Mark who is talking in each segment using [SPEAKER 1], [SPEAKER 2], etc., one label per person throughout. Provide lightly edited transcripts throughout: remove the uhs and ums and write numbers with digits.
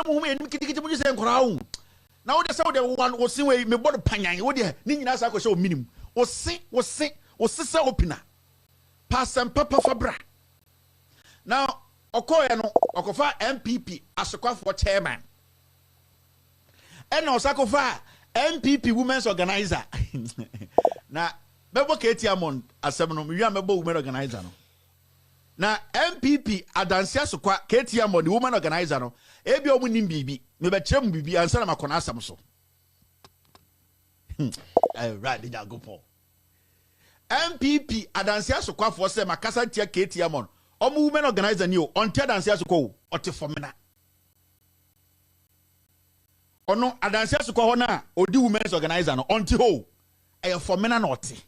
[SPEAKER 1] mu me kitikiti mu say nkora na wo de say wo de one wo sin we me bodo panyan wo de ni nyina sa ko say o minim wo se se opina pasam papa fabra now okoye no okofa MPP asokwafo chairman ena osakofa MPP women's organizer na bebo keti amon asem no wi amebo women organizer no na MPP adansia sokwa keti amon the women organizer no ebi omu nim bibi me be kyerem bibi ansa na makona asem so right the go for MPP adansia sokwa for say makasa tia keti amon omu women organizer ni o ontia adansia sokwa o te formina ono adansia sokwa ho na odi women's organizer no onti ho e formina na oti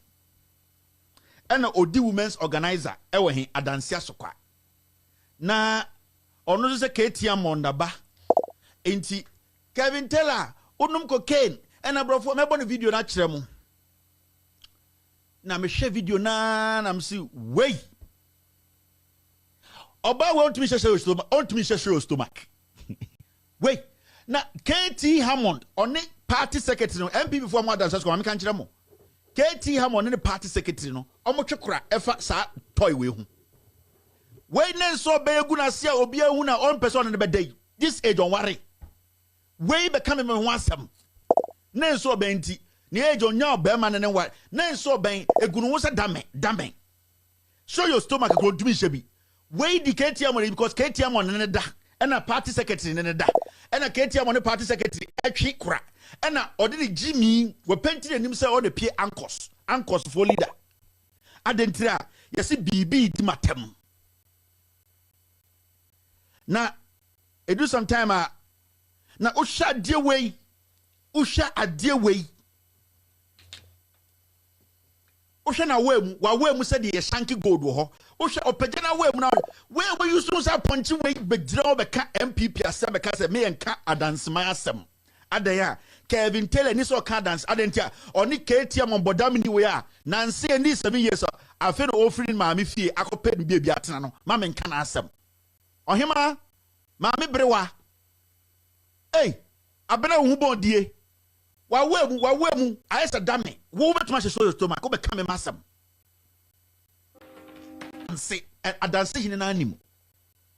[SPEAKER 1] ena odi women's organizer ewe hin adansia sokwa na ono se ketia mondaba enti Kevin Taylor onum cocaine ena brofo mebo no video na kire mu na me hwe video na me si wey oba want me share stomach wey na KT Hammond on the party secretary no MPP for more than so am kan kire mo KT Hammond ne party secretary no omo twekora efa sa toy we hu we nen so be egu na sia obi ehu na on person ne be dey this age on worry we be come me ho asem nen so be nti ne age on nya be ma ne wa nen so be egu no se dame show your stomach go do me shebi we di KT Hammond because KT Hammond ne da ena party secretary ne da ena KT Hammond party secretary atwi kura ena odini Jimmy we penti anim say all the pay anchors for leader adentira yesi bibi di matem na edu sometime na usha adie wey usha na wemu said ye shanky gold wo ho usha opagya na wemu na we use say ponchi we bedira obeka MPP asem beka say me enka adansema asem adaya Kevin Taylor ni so ka dance adentia oni KTM on bodam ni we a na nse ni 7 years afi no offering maami fie akopɛ bi bia atena no ma me nka na asem ohima maami brewa abena hu bondie wa wemu ayesa dame wo betuma hye so stomach ko be ka me masem nse adanse hine na anim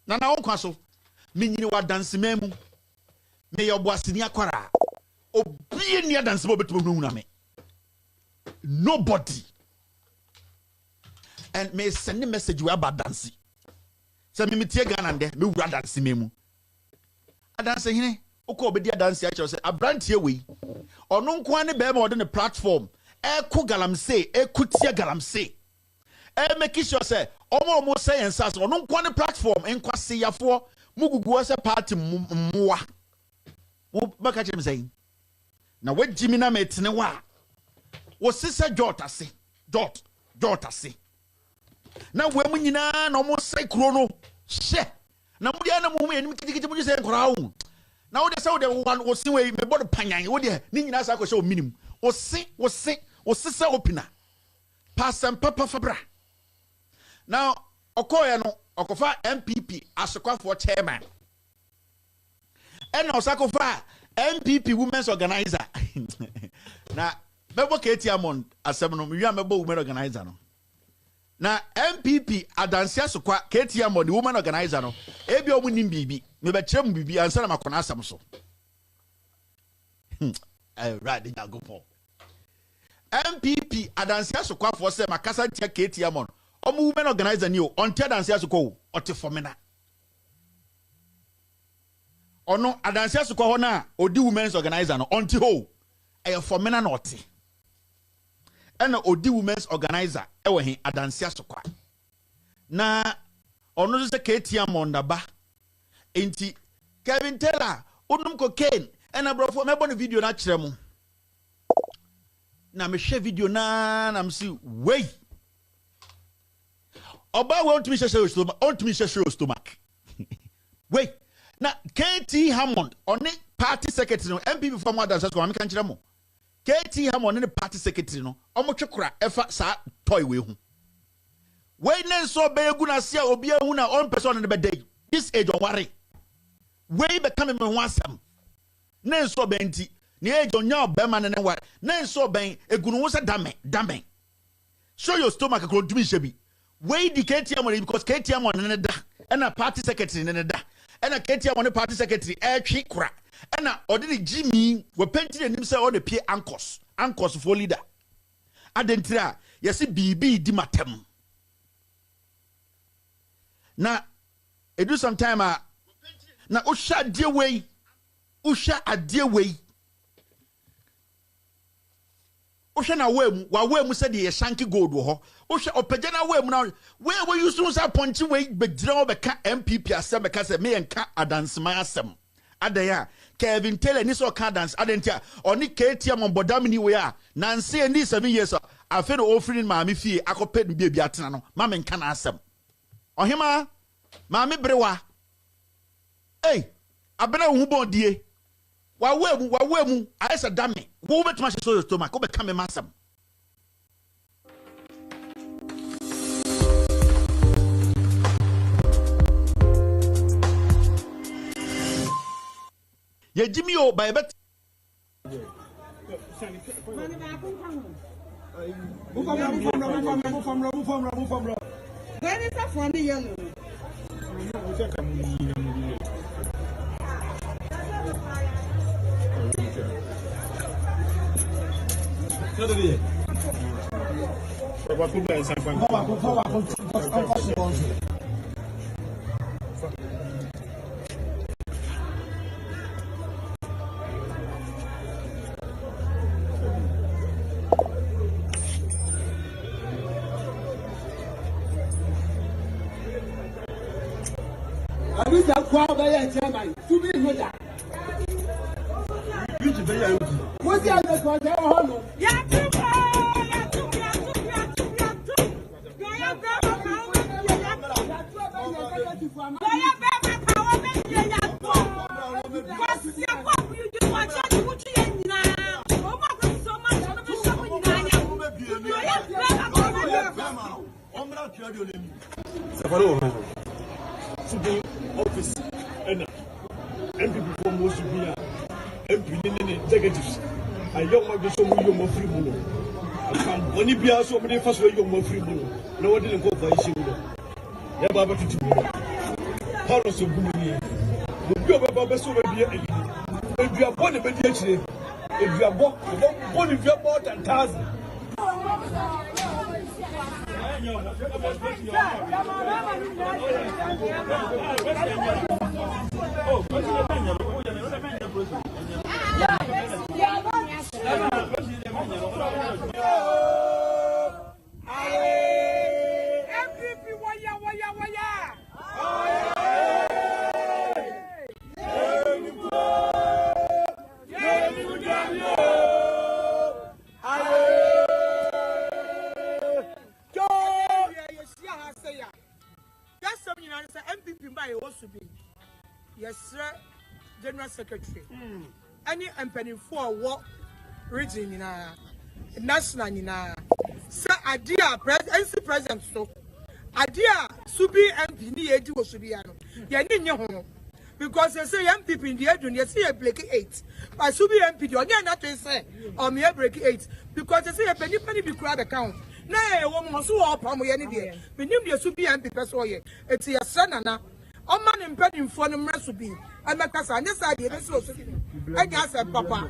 [SPEAKER 1] na wo kwa so menyini wa danse memu me yoboasini akwara obi ni adanse bo betuma hu na me nobody and me send a message we about dance say me tie Ghana nde me wura dance memu adanse hine uko obedi adanse acho say abrantie we ono nko ane be ma ode ne platform ku galamse kutia galamse make sure say omo say ensas ono nko ane platform enkwase yafo mugugu say party mmoa wo baka chem say na wajimi na metene wa wo sisa jotase jotase na wemu nyina na omo say kro no hye na mudia na mu enim kitikiti mu say nkora wo na wo de say wo de one wo sin we me bodo panyan wo de ni nyina sa ko say o minim wo sisa opina pasam papa fabra now okoye no okofa MPP asokwafo chairman ena osakofa MPP women's organizer na bebo keti amon asem no wi amebo women organizer no na MPP adansia sokwa keti amon the women organizer no ebi omu nim bibi me be kyerem bibi ansa na makona asem so right the go for MPP adansia sokwa for say makasa tia keti amon omu women organizer ni o ontia adansia sokwa o te formina ono adansia sokwa ho na odi women's organizer no onti ho e formina na oti ena odi women's organizer ewe hin adansia sokwa na ono se ketia mondaba enti Kevin Taylor onum cocaine ena brofo mebo no video na kire mu na me hwe video na me si wey oba want me share stomach wey na KT Hammond on the party secretary no MPP for more than so am kan kire mo KT Hammond ne party secretary no omo twekora efa sa toy we hu we nen so be egu na sia obi ehu na on person ne be dey this age on worry Way becoming wasam. Nen so benti. Nye jonya bema ne wa. Nen so ben egunu wosa dame. Show your stomach ko dumi shebi. Way di KTM because KTM on ne da. And a party secretary ne da. And a KTM on the party secretary twi kra. And a ordinary Jimmy we painted himself on the pay anchors for leader. Adentra yesi BB di matem. Na edu sometime na usha die way. Usha adie way. Usha na wemu said the shanky gold wo ho. Usha opagena wemu na we use to say ponchi way bedra obeka MPP asem beka say me enka adansema asem. Adaya Kevin Taylor ni so ka dance adentia oni KTM on bodamini we a nanse ni 7 years afi no offering maami fie akoped bia bia atena no ma menka na asem. Ohima maami brewa eh abena hu bondie wa wemu ayesa dame wo betuma hye so stomach ko be ka me masem. Ye Jimmy o by bet
[SPEAKER 2] Where is that from the yellow?
[SPEAKER 3] This is a chairman. To be with that. What's the other one?
[SPEAKER 4] Office and MPP from most of me, MP in executives. I don't want to show you more free money. I can't only be so many first way you more free money. No one didn't go for issue. Yeah, Baba to me. How does you go here? You have a Baba so maybe if you are born a mediation, if you are born if you are more than 1,000.
[SPEAKER 2] Yes, sir. General Secretary. Any company for what region in a national in a sir idea president so idea subi MP ni edu osubiano. Ye ni nye because they say MPP in the edu you see a break 8. But subi MP the only not to say or me break 8 because they say a penny be crowd account. Na e wo mo so wo pam ye ni de. Me nim de subi MP person ye. Eti ye sana o man impeding for no mresu bi e meka sa anya sa de be so so anya sa papa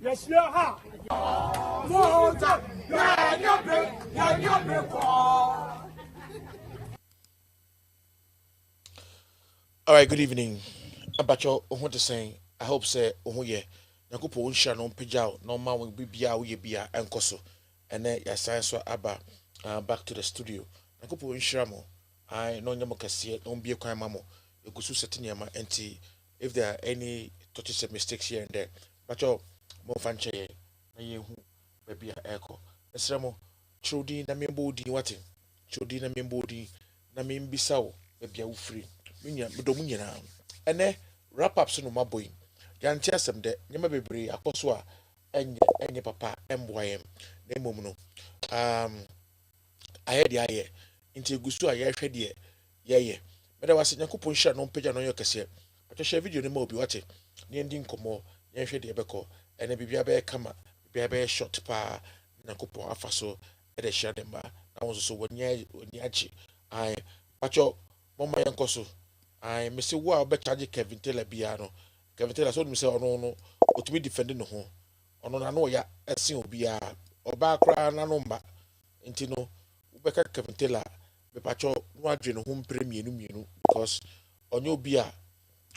[SPEAKER 4] Yes, you are.
[SPEAKER 5] All right, good evening. About your what to say. I hope say yeah. Nakupo unsha no pejao no man will be bia we bia enkoso. And then ya science aba back to the studio. Nakupo unsha mo. I no nyamo kase no be kwan mamo. You go so setting yama enti if there are any touches and mistakes here and there. But your mo fanche na ye hu baby eko. Esremo chodi na membo di wati. Chodi na membo di na membisa wo baby wo free. Minya medomu nyina. Ene wrap up so no maboy. Yanti asem de nyema bebre akoso a enye papa emboyem na emom no ahead the aye into gusto a ye hwede ye meda wase Nyankopon hira no mpagya no yokese but share video ne ma obi wache ne ndi nkomo ye hwede ebeko ene bibia be kama bibia be short pa Nyankopon afaso e de hira dem ba na won so woni achi ai pacho mama yankoso ai me se wo a be charge Kevin Taylor bia no Kevin Taylor so me se ono no otumi defend no ho ono na no ya esen obi a oba kra na no mba nti no ubeka Kevin Taylor be pacho no adwe no ho mpre mienu because onye obi a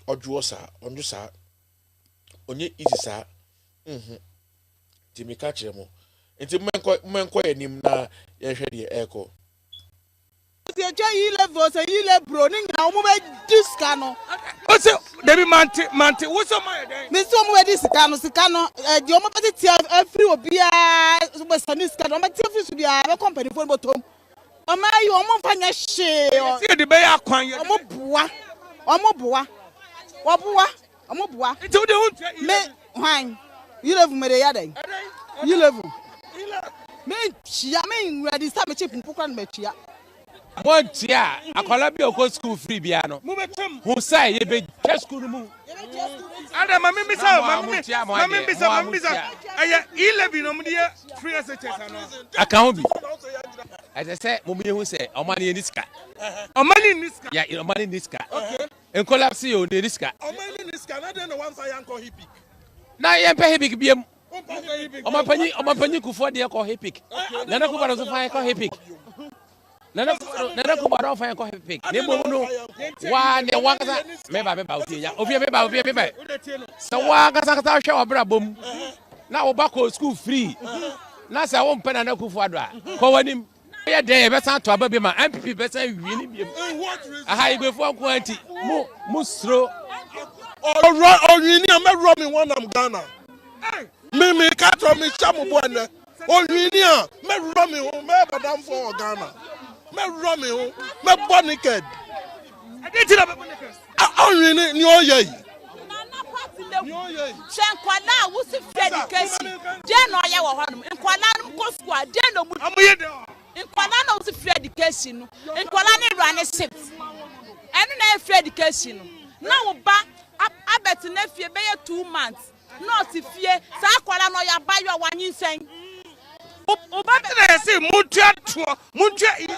[SPEAKER 5] odwo sa onju sa onye easy sa ti mi ka kire mo nti menko enim na ye hwe de eko
[SPEAKER 2] you yi level say yi le bro ni na omo be diska no
[SPEAKER 6] o se debi manti wo so my den
[SPEAKER 2] me so omo be diska no di omo be ti free obi a so be sani ska no be ti free so bia be company phone botom omo ayi omo fanya hye
[SPEAKER 6] se de be ya kwan ye
[SPEAKER 2] omo boa omo boa
[SPEAKER 6] nti wo de hu twa
[SPEAKER 2] me hwan yi level me de ya den yi level me chia me ready sta me chip mpukra no me chia
[SPEAKER 6] Montia, akola bi okọ school free bia no. Who say ye be school mu.
[SPEAKER 4] Ada mami bisa. Aya 11 no mde free SHS ano.
[SPEAKER 6] Aka ho bi. Ase say mo me hu say omani niska.
[SPEAKER 4] Omani niska.
[SPEAKER 6] Ya omani niska. Okay. En collapse yo ne niska.
[SPEAKER 4] Omani niska na dey no one say yanko hipik.
[SPEAKER 6] Na ye pe hipik biem. Omapanyi kufo de ko hipik. Na na ko ba so fa ko hipik. Nana ko baro fa ko hepik ne mo no wa ne wa kasa meba ofie ya ofie meba so wa kasa hwe obra bom na wo ba ko school free na sa wo mpa na kufu ado a ko wanim ye de be san to aba bi ma MPP be san wi ni bi aha igbefo ko anti mu sro
[SPEAKER 4] Onwi ni am ro me one am Ghana me ka to me chamu bo na onwi ni am me ro me ho me badam for Ghana me ro me ho me bo naked
[SPEAKER 2] Adeti na be bo naked
[SPEAKER 4] onwi ni oye
[SPEAKER 2] nana party le Shenkwala wo si free education je no ye wo ho no nkwala no ko school de no mu
[SPEAKER 4] amoye de
[SPEAKER 2] nkwala no wo si free education no nkwala ne run shift enu na free education no na wo ba abet na fie be 2 months not fie sa akwala no ya ba yo wanyinsen Oba
[SPEAKER 4] na say muntua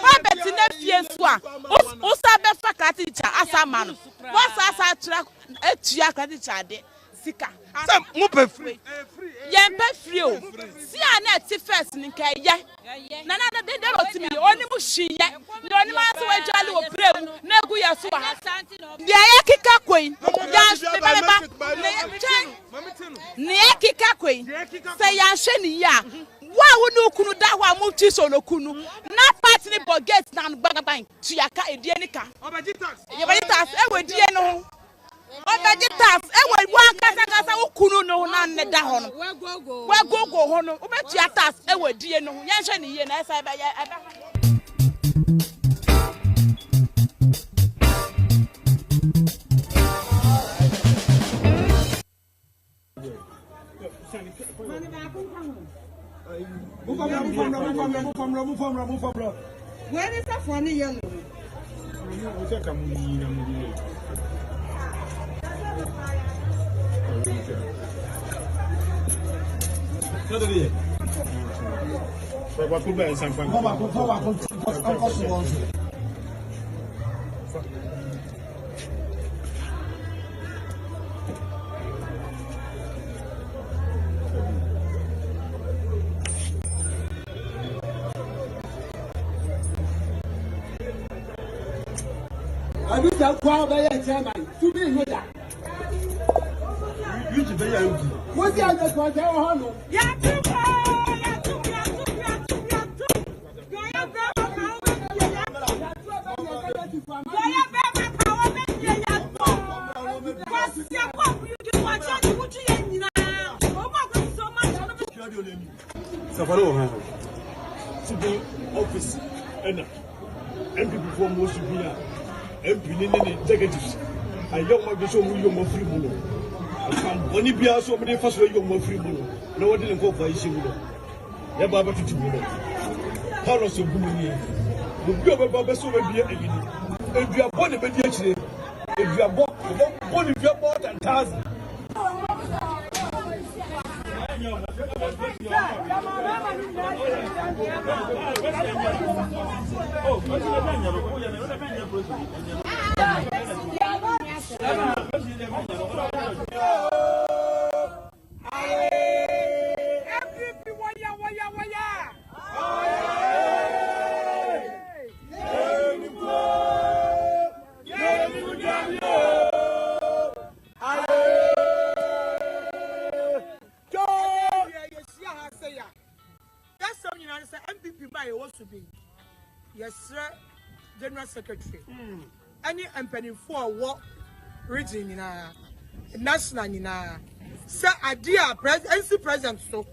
[SPEAKER 2] Babet na fie so a o sa be fa ka teacher asama no what sa tra etua ka teacher de sika
[SPEAKER 4] say mu pe free
[SPEAKER 2] ye pe free o si ana ti first ni ka ye na de rotimi oni mu hwiye de oni ma so wajale wo prem na egu ye so ha de ye kika koin ya ne ye kika koin say ya hwe ni ya wa wonu kunu da wa mu ti so no kunu na part ni budget na gbagban tu ya ka edie ni ka
[SPEAKER 4] obaji tax
[SPEAKER 2] e we die no obaji tax e we wa kasa wo kunu no na ne da ho no we gogo ho no obetu ya tax e we die no ye hwe ni ye na esa ba ya aba
[SPEAKER 3] Move from. Where is that funny yellow? I wish that crowd by a chairman to be with that. You should be able to. What's the other one?
[SPEAKER 4] Civil office and MPP from Mosubia, MP in executives. I young my show you more free mono. I can't only be so many first way you more free mono. No one didn't go for issue. Yeah, Baba to 2 minutes. How was your woman? obi obeba beso be egini eduabo ne be di akire eduabo boni fi more than 1,000
[SPEAKER 2] Yes, sir. General Secretary. Any company for what region in a national in a sir idea president so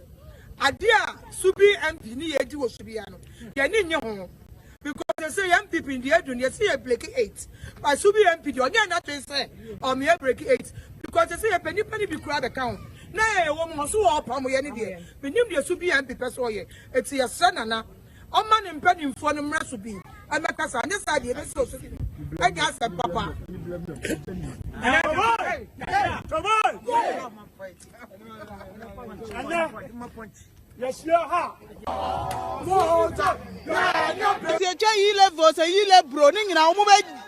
[SPEAKER 2] idea subi MP ni yedi wo subiano. Yani nye ho because they say MPP in the edun you see a break 8. But subi MP the only not say me break 8 because they say a penny be crowd account. Na e wo mo so wo pam ye ni de. Me nim de subi MP person ye. It's your son na o man impeding for no mra subi. Amakasa ne side e be so so. I just said papa.
[SPEAKER 4] Yes, you are.
[SPEAKER 7] You level, so you level, bro. Now,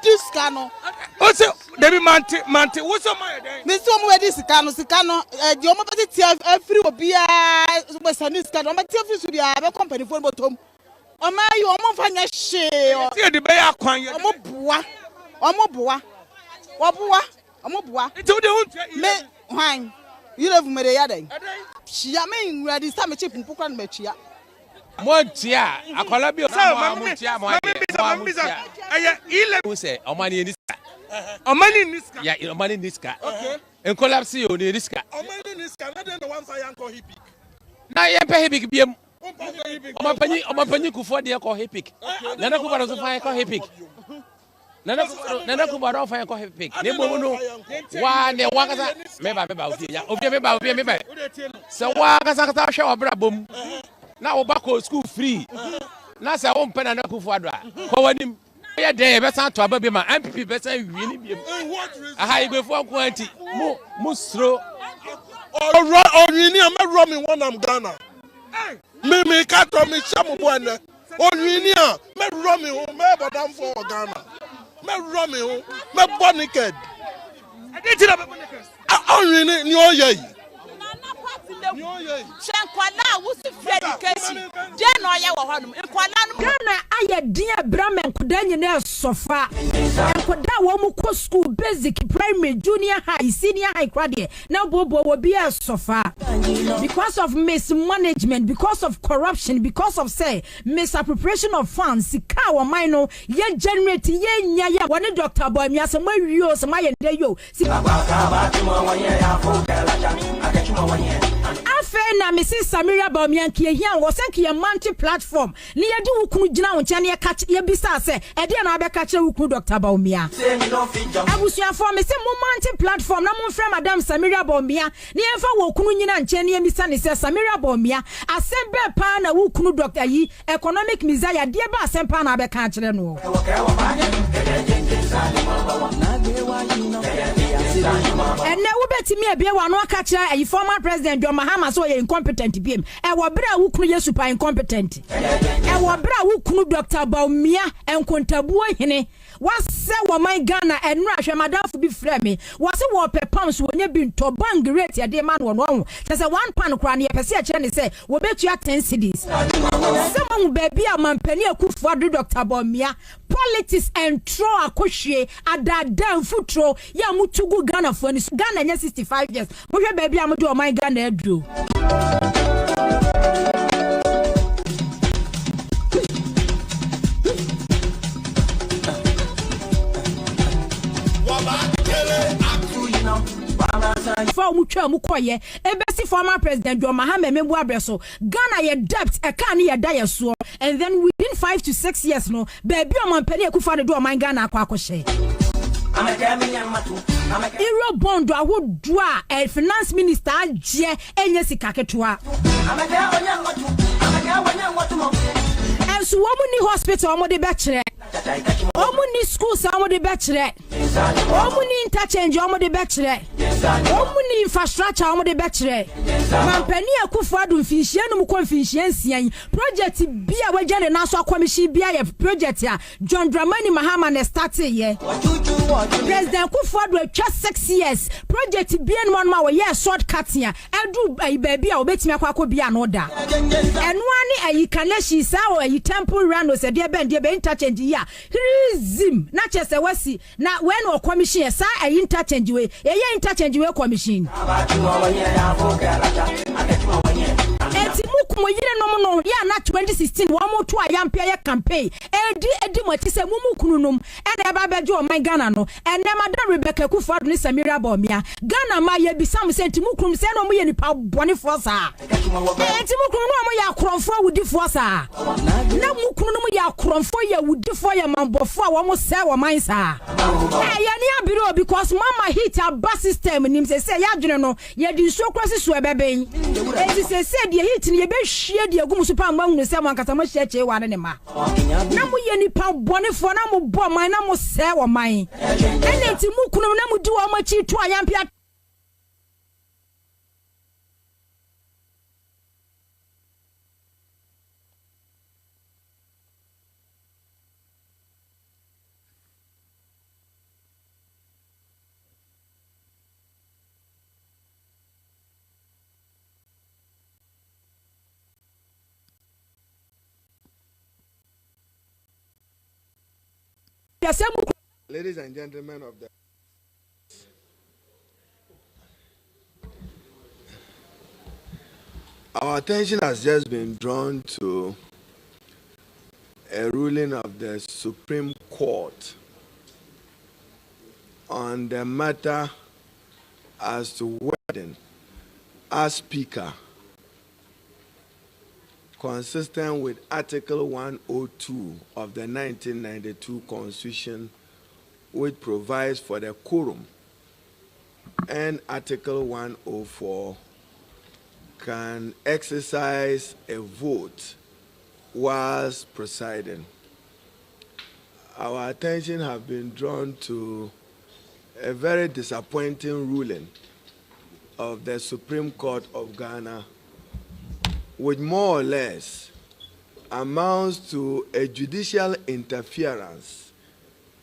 [SPEAKER 7] this cano.
[SPEAKER 6] What's it? Debbie Manti, what's on my day?
[SPEAKER 7] Miss Somewhere this cano, the Omapati every will be a Sunday cano. My TV should be a company for bottom. O ma you o mo fanya she
[SPEAKER 6] o the be akwan
[SPEAKER 7] o mo boa o mo boa
[SPEAKER 6] it o de
[SPEAKER 7] me hwan you level me ya den hia me ready sta me chip mpukwa na machia
[SPEAKER 6] mo tia akola bi o mo tia mo
[SPEAKER 4] aya ile
[SPEAKER 6] we say o mani niska
[SPEAKER 4] ya
[SPEAKER 6] o mani niska
[SPEAKER 4] okay
[SPEAKER 6] en collapse o ni niska
[SPEAKER 4] o mani niska na den the one say yanko hippie
[SPEAKER 6] na ye pe hippie biem Oma panyi Akufo de ko Epic. Nana ko baro so fa ko Epic. Nana ko baro fa ko Epic. Ne bomu no wa ne wa kasa meba ofie ya. Ofie meba. Se wa kasa hwe obra bom. Na wo ba ko school free. Na se wo mpena na Akufo ado a. Ko wanim. Ye de be san to aba bi ma MPP be san wi ni bi. Aha igbefo ko anti. Mu sro.
[SPEAKER 4] Onwini am ro me one am Ghana. Me ka to me chamu bwana onwini a me ro me ho me bodam for Ghana me ro me ho me boniked adeti na be boniked onwini ni oye
[SPEAKER 7] Shankwala wusi education je no oye wo honum nkwala no
[SPEAKER 8] Ghana aye dia brama nkoda nyina sofa nkoda wo mu ko school basic primary junior high senior high grade na bobo wo bia sofa because of mismanagement, because of corruption, because of say misappropriation of funds sika wo man no ye generate ye nya ya woni Dr. Boy mi asema wiyo se ma ye de yo afe na Mrs. Samira Bawumiankie hia wo senke ye manti platform ni ye di wukunu gina wo nche ne ye catch ye bisa se e de na abeka kire wukunu Dr. Bawumia abusia for me se mo manti platform na mo frɛ Madam Samira Bawumia ni ye fa wo wukunu nyina nche ne ye bisa ne se Samira Bawumia asembe pa na wukunu Dr. yi economic misaya de ba asempa na abeka kire no ene wo betimi ebie wa no aka kire ayi former president John Mahama so ye incompetent biem e wo bra wukunu ye super incompetent e wo bra wukunu Dr. Bawumia enkontabuo hene wase wo man Ghana enu ahwe madafo bi frɛ me wase wo pe pounds wo nya bi nto bang rate ye de man wo no se 1 pound kra na ye pese a kire ne se wo betua 10 cedis se mo baby a mampani Akufo Addo Dr. Bawumia politics and throw akohwe adada mfutro ya mutugu Ghana fo ni Ghana nya 65 years mo hwe baby a mo de o man Ghana adro for mutwa mukoye ebesi former president John Mahama membu abreso Ghana ye debt e kan ye da ye so and then within 5 to 6 years no baby o mampani Akufo Addo man Ghana akwa Euro bond awodo a finance minister agye enye sika ketwa And so woman ni hospital omo de bechere. Omo ni schools omo de bechere. Omo ni interchange omo de bechere. Omo ni infrastructure omo de bechere. Mampani Akufo Addo mfinhia no mu konfinhia nsian. Project bia wagane na so commission bia ye project ya John Dramani Mahama na start ye. President Akufo Addo atwa 6 years. Project bia no ma wo ye shortcut ya. Edu baby a obetimi akwa bia no da. Eno ani ayi kaneshi sa o ayi temple run o se de be interchange ya. Rizim na chese wasi na when o commission sa ayi interchange we. Ye interchange we commission. Eti mukumo yire no ya na 2016 wo mo to ayampia ye campaign edi mati se mumukunu num e na ba beje o man Ghana no ene madam Rebecca Akufo Addo ni Samira Bomia Ghana ma ye bisam se enti mukunum se no mo ye nipa bone force enti mukunum no mo ya kronfo wudi force na mukunum no mo ya kronfo ya wudi fo ya mambofo a wo mo se wo man sa ya ni abiro because mama hit a bus system nim se ya dwene no ye di so kwasi so ebeben enti se de hit ni ye be hwie de agum super manwu se mo ankasa mo hwie che wa ne ma na mo ye nipa bone fo na mo bo man na mo se wo man ene enti mukunum na mo di wo ma chi to ayampia.
[SPEAKER 9] Ladies and gentlemen of the our attention has just been drawn to a ruling of the Supreme Court on the matter as to whether, as Speaker, consistent with Article 102 of the 1992 Constitution, which provides for the quorum, and Article 104 can exercise a vote whilst presiding. Our attention has been drawn to a very disappointing ruling of the Supreme Court of Ghana, which more or less amounts to a judicial interference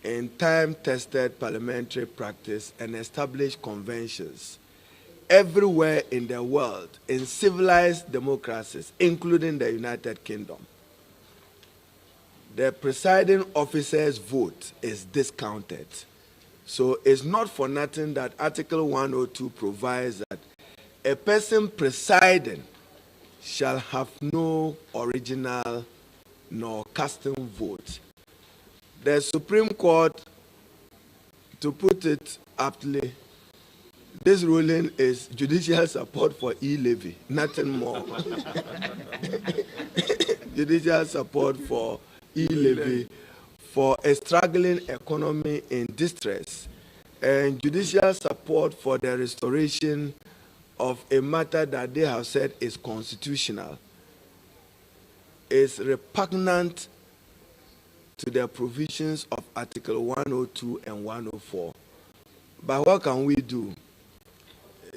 [SPEAKER 9] in time-tested parliamentary practice and established conventions everywhere in the world, in civilized democracies, including the United Kingdom. The presiding officer's vote is discounted. So it's not for nothing that Article 102 provides that a person presiding shall have no original nor custom vote. The Supreme Court, to put it aptly, this ruling is judicial support for e-levy, nothing more. Judicial support for e-levy, for a struggling economy in distress, and judicial support for the restoration of a matter that they have said is constitutional, is repugnant to the provisions of Article 102 and 104. But what can we do?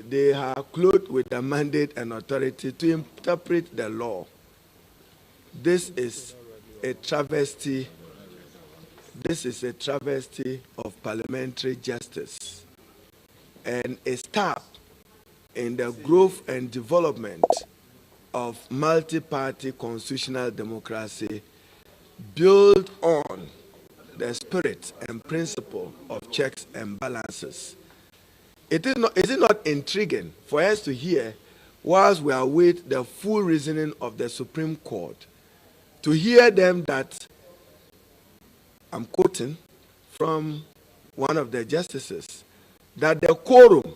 [SPEAKER 9] They are clothed with a mandate and authority to interpret the law. This is a travesty. This is a travesty of parliamentary justice and a step in the growth and development of multi-party constitutional democracy built on the spirit and principle of checks and balances. Is it not intriguing for us to hear, whilst we await the full reasoning of the Supreme Court, to hear them that, I'm quoting from one of the justices, that the quorum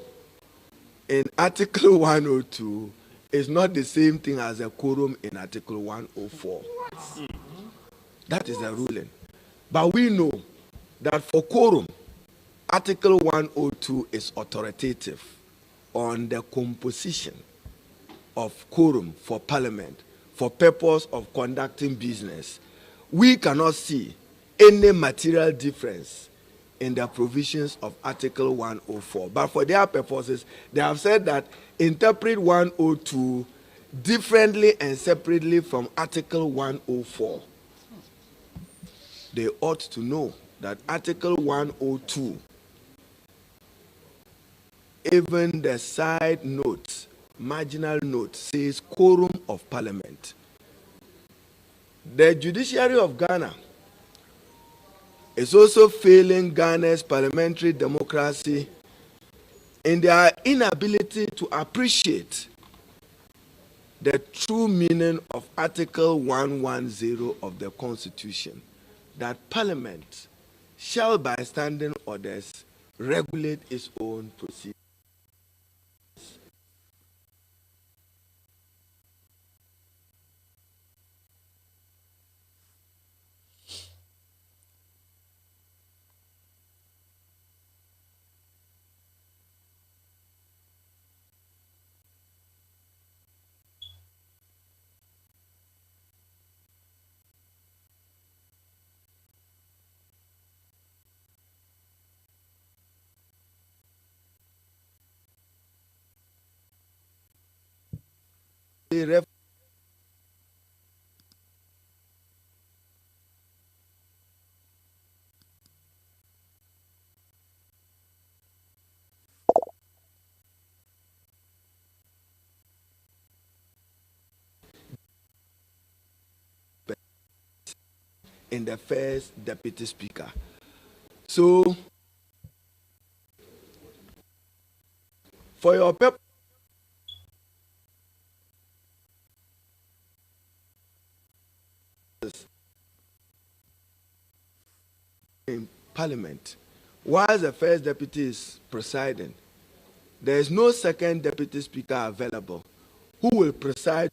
[SPEAKER 9] in Article 102 is not the same thing as a quorum in Article 104. That is the ruling. But we know that for quorum, Article 102 is authoritative on the composition of quorum for Parliament for purpose of conducting business we cannot see any material difference in the provisions of Article 104. But for their purposes, they have said that interpret 102 differently and separately from Article 104. They ought to know that Article 102, even the side note, marginal note, says quorum of parliament. The judiciary of Ghana is also failing Ghana's parliamentary democracy in their inability to appreciate the true meaning of Article 110 of the Constitution, that Parliament shall by standing orders regulate its own proceedings. In the first deputy speaker. So, for your purpose, in Parliament, whilst the first deputy is presiding, there is no second deputy speaker available who will preside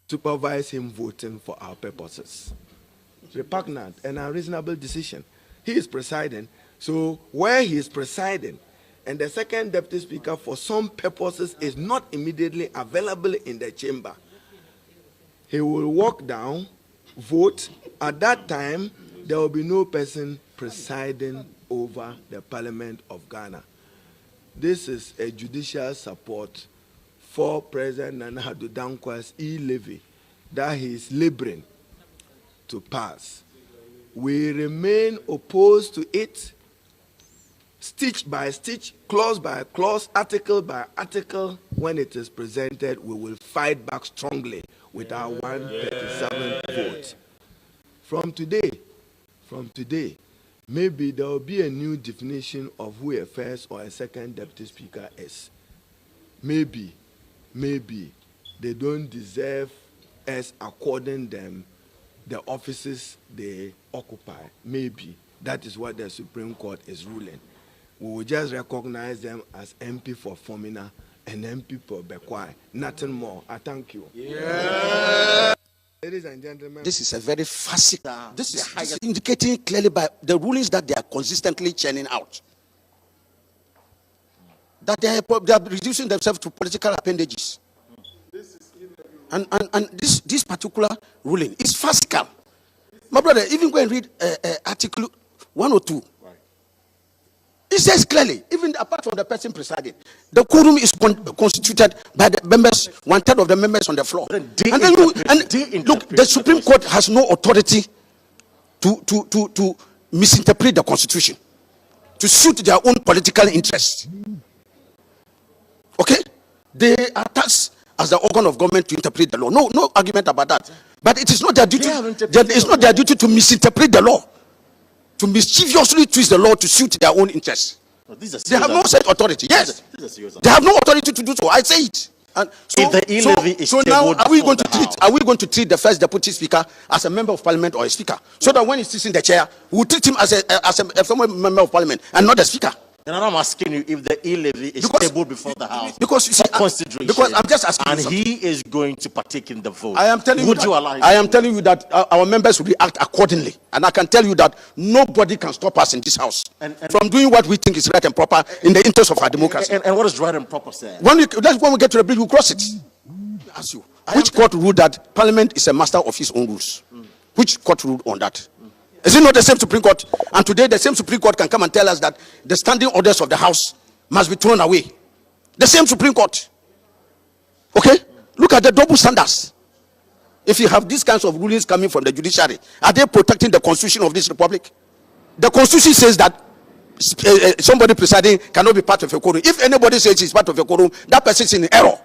[SPEAKER 9] supervise him voting for our purposes. Repugnant and unreasonable decision. He is presiding, so where he is presiding and the second deputy speaker for some purposes is not immediately available in the chamber, he will walk down, vote. At that time, there will be no person presiding over the Parliament of Ghana. This is a judicial support for President Nana Addo Dankwa's e-levy that he is laboring to pass. We remain opposed to it, stitch by stitch, clause by clause, article by article. When it is presented, we will fight back strongly with our 137 votes. From today, maybe there will be a new definition of who a first or a second deputy speaker is. Maybe they don't deserve us according them the offices they occupy. Maybe that is what the Supreme Court is ruling. We will just recognize them as MP for Fomina and MP for Bekwai. Nothing more. I thank you. Yeah. Ladies and gentlemen,
[SPEAKER 10] this is a very farcical. This is indicating clearly by the rulings that they are consistently churning out that they are reducing themselves to political appendages. And this particular ruling is farcical. My brother, even go and read Article 102. It says clearly, even apart from the person presiding, the quorum is constituted by the members, 1/3 of the members on the floor. Look, the Supreme Court has no authority to misinterpret the Constitution, to suit their own political interests. Okay? They are tasked as the organ of government to interpret the law. No argument about that. But it is not their duty. It's not their duty to misinterpret the law, to mischievously twist the law to suit their own interests. They have no such authority. Yes, they have no authority to do so. I say it. And so now, are we going to treat the first deputy speaker as a member of parliament or a speaker, so that when he sits in the chair, we will treat him as a former member of parliament and not the speaker?
[SPEAKER 11] And I'm asking you if the e-levy is tabled before the House
[SPEAKER 10] because you see,
[SPEAKER 11] consideration.
[SPEAKER 10] Because I'm just asking
[SPEAKER 11] and
[SPEAKER 10] you
[SPEAKER 11] he is going to partake in the vote.
[SPEAKER 10] I am telling
[SPEAKER 11] Would
[SPEAKER 10] you.
[SPEAKER 11] you allow him
[SPEAKER 10] I am telling you that our members will react accordingly, and I can tell you that nobody can stop us in this house from doing what we think is right and proper in the interest of our democracy.
[SPEAKER 11] And what is right and proper, sir?
[SPEAKER 10] That's when we get to the bridge, we cross it. Ask you, which court ruled that Parliament is a master of his own rules? Which court ruled on that? Is it not the same Supreme Court? And today the same Supreme Court can come and tell us that the standing orders of the House must be thrown away. The same Supreme Court. Okay? Look at the double standards. If you have these kinds of rulings coming from the judiciary, are they protecting the constitution of this republic? The constitution says that somebody presiding cannot be part of a quorum. If anybody says he's part of a quorum, that person is in error.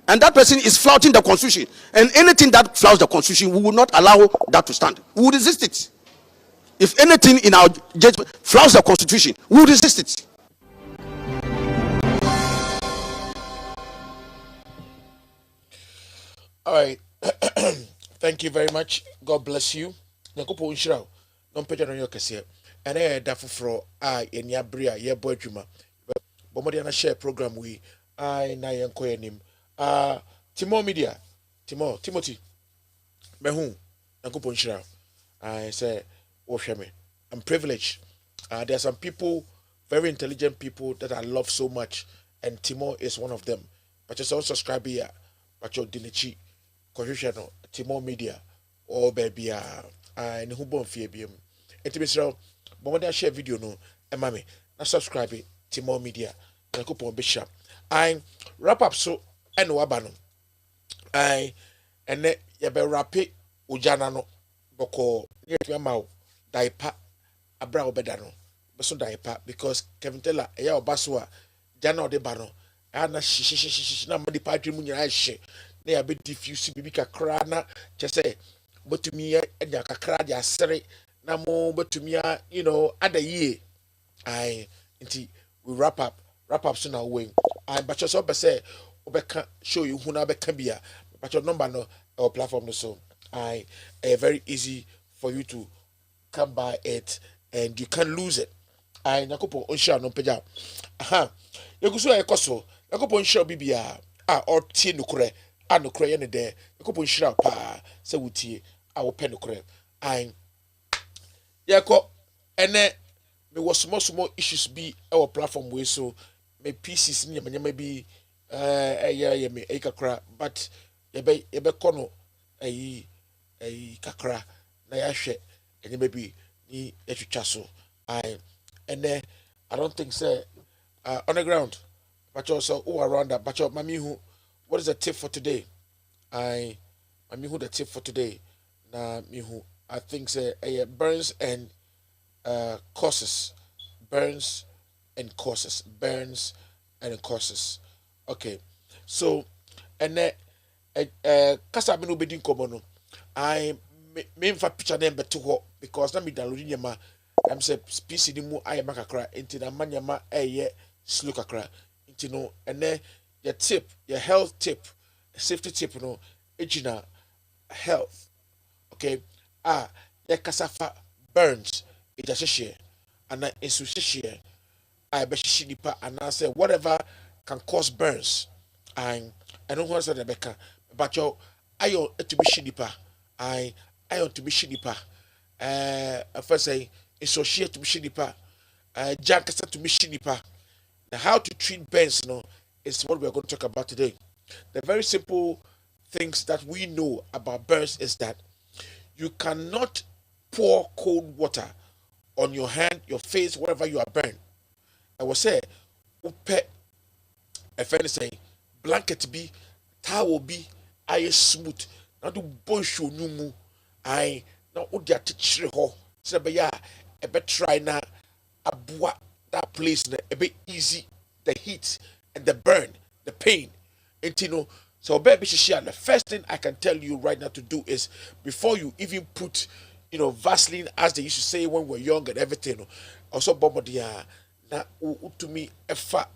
[SPEAKER 10] And that person is flouting the constitution. And anything that flouts the constitution, we will not allow that to stand. We will resist it. If anything in our judgment flouts the constitution, we will resist it.
[SPEAKER 5] All right. Thank you very much. God bless you. Nyakopo unshira. Non peja no yokese. Ene da foforo a enya bria ye bo adwuma. Bomodi na share program we ai na yenko yanim. Timothy mehu Nyakopo unshira. I say I'm privileged. There are some people, very intelligent people that I love so much, and Timo is one of them. But just also subscribe here. But your Dinichi, Corruption, Timo Media, or baby, and who born fear BM. And to be so, but when I share video, no, and mammy, now subscribe it, Timo Media, and a couple of Bishop. I wrap up so, and wabano. And then you be rapid, Ujana no, boko, near to your mouth. Daipa abra obedano beso daipa because Kevin Taylor eya obaswa jana ode bano ana shishi na madi party mu nyina hye na ya be diffuse bibi kakra na chese botumi enya kakra dia sere na mo botumi ada yie ai nti we wrap up so na we ai but so be say obeka show you hu na beka bia but your number no our platform no so ai very easy for you to come by it and you can lose it. I Nyakopo onshare no peja. Aha. Yeguso ekoso. Nyakopo onshare bibia. Or tie nukure. Nukure ye ne de. Nyakopo onshare pa se wutie wo pe nukure. I yeko ene me was small issues be our platform we so me pieces ni nyama bi ye me kakra but ye be kono kakra na ya hwe and maybe ni etwaso I don't think say on the ground but also around that but mami who what is the tip for today mami who the tip for today na mi who I think say burns and causes okay so and kasa me no bedin komo no I me fa picture them beto ho because na me download nyama am say PC ni mu aye makakra enti na manyama slow kakra enti no ene your tip your health tip safety tip no ejina health okay your kasafa burns it just share and insu share I be nipa and I say whatever can cause burns and I don't want to say the beka but your ayo to be nipa I want to be shinipa. First say associate to be shinipa. Jankasa to be shinipa. Now, how to treat burns is what we are going to talk about today. The very simple things that we know about burns is that you cannot pour cold water on your hand, your face, wherever you are burned. I will say, upe, a friend say, blanket be, towel be, I smooth. Now do bush you numu. I now would ya teach ho. Say be ya a bit try na abua that place na a bit easy the heat and the burn, the pain. And so baby share the first thing I can tell you right now to do is before you even put Vaseline as they used to say when we were young and everything. Also bombardia na to me efa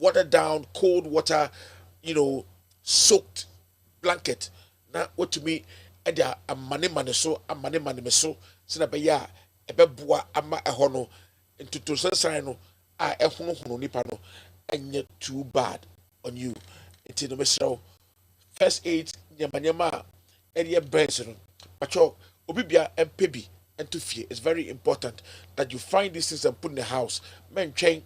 [SPEAKER 5] water down cold water soaked blanket na what to me amane so na be ya ebe boa ama eho no into to sign no a ehunu nipa no enye too bad on you into no mesro first aid nyama area brains no pacho obibia empebi into fear. It's very important that you find these things and put in the house men train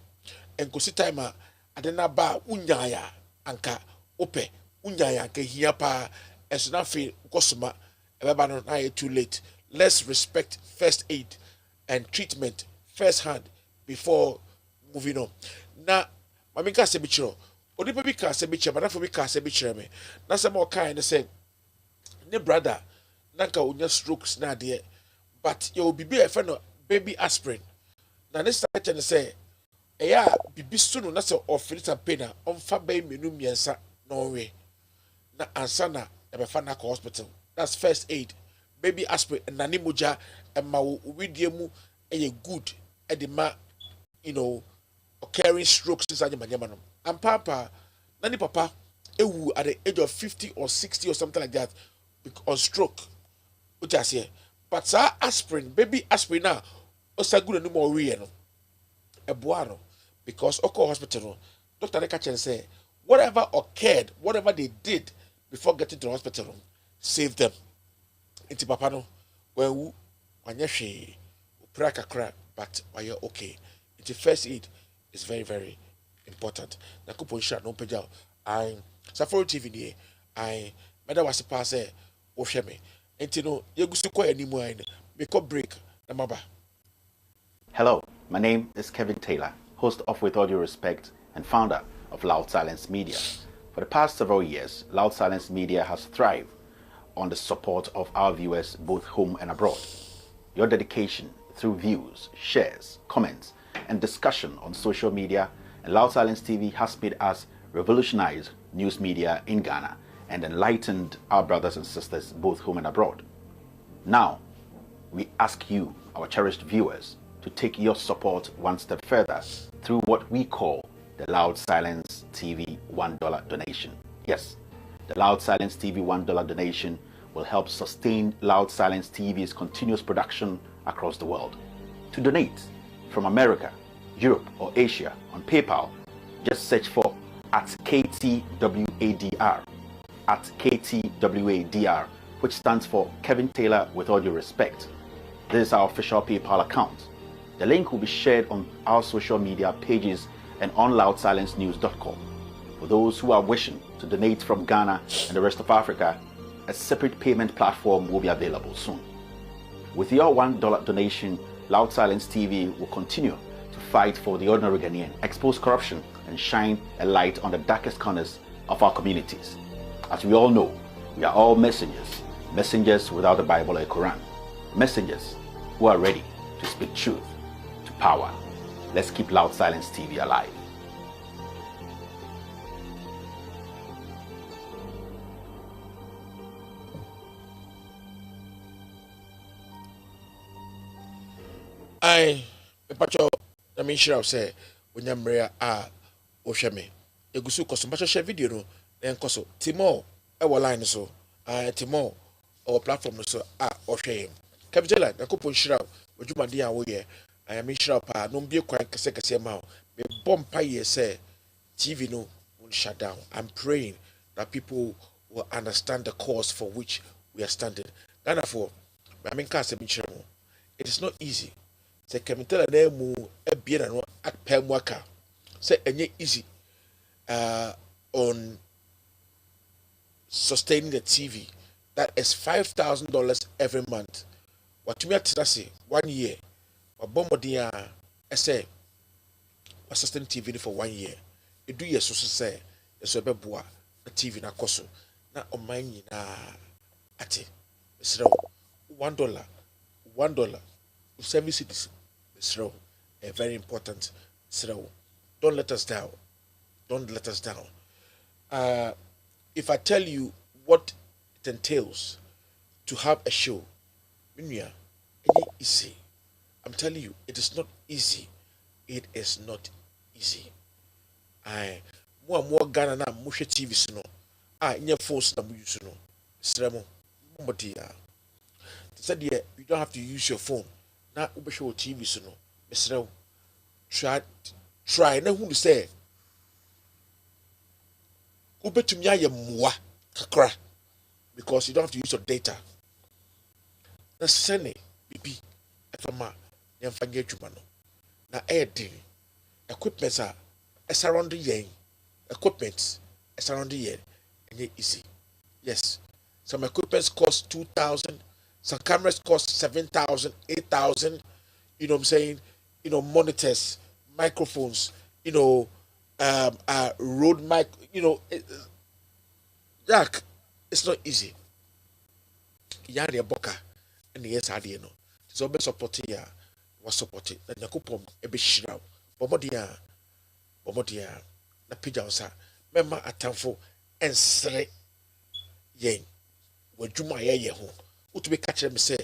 [SPEAKER 5] and go see timer adena ba unyaya anka ope unyaya anka hia pa esuna fe kosoma ebeba no na too late. Let's respect first aid and treatment first hand before moving on. Na mami ka se bichiro onipa bi ka se bichiro manafo bi ka se bichiro me na se mo kan ne say ne brother nanka unya strokes na de but you be a friend of baby aspirin na ne start and say eya bibi sunu na se ofilita pain na onfa bay menu miensa no way na ansana e be fa na hospital. That's first aid. Baby aspirin na ni moja e ma widie mu e good e de ma occurring strokes inside nyama no and papa nani papa ewu at the age of 50 or 60 or something like that on stroke which I say but sir aspirin baby aspirin na osagu no more we no eboa no because oko hospital no doctor Nekachen say whatever occurred whatever they did before getting to the hospital save them into papa no when wanya hwe opra kakra but why okay into first aid is very very important na kupon sha no pejao I Safari TV ni I meda was pass e wo hwe me enti no yegusu ko animu ai me ko break na maba.
[SPEAKER 12] Hello, my name is Kevin Taylor, host of With All Due Respect and founder of Loud Silence Media. For the past several years, Loud Silence Media has thrived on the support of our viewers both home and abroad. Your dedication through views, shares, comments, and discussion on social media and Loud Silence TV has made us revolutionize news media in Ghana and enlightened our brothers and sisters both home and abroad. Now, we ask you, our cherished viewers, to take your support one step further through what we call the Loud Silence TV $1 donation. Yes, the Loud Silence TV $1 donation will help sustain Loud Silence TV's continuous production across the world. To donate from America, Europe, or Asia on PayPal, just search for @KTWADR, @KTWADR, which stands for Kevin Taylor With All Due Respect. This is our official PayPal account. The link will be shared on our social media pages and on loudsilencenews.com. For those who are wishing to donate from Ghana and the rest of Africa, a separate payment platform will be available soon. With your $1 donation, Loud Silence TV will continue to fight for the ordinary Ghanaian, expose corruption, and shine a light on the darkest corners of our communities. As we all know, we are all messengers, messengers without the Bible or Quran, messengers who are ready to speak truth to power. Let's keep Loud Silence TV alive.
[SPEAKER 5] I pacho I mean sure say when yamrea o hwe me egusu koso pacho share video no en koso timo e wo line so timo or platform no so o hwe Capitala na kopon shira odwumade a wo ye I mean sure pa no bie kwan kese ma me bompa ye say TV no will shut down. I'm praying that people will understand the cause for which we are standing. Ghana for I mean can say it is not easy. Say Kemitela na mu ebie na no apem waka say enye easy on sustaining the TV. That is $5,000 every month. What me atena say 1 year wabomodia say was sustain TV for 1 year. E do yeso so say yeso beboa na TV na koso na oman nyina ate esrew $1 7 cities esrew very important esrew. Don't let us down. Don't let us down. If I tell you what it entails to have a show, minya easy. I'm telling you, it is not easy. It is not easy. More Ghana na mushe TV no. Nye phones na mu use no. Sremo modia. They said you don't have to use your phone. Na ube show TV no. Sremo try na who say ubetumi aye mwa kakra because you don't have to use your data. Na sene bibi efama yemfa nye adwuma no. Na air equipment are surround yen. Equipment surround yen. And it easy. Yes. Some equipments cost 2,000. Some cameras cost 7,000, 8,000. You know what I'm saying? You know, monitors, microphones, you know, road mic, you know, Jack, it's not easy. Yani boka and yes, I didn't know. So be supporting ya was supported. And Yakupom ebe shiraw. Bomodia na pija sa. Mema atamfo ensre yen. Wajuma ye ho. Utu be catch them say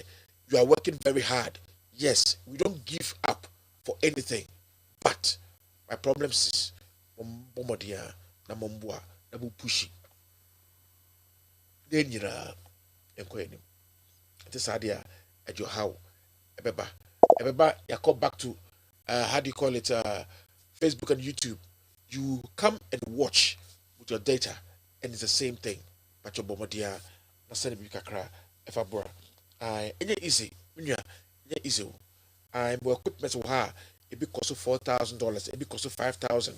[SPEAKER 5] you are working very hard. Yes, we don't give up for anything. But my problem is bomodia na mombua na bu pushi. Then you enko enim. This idea at your how ebeba you come back to how do you call it Facebook and YouTube. You come and watch with your data and it's the same thing. But your bomodia na send me kakra efabora. It's easy. It's easy. More equipment will have it be cost $4,000, it be cost $5,000.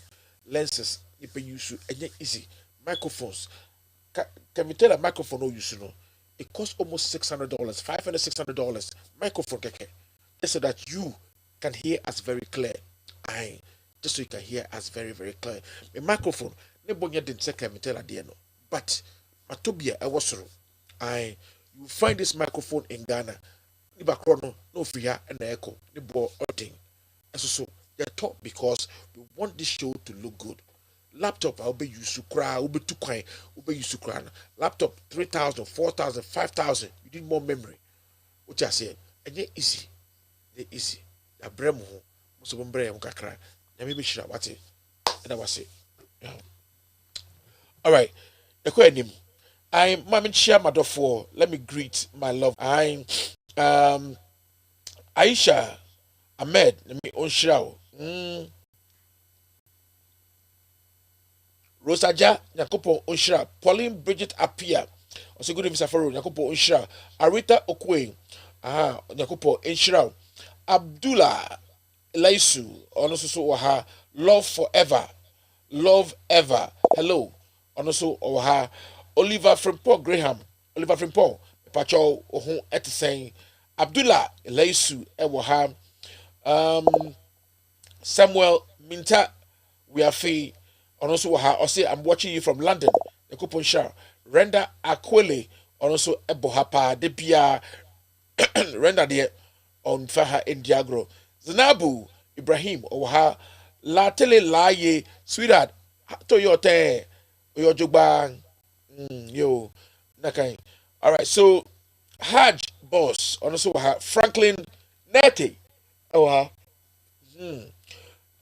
[SPEAKER 5] Lenses you pay use and easy. Microphones. Can we tell a microphone no use no? It costs almost $600, $500, microphone keke. Just so that you can hear us very clear. Just so you can hear us very, very clear. A microphone, nebonya didn't say can we tell a no. But Matubia, I was you find this microphone in Ghana. Niba chrono, no fear and echo, the ball or thing. And so they're taught because we want this show to look good. Laptop, I'll be used to cry, I'll be too quiet, I'll be used to cry. Laptop, 3,000, 4,000, 5,000. You need more memory. What I say, and yet easy. Yet easy. A bremo, most of them bremo kakra. And maybe sure what it. And I was it. All right. The question I'm Mammy Chia Madofo. Let me greet my love. I'm Aisha Ahmed. Let me on show. Rosaja Nyakopo Onshira, Pauline Bridget Apia, also good Mr. Faro, Nyakopo Onshira, Arita Okwe, Nyakopo Onshira, Abdullah Laisu, also Waha, Love Forever, Love Ever, hello, also Waha, Oliver Frimpong Graham, Oliver Frimpong, Pacho Ohun Etiseng, Abdullah Laisu, Ewaha, Samuel Minta, we are free. And also, I say I'm watching you from London. The coupon share. Renda Aquile. And also, Ebohapa Debia Renda there on Faha Indiagro. Zanabu Ibrahim Oha La Tele Laye Sweetheart to your te your jubang yo nakai. All right, so Haj Boss. And also, Franklin Neti Oha.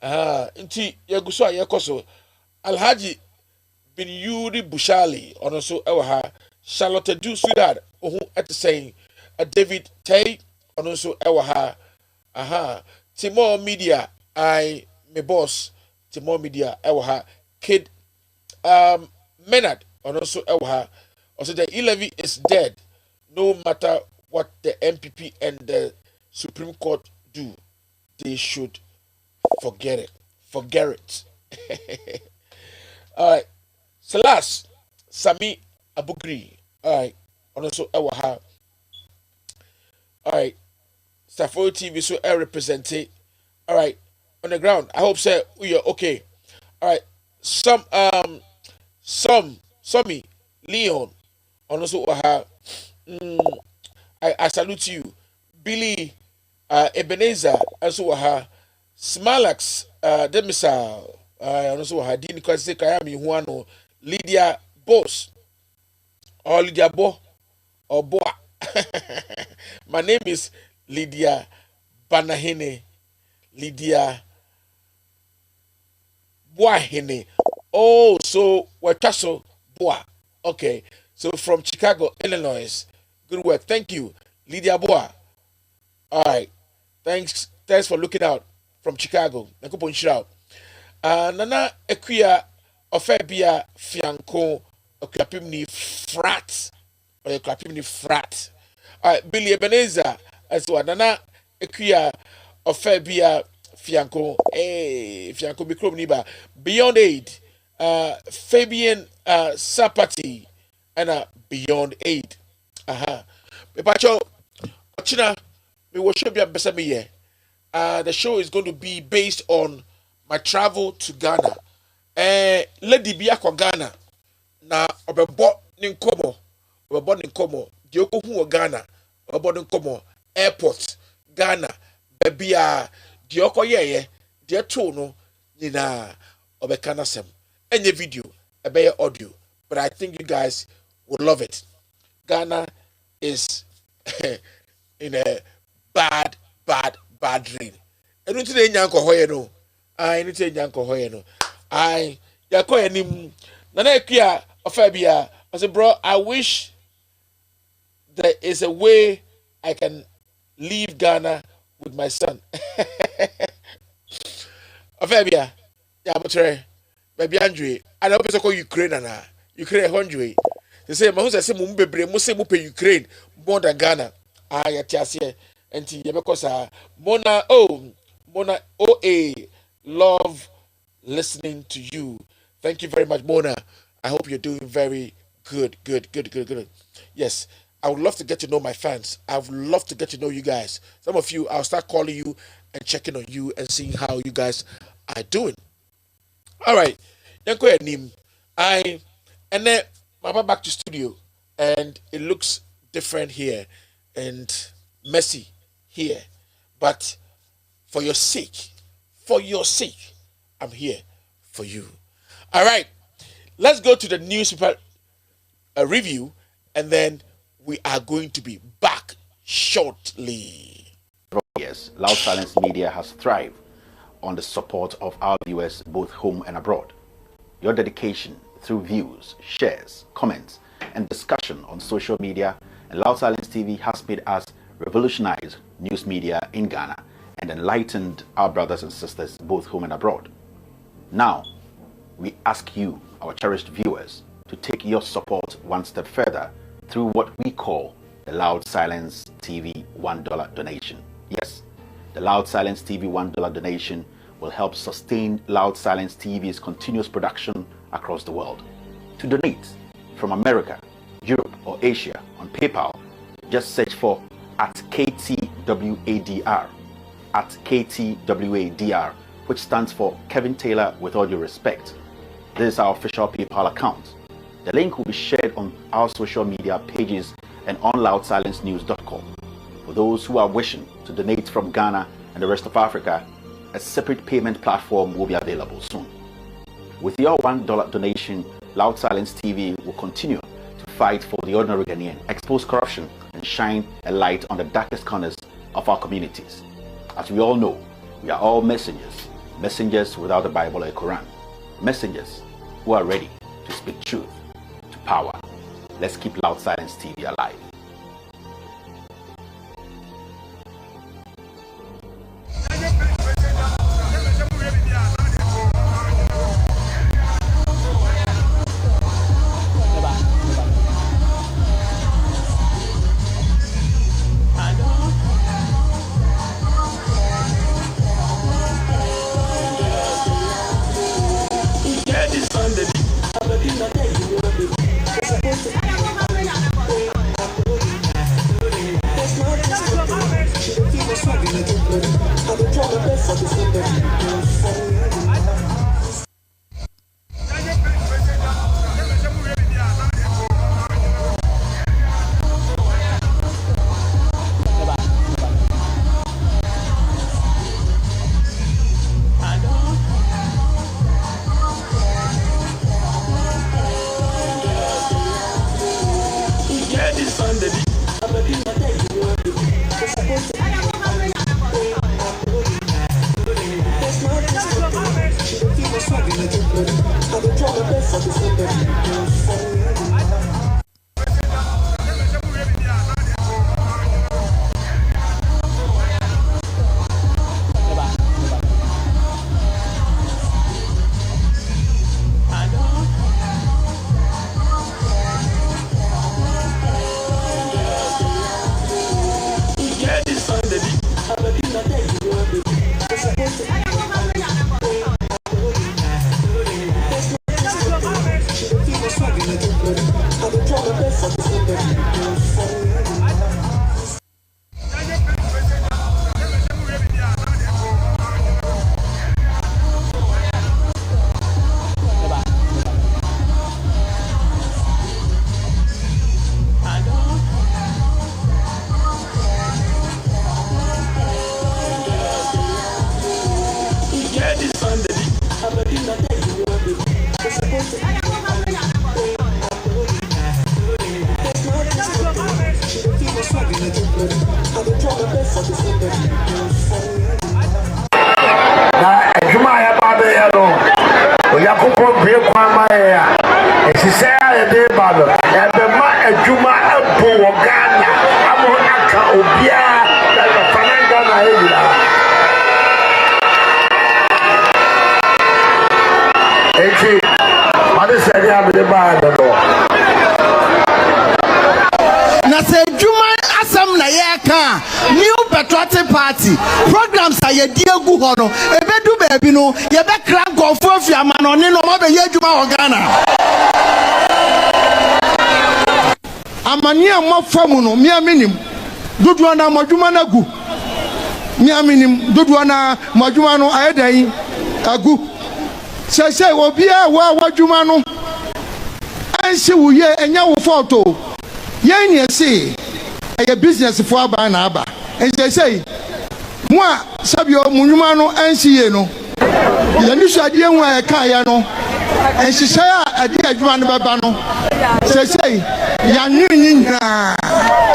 [SPEAKER 5] Inti Yaguswa Yakoso. Alhaji bin Yuri Bushali, and also Ewaha, Charlotte Du Sweetheart, who at the saying, David Tay, and also Ewaha, Timor Media, my boss, Timor Media, Ewaha, Kid, Menard, and also Ewaha, also the E-levy is dead, no matter what the MPP and the Supreme Court do, they should forget it. All right, Salas Sami Abugri. All right, and also Ewaha. All right, Safari TV so I represented. All right, on the ground. I hope say we are okay. All right, Somi Leon, and also Ewaha. I salute you, Billy Ebenezer, also Ewaha. Smalax Demisal. I also had Dean Kwasi Kayami Huano, Lydia Boss, or Lydia Bo, or Boa. My name is Lydia Banahene, Lydia Boahene. Oh, so we're Tasso Boa. Okay, so from Chicago, Illinois. Good work. Thank you, Lydia Boa. All right, thanks for looking out from Chicago. Nakupon Shroud. Nana Equia Ofebia Fianco Oklapimni Frat. Or Oklapimni Frat. Billy Ebenezer as well. Nana Equia Ofebia Fianco. Fianco Bikrom Niba. Beyond Aid. Fabian Sapati. And Beyond Aid. Pacho, China, we will show you a better me. The show is going to be based on my travel to Ghana. Lady Biako Ghana. Na obebo ninkomo. Obebo ninkomo. Dioko huo Ghana. Obebo ninkomo. Airport. Ghana. Bebia. Dioko yeye. Dia tono. Nina. Obekana sem. Any video. Ebeye audio. But I think you guys would love it. Ghana is in a bad rain. I don't think Yanko Hoyeno. I need to Yanko Hoyeno. I Yako Enim Nana Kia of Fabia. I said, bro, I wish there is a way I can leave Ghana with my son. Fabia, yeah, but baby Andre, I know people call Ukraine and Ukraine 100. They say, Mahusa say Mumbe, Muse Mupe Ukraine, more than Ghana. I just here, and because Mona OA, love listening to you. Thank you very much, Mona. I hope you're doing very good. Yes, I would love to get to know my fans. I would love to get to know you guys. Some of you, I'll start calling you and checking on you and seeing how you guys are doing. All right, and then I'm back to studio, and it looks different here and messy here, but for your sake, I'm here for you. All right, let's go to the newspaper review, and then we are going to be back shortly.
[SPEAKER 12] Yes, Loud Silence Media has thrived on the support of our viewers both home and abroad. Your dedication through views, shares, comments, and discussion on social media and Loud Silence TV has made us revolutionize news media in Ghana and enlightened our brothers and sisters both home and abroad. Now, we ask you, our cherished viewers, to take your support one step further through what we call the Loud Silence TV $1 donation. Yes, the Loud Silence TV $1 donation will help sustain Loud Silence TV's continuous production across the world. To donate from America, Europe, or Asia on PayPal, just search for @KTWADR, @KTWADR, which stands for Kevin Taylor with all due respect. This is our official PayPal account. The link will be shared on our social media pages and on loudsilencenews.com. For those who are wishing to donate from Ghana and the rest of Africa, a separate payment platform will be available soon. With your $1 donation, Loud Silence TV will continue to fight for the ordinary Ghanaian, expose corruption, and shine a light on the darkest corners of our communities. As we all know, we are all messengers, messengers without the Bible or Quran, messengers who are ready to speak truth to power. Let's keep Loud Silence TV alive.
[SPEAKER 13] yɛ de ba no ɛbɛma adwuma ɛbo wɔ Ghana ama aka obiara na yɛfana Ghana yɛ nyinaa enti ɔde sɛ de abede baa no
[SPEAKER 10] na sɛ adwuma asɛm na yɛka new patriotic party programs a yɛdi agu hɔ no ɛbɛdu baabi no yɛbɛkra nkɔɔfoɔ afi amanɔne no ɔmabɛyɛ adwuma wɔ Ghana amane a mmɔfa mu no mmea menim dodoɔ na mmɔdwuma no agu mmea menim dodoɔ na mmɔdwuma no ayɛ dan agu sɛsɛ obiara wɔ a wɔadwuma no ɛnhye wo yie ɛnyɛ wo fɔɔto yɛn ni ɛse ɛyɛ business fo aba na aba ɛnsɛsɛ mu a sabio mu nnwuma no ɛnhye yie no yɛne so adeɛ hu a ɛka yɛ no ɛnhyehyɛ a ɛde adwuma no bɛba no sɛsɛ yɛanwene nyinaa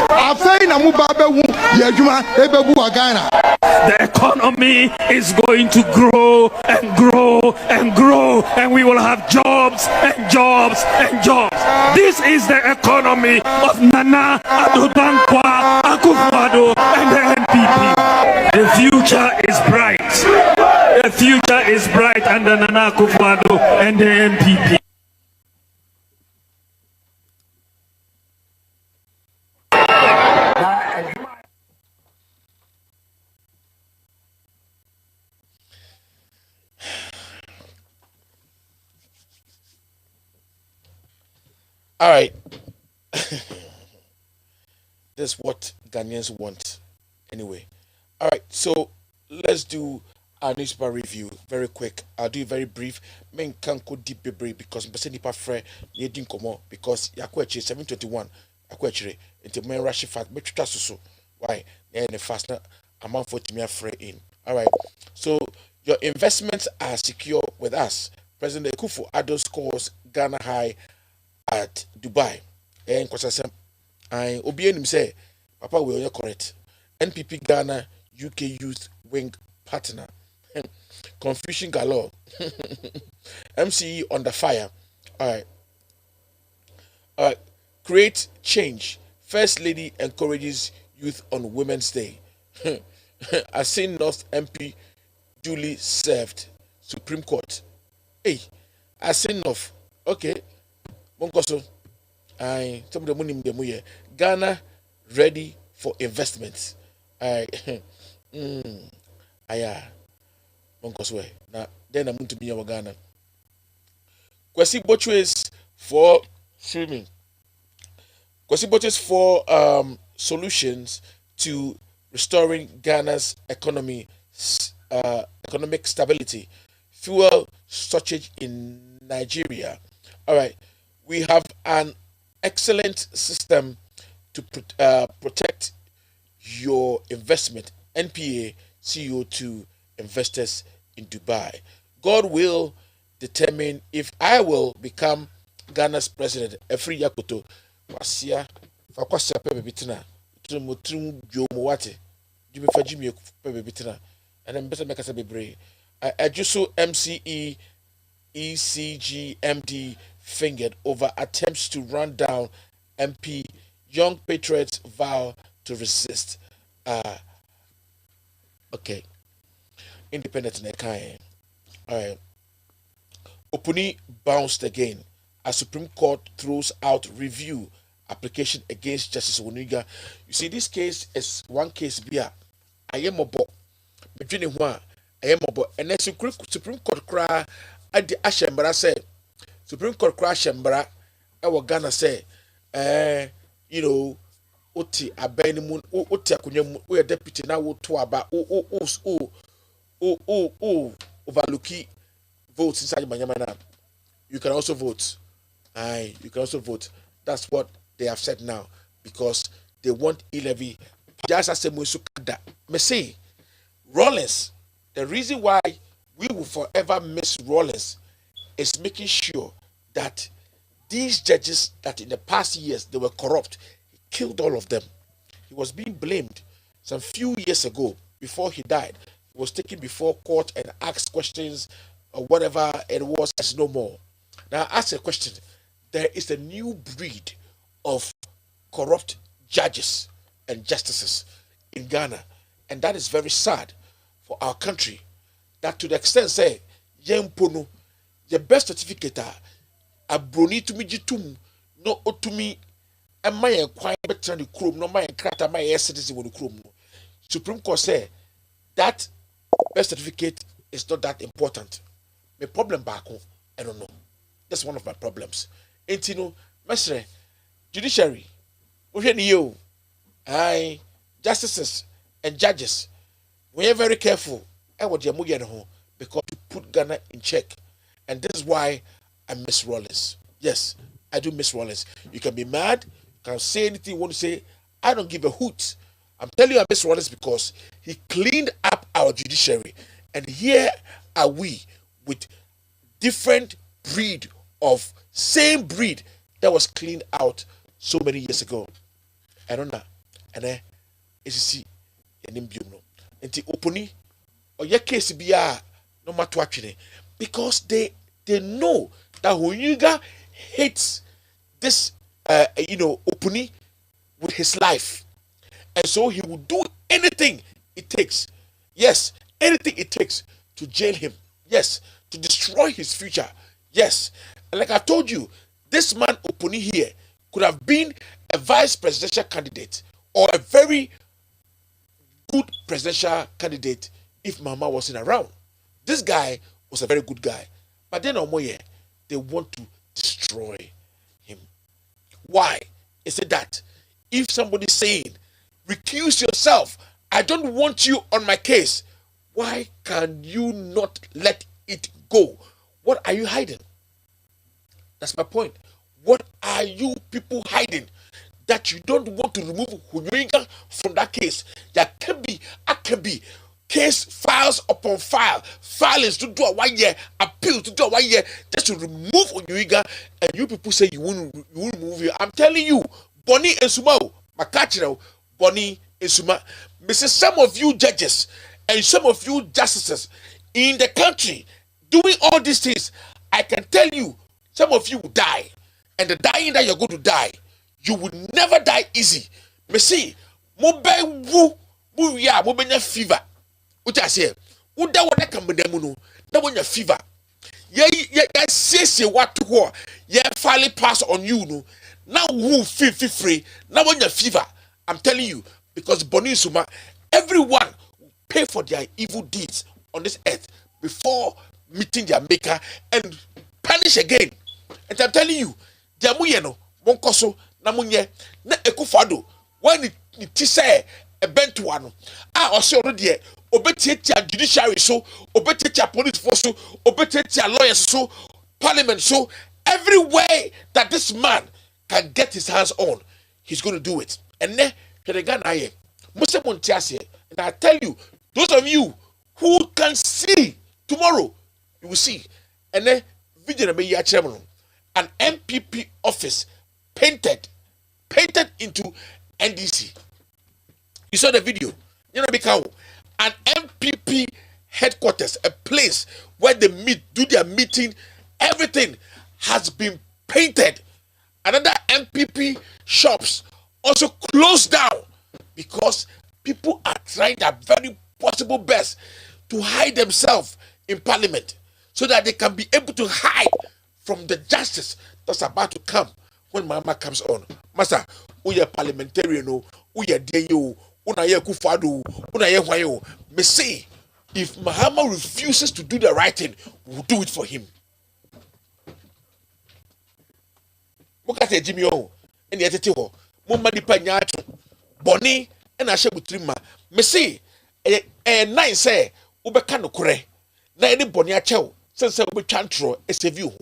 [SPEAKER 10] afei na mo ba bɛhu yɛ adwuma ɛbɛbu wɔ Ghana.
[SPEAKER 4] The economy is going to grow and grow and grow, and we will have jobs and jobs and jobs. This is the economy of Nana Addo Akufo and the NPP. The future is bright. The future is bright under Nana Akufo and the NPP.
[SPEAKER 5] All right. That's what Ghanaians want anyway. All right, so let's do our newspaper review very quick. I'll do it very brief. Men can't go deep because I'm nipa frɛ ne din komo because yakwachi 721 yakwachi into men rush fast betwa so why the fast na amount for me frɛ in. All right. So your investments are secure with us. President Akufo Addo scores Ghana high at Dubai. And kwasasem I obie nim say papa we are correct. NPP Ghana UK Youth Wing Partner. Confusion galore. MCE under fire. All right. Create change. First Lady encourages youth on Women's Day. Asin North MP duly served. Supreme Court. Hey, Asin North. Okay. Monkoso. I some of the money in the Ghana ready for investments. I Monkoso. Now then I'm going to be in Ghana. Kwesi Bochwe's for swimming. Kwesi Bochwe's for solutions to restoring Ghana's economic stability. Fuel shortage in Nigeria. All right. We have an excellent system to protect your investment. NPA CEO to investors in Dubai. God will determine if I will become Ghana's president. Efri Yakoto wasia fakwasia pepe bitina trum jomowate jumi fajimi pepe bitina and then better make us a bebre. Ajuso MCE ECG MD fingered over attempts to run down MP. Young patriots vow to resist. Okay. Independent Nekai. All right. Opuni bounced again as Supreme Court throws out review application against Justice Oniga. You see, this case is one case via I am a bo. Between one, I am a bo. And then Supreme Court cry at the Ashembara said, Supreme Court crash Shembara, our Ghana say, Oti Abenimun, Oti Akunyam, we are deputy now to about overlooking votes inside Manyamana. You can also vote. You can also vote. That's what they have said now because they want e-levy. Just as a musukada. Me say, Rollins, the reason why we will forever miss Rollins is making sure that these judges that in the past years they were corrupt, he killed all of them. He was being blamed some few years ago before he died. He was taken before court and asked questions or whatever it was. It's no more. Now I ask a question. there is a new breed of corrupt judges and justices in Ghana, and that is very sad for our country. That to the extent say yempono the best certificate a broni to me jitum no otumi and my kwai better the chrome no my krata my citizen with the chrome. Supreme Court say that best certificate is not that important. My problem back home, I don't know. That's one of my problems. And you know, Mestre, judiciary, you, justices and judges, we are very careful. I want your movie home because to put Ghana in check. And this is why I miss Rollins. Yes, I do miss Rollins. You can be mad, you can say anything you want to say. I don't give a hoot. I'm telling you I miss Rollins because he cleaned up our judiciary. And here are we with different breed of same breed that was cleaned out so many years ago. I don't know. And then see and oponi or your case be no matter what, because they know that Hunyuga hates this oponi with his life, and so he will do anything it takes. Yes, anything it takes to jail him. Yes, to destroy his future. Yes, and like I told you, this man Oponi here could have been a vice presidential candidate or a very good presidential candidate if Mama wasn't around. This guy was a very good guy, but then Omoye, they want to destroy him. Why? Is it that if somebody's saying, recuse yourself, I don't want you on my case, why can you not let it go? What are you hiding? That's my point. What are you people hiding? That you don't want to remove Hunyuga from that case. There can be case files upon filings to do a 1 year, appeal to do a 1 year, just to remove Hunyuga, and you people say you won't remove it. I'm telling you, Bonnie and Suma, Makachiro, Bonnie and Suma, Mrs. Some of you judges and some of you justices in the country doing all these things, I can tell you, some of you will die. And the dying that you're going to die, you will never die easy. Me see, mobile fever. What I say, what that one can be demono, that one your fever. Yeah, say what to war, yeah, finally pass on you, no. Now who feel free, now when your fever. I'm telling you, because Bonnie Suma, everyone pay for their evil deeds on this earth before meeting their maker and punish again. And I'm telling you, Jamuyeno, Monkoso, Namunye, na Akufo when it say a bent one. Also already obetia judiciary so, obetia police force so, obetia lawyers so, parliament so, every way that this man can get his hands on, he's going to do it. And then and I tell you, those of you who can see tomorrow, you will see. And then an MPP office painted into NDC. You saw the video. An MPP headquarters, a place where they do their meeting, everything has been painted. Another MPP shops also closed down because people are trying their very possible best to hide themselves in parliament so that they can be able to hide from the justice that's about to come when Mama comes on. Master, we are parliamentarian, we are DAO, we are Akufo, we are Wayo. Me say, if Mahama refuses to do the right thing, we'll do it for him. Look at Jimmy O, and the other Mumma di Panyatu, Bonnie, and I shall Trima. Me say, and nine say, Ubekano Kure, na any Bonnie Chow, since I will chantro, a view.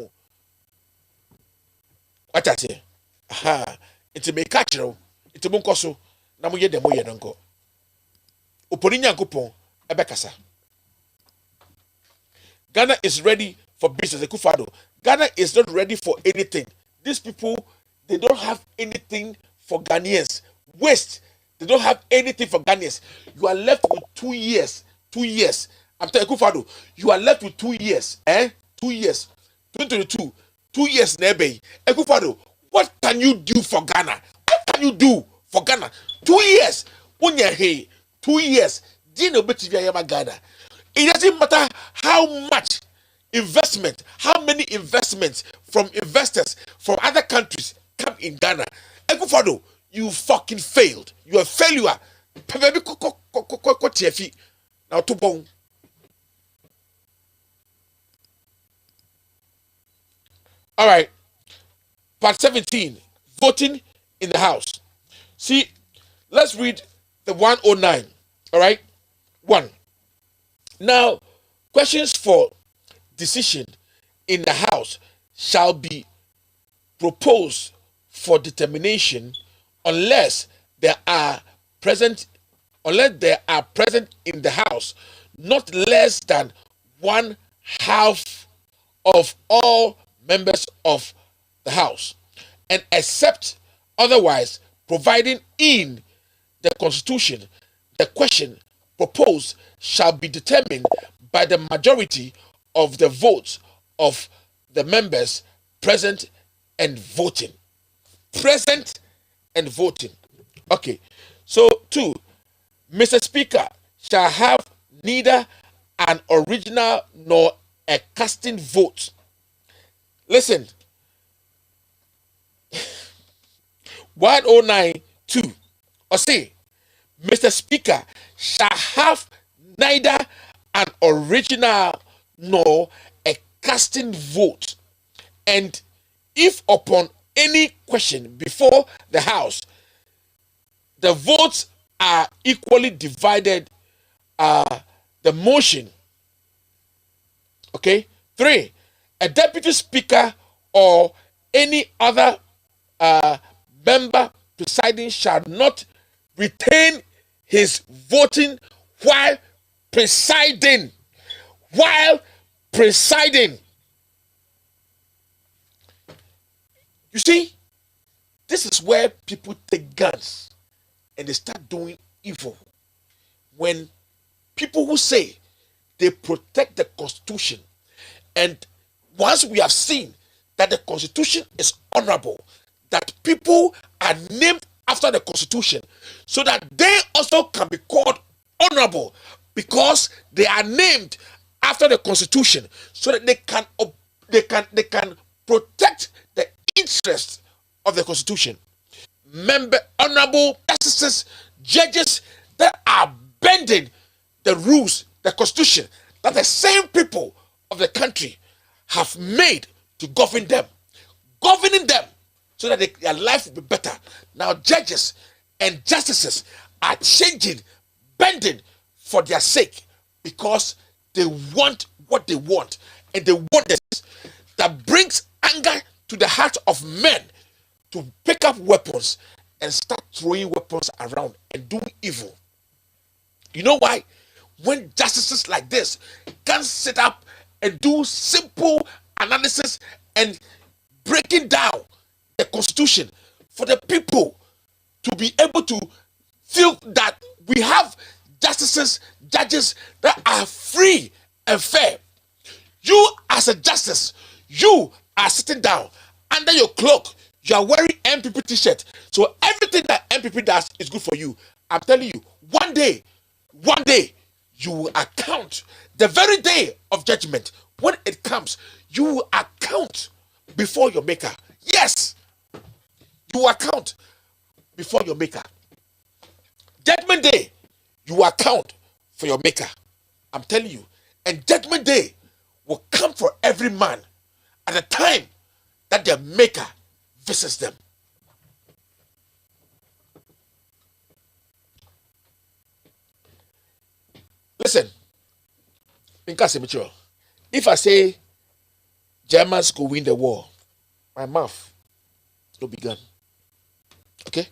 [SPEAKER 5] What I say? Aha, it's a make catcher, it's a moncoso, Namuye de Moya don't go. Uponinya Coupon, a Becassa. Ghana is ready for business. Akufo. Ghana is not ready for anything. These people, they don't have anything for Ghanaians. Waste. They don't have anything for Ghanaians. You are left with 2 years. 2 years. I'm telling you, Akufo, you are left with 2 years. 2 years. 2022. 2 years nebe. Akufo-Addo, what can you do for Ghana? What can you do for Ghana? 2 years. Unya hey, 2 years. Dino betivia Ghana. It doesn't matter how much investment, how many investments from investors from other countries come in Ghana. Akufo-Addo, you fucking failed. You're a failure. Now to bone. All right. Part 17. Voting in the House. See, let's read the 109. All right. 1. Now, questions for decision in the House shall be proposed for determination unless there are present in the House not less than 1/2 of all members of the House, and except otherwise providing in the Constitution, the question proposed shall be determined by the majority of the votes of the members present and voting. Present and voting. Okay. So 2, Mr. Speaker shall have neither an original nor a casting vote. Listen. 109.2. Or say, Mr. Speaker shall have neither an original nor a casting vote. And if upon any question before the House, the votes are equally divided, the motion. Okay. 3, a deputy speaker or any other member presiding shall not retain his voting while presiding. While presiding. You see, this is where people take guns and they start doing evil. When people who say they protect the Constitution, and once we have seen that the Constitution is honorable, that people are named after the Constitution, so that they also can be called honorable because they are named after the Constitution, so that they can protect the interests of the Constitution. Honorable justices, judges that are bending the rules, the Constitution that the same people of the country have made to govern them, governing them so that their life will be better. Now, judges and justices are changing, bending for their sake because they want what they want, and they want this that brings anger to the heart of men to pick up weapons and start throwing weapons around and doing evil. You know why? When justices like this can sit up and do simple analysis and breaking down the Constitution for the people to be able to feel that we have justices, judges that are free and fair. You as a justice, you are sitting down under your cloak, you are wearing MPP t-shirt, so everything that MPP does is good for you. I'm telling you, one day, you will account. The very day of judgment, when it comes, you will account before your maker. Yes, you will account before your maker. Judgment day, you will account for your maker. I'm telling you. And judgment day will come for every man at the time that their maker visits them. Listen, if I say Germans could win the war, my mouth will be gone. Okay?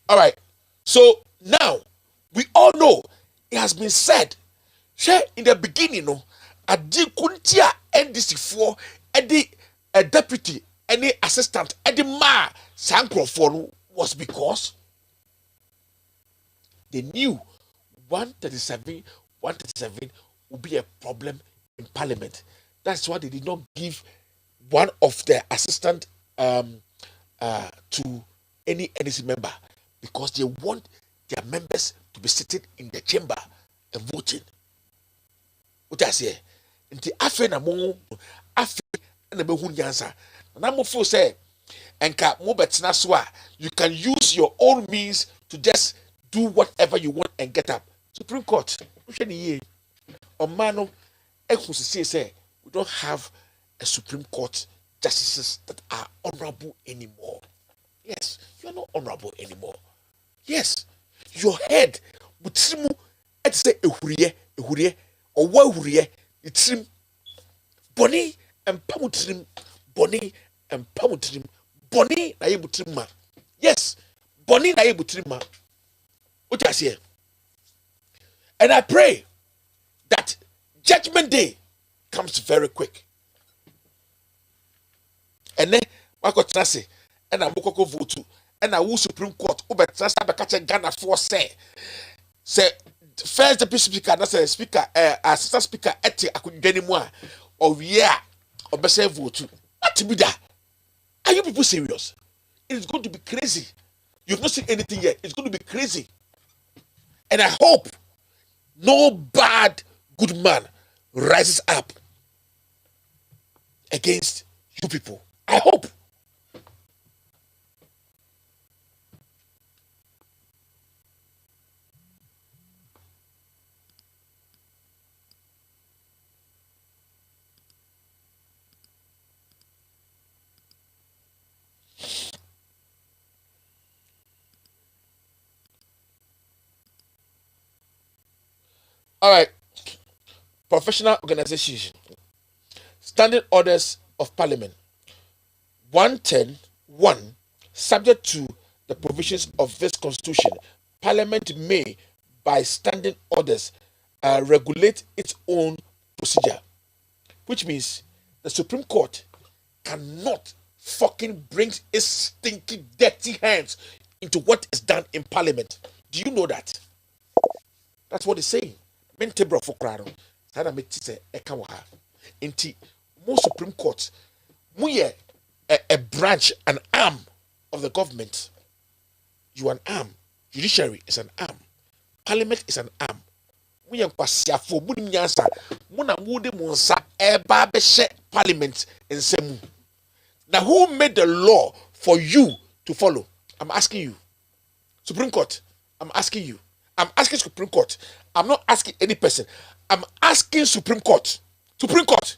[SPEAKER 5] All right. So now we all know it has been said. In the beginning, Adi Kuntia NDC4, a deputy, any assistant, any ma Sankrofor was because they knew 137 would be a problem in parliament. That's why they did not give one of the assistant to any NEC member because they want their members to be sitting in the chamber and voting. What I say? Nti afe na mo afe na be hu nyansa. Na mo feel say enka mo betina so a you can use your own means to just do whatever you want and get up. Supreme Court, Omano, say we don't have a Supreme Court justices that are honorable anymore. Yes, you are not honorable anymore. Yes, your head, mutrimu, et say ehuriye, or wa ehuriye, itrim, boni and pamutrim, boni and pamutrim, boni na yebutrim. Yes, boni na yebutrim. What I say? And I pray that Judgment Day comes very quick. And then Marco Trasi and I Moko vote and I will Supreme Court over Trasa Bakacha Ghana for say first deputy speaker, that's a speaker, assistant speaker at Akudeni or yeah or Bessa vote. What to be that? Are you people serious? It's going to be crazy. You've not seen anything yet. It's going to be crazy. And I hope no bad good man rises up against you people. I hope. All right. Professional organization. Standing orders of Parliament. 110.1. Subject to the provisions of this Constitution, Parliament may, by standing orders, regulate its own procedure. Which means the Supreme Court cannot fucking bring its stinky, dirty hands into what is done in Parliament. Do you know that? That's what it's saying. Mentebro for crowd. Sada metise ekawaha. Inti mo Supreme Court. Muye a branch, an arm of the government. You are an arm. Judiciary is an arm. Parliament is an arm. Muye kwasiafo mudi nyansa. Muna mude monsa eba beshe Parliament in semu. Now who made the law for you to follow? I'm asking you. Supreme Court. I'm asking you. I'm asking Supreme Court. I'm not asking any person. I'm asking Supreme Court. Supreme Court.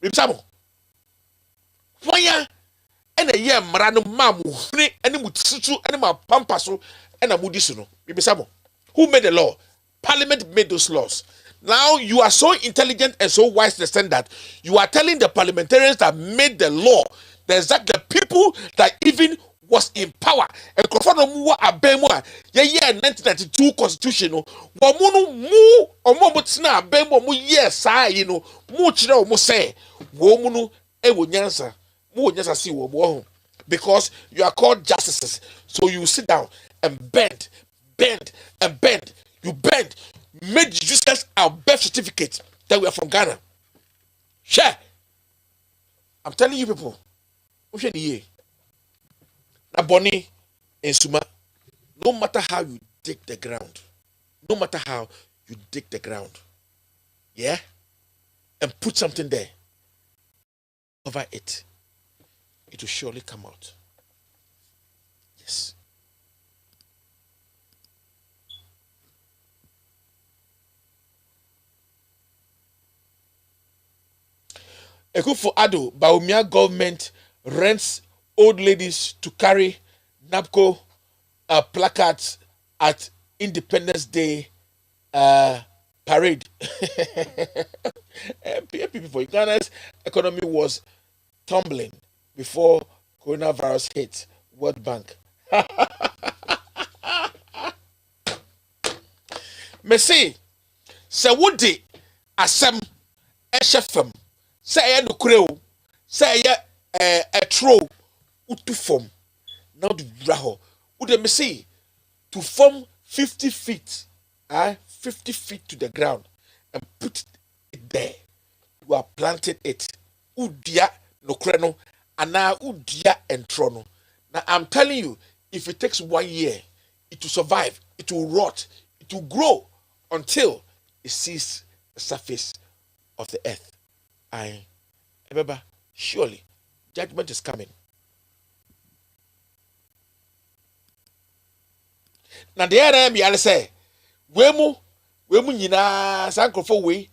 [SPEAKER 5] Ribsamo. Why? And a year marano mamu any mutsu any ma pampaso and a mudisuno. Ribsamo. Who made the law? Parliament made those laws. Now you are so intelligent and so wise to the extent that you are telling the parliamentarians that made the law, the exact people that even was in power and confront mu abemu ye 1992 constitution no wo mu mu omo tina abemu mu yes ai no mu kire o mu say wo mu no e wo nyansa mu wo nyansa si wo bo because you are called justices, so you sit down and bend you bend made useless our birth certificate that we are from Ghana. Share. I'm telling you people, na boni in Suma, no matter how you dig the ground, yeah, and put something there, cover it, it will surely come out. Yes. Akufo Addo, Baumia government rents old ladies to carry NABCO placards at Independence Day parade. People, Ghana's economy was tumbling before coronavirus hit. World Bank. Messi, se woody asem eshefem. Say no creo, say a tro utu form. Now the raho. Would me say to form 50 feet, 50 feet to the ground and put it there. You are planted it. Udia no kreno ana udia entrono. Now I'm telling you, if it takes 1 year, it will survive, it will rot, it will grow until it sees the surface of the earth. I remember, surely judgment is coming. Now the other me I say, wemu nyina sankrofo we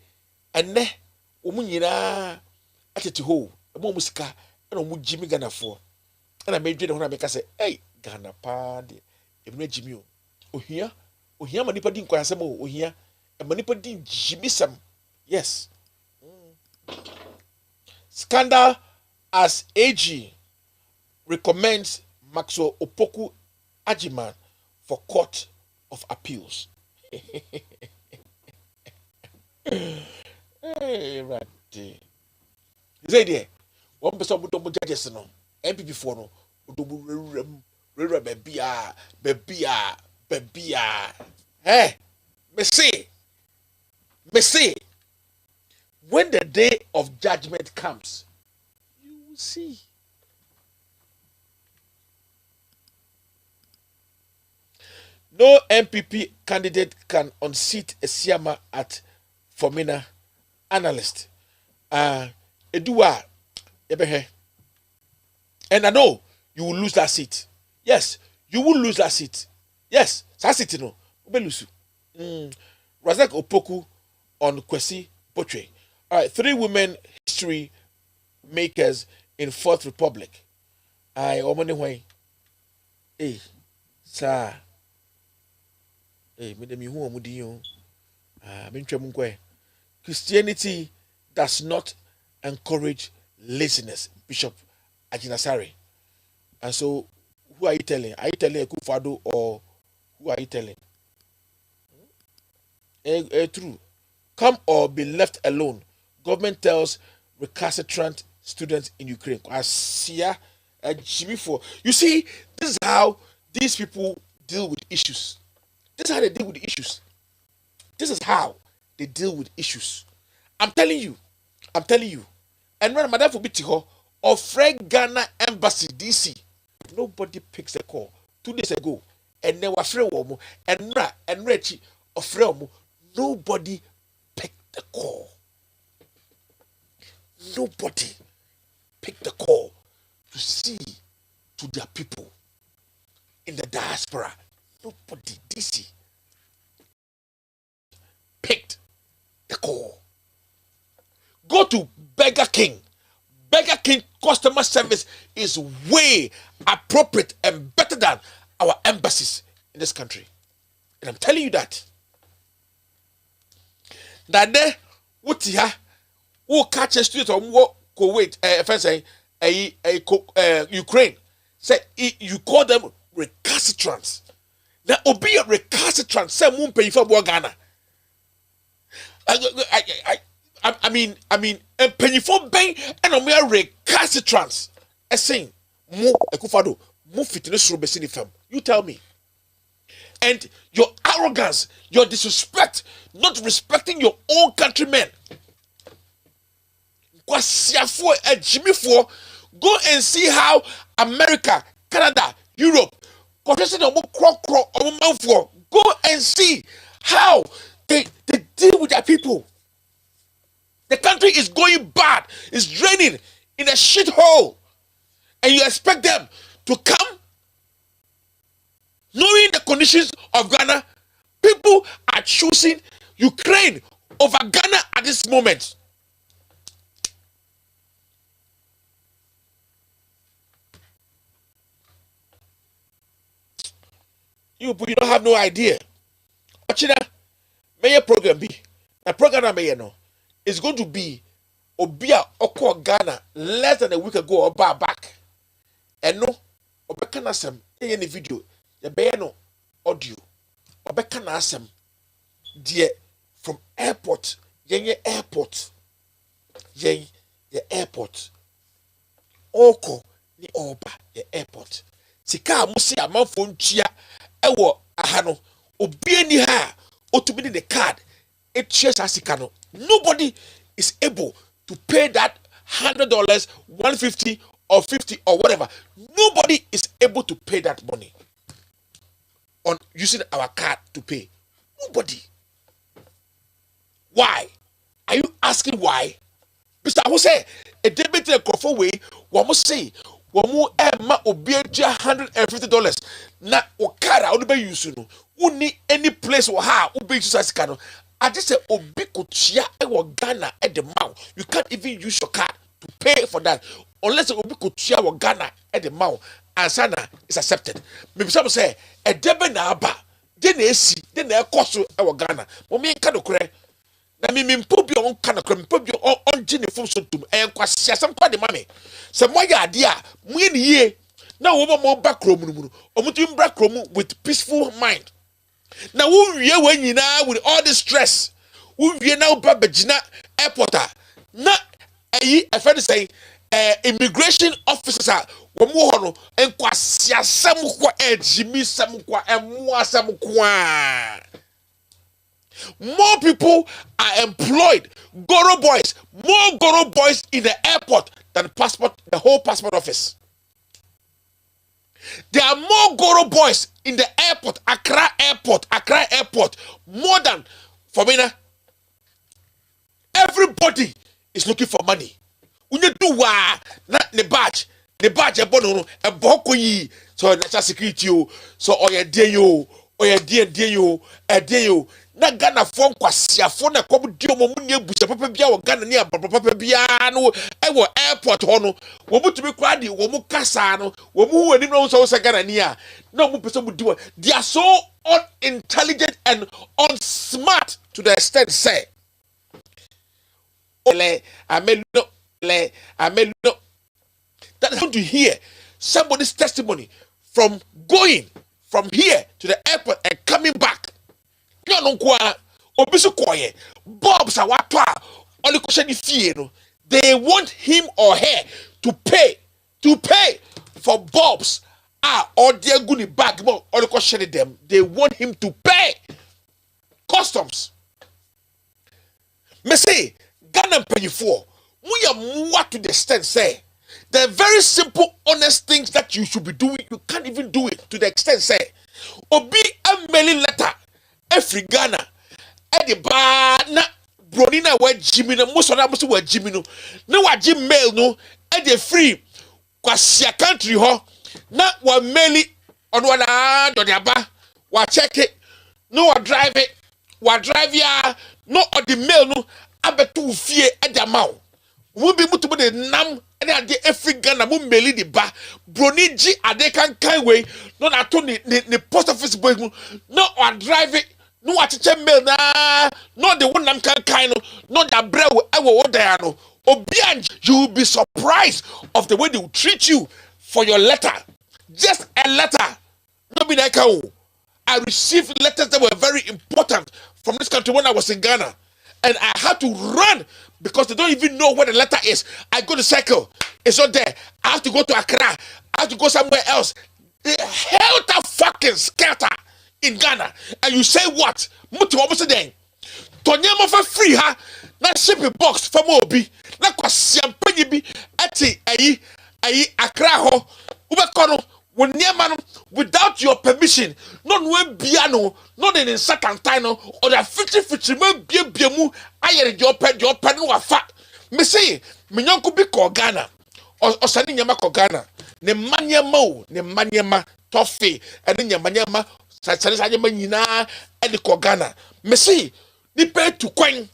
[SPEAKER 5] ene omu nyina atete ho emo musika na omu jimi ganafo na medwe ne ho na meka say hey Ghana pa de emu jimi o ohia ma nipa di nkwasem o ohia ma nipa di jimisam. Yes. Scandal as AG recommends Maxwell Opoku Ajiman for Court of Appeals. Hey, right. You say there, one person would double judges no, MPP for no, would baby. Hey, me say, when the day of judgment comes, you will see. No MPP candidate can unseat a Siama at Fomina. Analyst. Edua Ebehe. And I know you will lose that seat. Yes, you will lose that seat. Yes, that seat no. Obelusu. Razak Opoku on Kwesi Botre. All right, 3 women history makers in Fourth Republic. Omone way. Hey, sir. Hey, me hu omudiyo. Bintwe Christianity does not encourage laziness, Bishop Ajinasari. And so, who are you telling? Are you telling Akufo Addo or who are you telling? True. Come or be left alone. Government tells recalcitrant students in Ukraine. You see, this is how these people deal with issues. This is how they deal with the issues. This is how they deal with issues. I'm telling you. And when Madam Fubitiho or Frank Ghana Embassy DC, nobody picks the call. 2 days ago, and then Wafre and Rechi or Fremo, nobody picked the call. Nobody picked the call to see to their people in the diaspora. Nobody, DC, picked the call. Go to Burger King. Burger King customer service is way appropriate and better than our embassies in this country. And I'm telling you that. That there, what here, who catch a student or Kuwait, Ukraine, say you call them recalcitrants. Now, be a recalcitrant, say moon pay for Ghana. I mean, and penny for bang and a mere recalcitrants. A saying, mo Akufo Addo, mo fitness robesini fam. You tell me. And your arrogance, your disrespect, not respecting your own countrymen. Go and see how America, Canada, Europe, go and see how they deal with their people. The country is going bad, it's draining in a shithole, and you expect them to come, knowing the conditions of Ghana. People are choosing Ukraine over Ghana at this moment. You don't have no idea. Ochina, may your program be? A program may no. It's going to be Obia Oko Ghana less than a week ago or back. And no, Obekana Sam, any video, the Bayano audio, Obekana Sam, dear from airport, Yenye airport, Yen, the airport, Oko, the Oba, the airport. Sika Musi Amafon Chia, Ewo Ahano, Obieni Ha, Otumini the card, it shares Asikano. Nobody is able to pay that $100, $150 or $50 or whatever. Nobody is able to pay that money on using our card to pay. Nobody. Why? Are you asking why? Mr. Who say a debit in a crofo way, one must say, one more Emma or be $150. Na okara would be used to no. Any place or how would be used as cano. I just say Obikutia or Ghana at the mouth. You can't even use your card to pay for that unless Obikutia or Ghana at the mouth. And Sana is accepted. Maybe some say a debit na aba. Then they see, then they cost our Ghana. But me can't cry. Na me mpobi on kana kram mpobi on gene fom so tum enkwase asem kwa de mame se moya ade a mo ni ye na wo mo ba krom mu omutu mbra krom with peaceful mind na wo wie wa nyina with all the stress wo wie na wo ba bagina airport na ayi afedi say immigration officers wo mo ho no enkwase asem kwa ejimi sem kwa emu asem kwa. More people are employed. Goro boys, more Goro boys in the airport than the whole passport office. There are more Goro boys in the airport, Accra Airport, more than Famina. Everybody is looking for money. We need to not the badge a bono a boko yi. So national security so oya deyo, a deyo. Na Ghana phone kwasia phone na kobu dio mo munye busa papa bia wo Ghana ni papa bia no e wo airport ho no wo mutumi kwa di wo mu kasa no wo mu hu anim no so Ghana ni a na mo pese mu di they are so unintelligent and unsmart to the extent say amelo that is going to hear somebody's testimony from going from here to the airport and coming back. Bobs are what they want him or her to pay for Bobs or their goodie bag more them. They want him to pay customs. Me say Ghana penny for we are more to the extent say the very simple honest things that you should be doing, you can't even do it to the extent say obi a mailing letter every Ghana at the bar na bronina wa Jimmy na most of them wa Jimmy no na wa Jim mail no at the free kwasia country ho na wa maili on wa na do the ba wa check it no wa drive ya no or the mail no abetu fie at the amount we be mutu de nam and the every Ghana mu maili the ba broni ji ade kan way no na to ni post office boy no or drive it. No what mail na no the one nam kan no that bread will there no obian you will be surprised of the way they will treat you for your letter. Just a letter. No be like how I received letters that were very important from this country when I was in Ghana, and I had to run because they don't even know where the letter is. I go to Circle, it's not there. I have to go to Accra, I have to go somewhere else. The helter fucking scatter in Ghana, and you say what? Mutu almost then. Tonyama for free ha. Na shipping box for Mobi. Na kwa champagne bi ati ayi Accra ho. Ubekono wonyama without your permission. Non we biano, not in Sakantino or the 50 me bia mu ayere your pen no afa. Me say me nyonko bi ko Ghana. O sani nyama ko Ghana. Ne manyama toffee and nyama Nyina and the Kogana. Messi, ni pay to coin.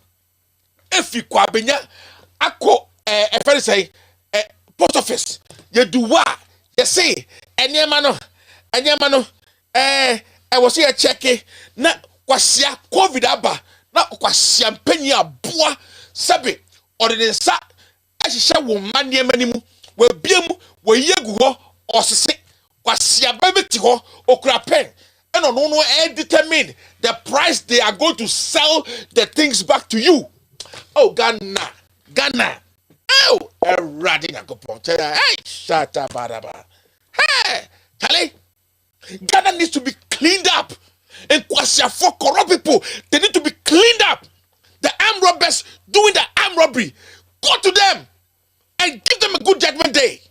[SPEAKER 5] If you quabenya, ako a friend say post office. You do what? You say, and yamano, I was here checking. Na kwasia COVID aba, na kwasia penya boa sabe, or the sa, as you shall woman yamanimu, we biemu, we yegu or sick, kwasia baby tiho, or crapen. And no determine the price they are going to sell the things back to you. Oh, Ghana. Oh, a riding a coupon. Hey, shut up, Baraba. Hey, Charlie. Ghana needs to be cleaned up. And Kwasia for corrupt people, they need to be cleaned up. The armed robbers doing the armed robbery, go to them. and give them a good judgment day.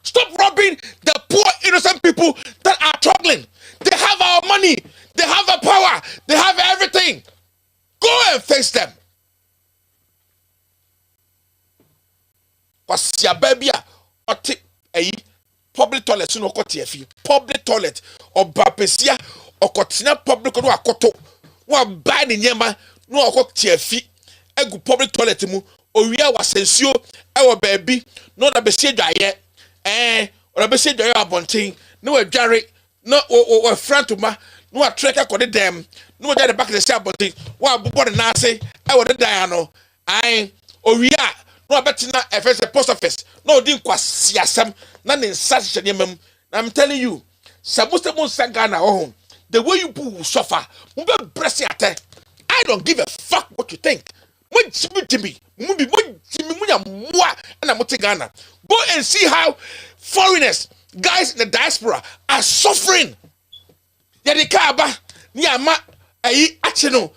[SPEAKER 5] Stop robbing the poor, innocent people that are struggling. They have our money. They have our power. They have everything. Go and face them. Kwasia baby oti public toilet no kote afi. Public toilet obapesia okotina public no akoto. Wa buy the nyema no okote afi. Egu public toilet mu owia wasensio ewo baby no na besie dwaye. Or besie dwaye abonten no adware no o frantuma no a trek akode dem no dey the back the say abonten wa bobo de na ase ewo de dan no owia no betina first post office no din kwasi asem na ne nsa hye nemam. I'm telling you, sabuste mon sangana oh, the way you will suffer mbe bresi ate. I don't give a fuck what you think. Go and see how foreigners, guys in the diaspora are suffering. Yadikaba niama acheno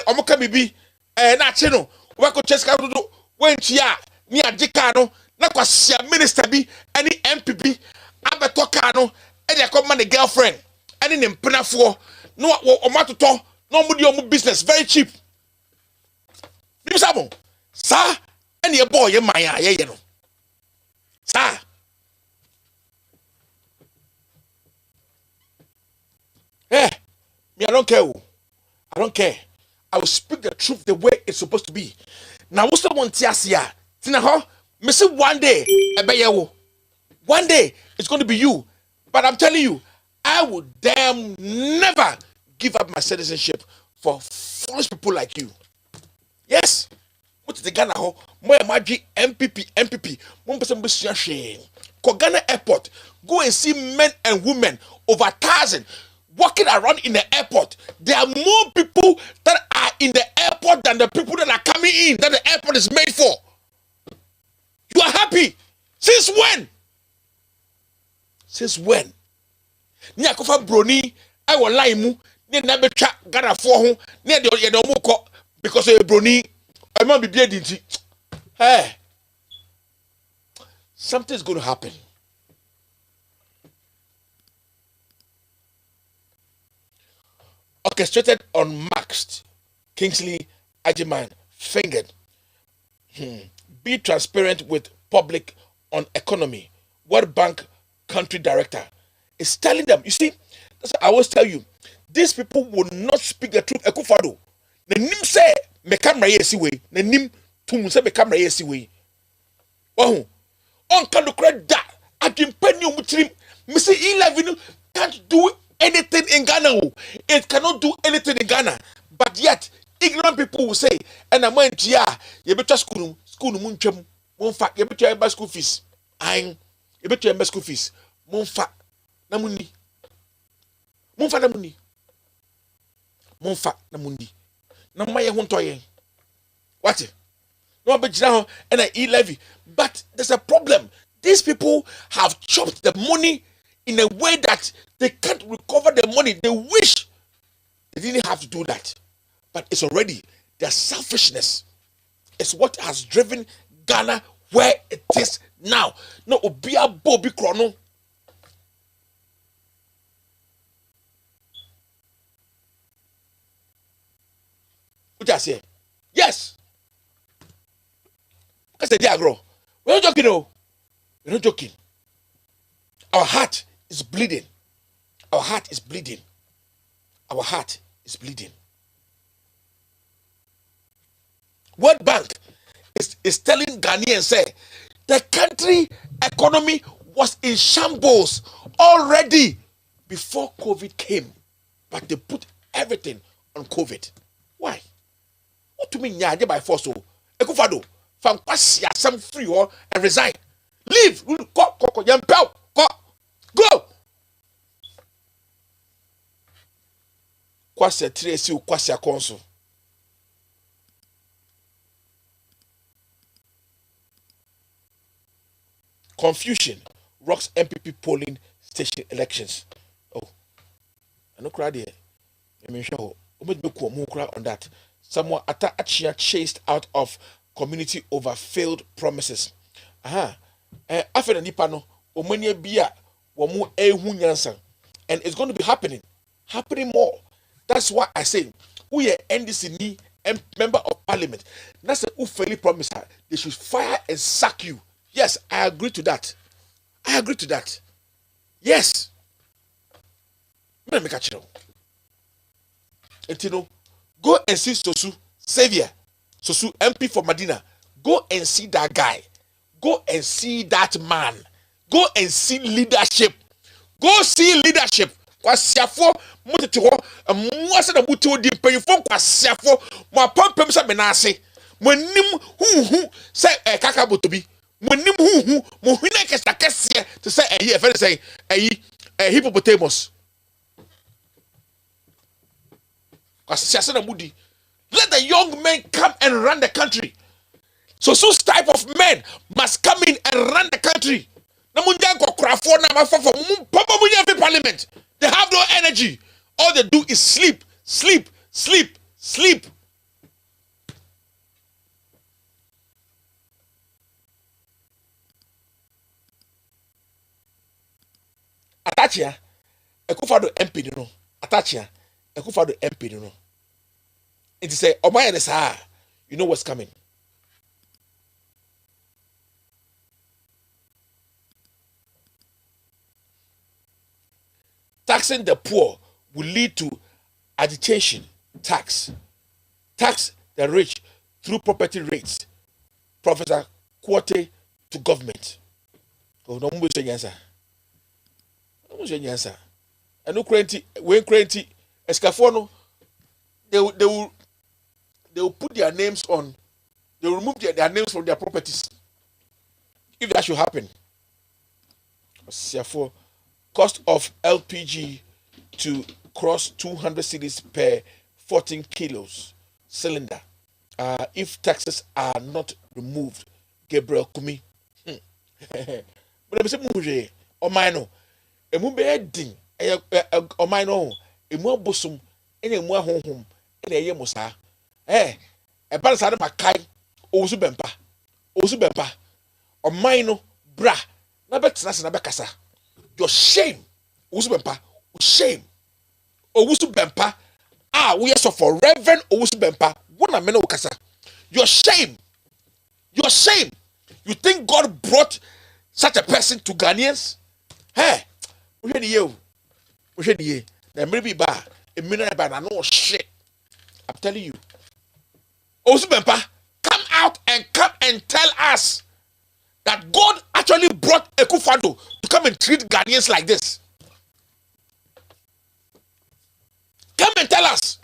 [SPEAKER 5] omoka bibi na acheno wako cheska do wentia ni adika no na kwasia minister bi any MPP abetoka no e dey come the girlfriend any ne mpenafo no omatoto no mudi omu business very cheap. Nimsamo sa any boy ye maya ye no sa me I don't care. I don't care. I will speak the truth the way it's supposed to be. Now what's the one tiasia? Tina ho? Me say one day one day it's going to be you. But I'm telling you, I would damn never give up my citizenship for foolish people like you. Yes. What is the Ghana ho? Mo MPP. Mo person be shame. Ko Ghana airport. Go and see men and women over 1,000 walking around in the airport. There are more people that are in the airport than the people that are coming in that the airport is made for. You are happy. Since when? Since when? Ni Akufo broni I will lie mu ni na betwa Ghana for ho ni de ye do mu ko because of broni I man be bia dinti. Hey. Something's going to happen. Orchestrated, unmasked, Kingsley Ajiman fingered. Be transparent with public on economy. World Bank country director is telling them. You see, that's what I always tell you. These people will not speak the truth. Akufo the nim say me camera yesi way. The nim tum say me camera yesi way. Oh, on can look at that. I can pen you mutrim. Mr. 11 can't do anything in Ghana. It cannot do anything in Ghana. But yet, ignorant people will say, and I went to you better school munchum, one fact, you better buy school fees. You better buy school fees. Monfa namuni. Monfa namuni. Monfa namuni. Namaya huntoye. What? No be now and I levy. But there's a problem. These people have chopped the money in a way that they can't recover the money. They wish they didn't have to do that. But it's already their selfishness. It's what has driven Ghana where it is now. No, Obia Bobby Chrono. What I say? Yes. Because the diagro. We're not joking, no. We're not joking. Our heart is bleeding. Our heart is bleeding. Our heart is bleeding. World Bank is telling Ghanaians, say, the country economy was in shambles already before COVID came. But they put everything on COVID. Why? What do you mean, yeah, by force? Akufo from Kwasia, some free or and resign. Leave. Go. Kwasia Tracy, Kwasia Council. Confusion rocks MPP polling station elections. Oh, I no cry there. I mean, sure. On that. Someone chased out of community over failed promises. After the Nipano, Omania Bia, Wamu Ehu Nyansan. And it's going to be happening more. That's why I say, we are NDC member of parliament. That's a Ufeli promise. They should fire and sack you. Yes, I agree to that. Yes. Let me catch you. Go and see Sosu, Savior. Sosu, MP for Medina. Go and see that guy. Go and see that man. Go and see leadership. Go see leadership. Kwasiafo motete ho amuase na buti odi mpanyifo kwasiafo mo apampam sa menase mo nim huhu se kaka botobi mo nim huhu mo hwina kese to say e fe say hippopotamus kwasiase na mudi. Let the young men come and run the country. So type of men must come in and run the country. Na munja ko krafo na mafafo mu papa munja fi parliament. They have no energy. All they do is sleep. Atachia, Akufo MP no. Atachia, Akufo MP no. It is say, Omaya Nesa, you know what's coming. Taxing the poor will lead to agitation. Tax the rich through property rates. Professor Quote to government. Oh, no more saying answer. No more saying answer. And no cranty, when cranty, escafono, they will put their names on. They will remove their names from their properties. If that should happen, therefore. Cost of LPG to cross 200 cedis per 14 kilos cylinder. If taxes are not removed, Gabriel Kumi. But I'm saying, Omino, a mubeding, Omino, a more bosom, any more home, any a yemosa. A parasite Makai, Ozubempa, Omino, bra, Nabets Nabakasa. Your shame, Usubempa, shame. Owusubempa, we are so for Reverend Owusubempa. One ameno kasa. Your shame. You think God brought such a person to Ghanaians? Hey, we hear you. There may be bad. A minute bad. I know shit. I'm telling you. Owusubempa, come out and tell us that God actually brought Akufo to come and treat Ghanaians like this. Come and tell us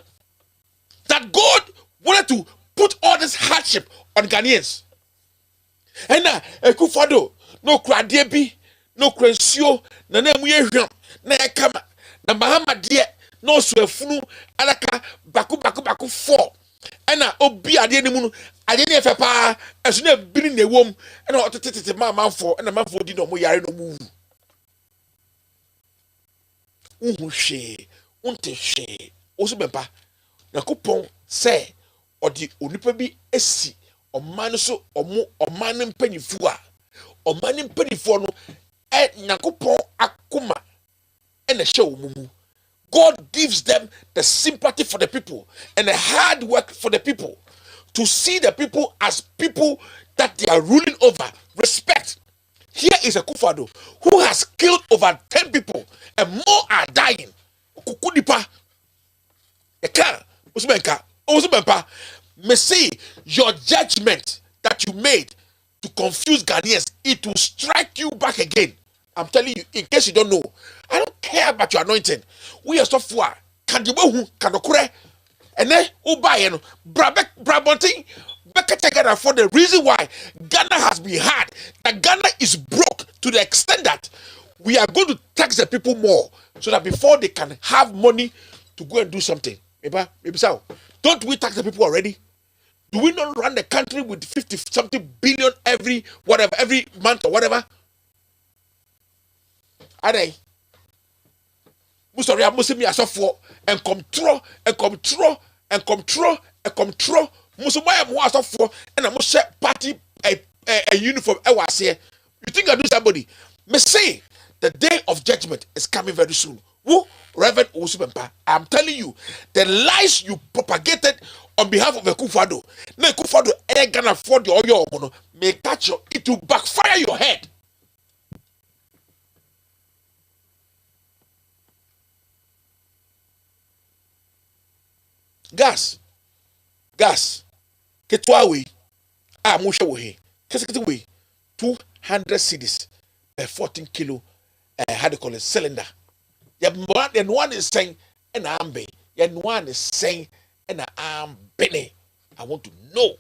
[SPEAKER 5] that God wanted to put all this hardship on Ghanaians. And now, Akufo no kradebi, no krensio, na muyehwam, na ekama, na Mahama de no suafunu, alaka baku 4. And obi ade ni mu no ade ni efe pa esu na biri na ewom na otete manfo na manfo di no mo yare no mu hwe unte hwe Osubempa na kupon se odi onipa bi esi oman so oman mpanifu a oman mpanifu no nakupon akuma na hwe omumu. God gives them the sympathy for the people and the hard work for the people to see the people as people that they are ruling over. Respect. Here is Akufo who has killed over 10 people and more are dying. Kukudipa. Eka. Osubempa. May say your judgment that you made to confuse Ghanaians, it will strike you back again. I'm telling you, in case you don't know, I don't care about your anointing. We are so far. Kanokure, and then Ubayeno, Brabonting, Bekatagana for the reason why Ghana has been hard. That Ghana is broke to the extent that we are going to tax the people more so that before they can have money to go and do something. Maybe so. Don't we tax the people already? Do we not run the country with 50-something billion every month or whatever? Are they? Musori amusimi asofo and control Musumaya Muasafo and a Moshe party a uniform. You think I do somebody? Me say the day of judgment is coming very soon. Who? Reverend Usubempa, I'm telling you, the lies you propagated on behalf of Akufo, no Akufo ain't gonna afford your oil, may catch you, it will backfire your head. Gas, Ketwawe, Musha way, Kesakaway, 200 cedis per 14 kilo, how do you call it, cylinder. And one is saying, and I'm be, and one is saying, and I'm Benny. I want to know.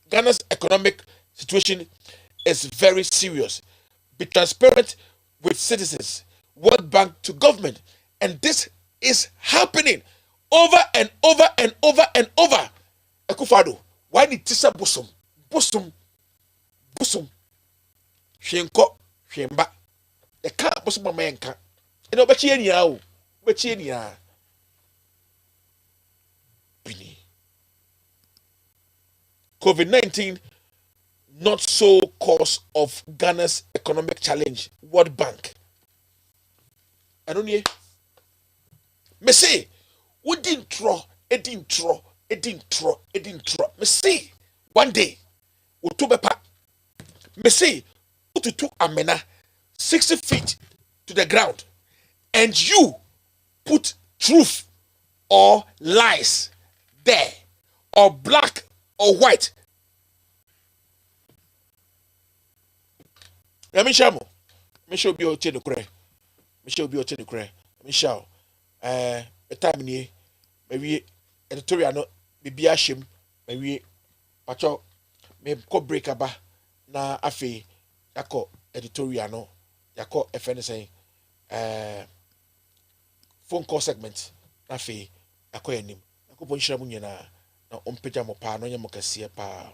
[SPEAKER 5] Ghana's economic situation is very serious. Be transparent with citizens, World Bank to government, and this is happening over and over and over and over. Akufo, why did Tisa Busum? Shenko, Shemba. The car was my man. And over Chinia, Bechinia. Bini. COVID-19, not so cause of Ghana's economic challenge. World Bank. I don't hear. Me say, we didn't throw. Me say, one day, we took a pack. Me say, to took amena 60 feet to the ground, and you put truth or lies there, or black or white. Let me show you. Me show you the cray. Me show you the cray. Me show. A time ni maybe editorial no be ashim maybe pacho me ko break aba na afi yako editorial no yako FN saying phone call segment na afi yako yanim yako ponshira mu nyina na ompeja mo pa no nyamo kase pa.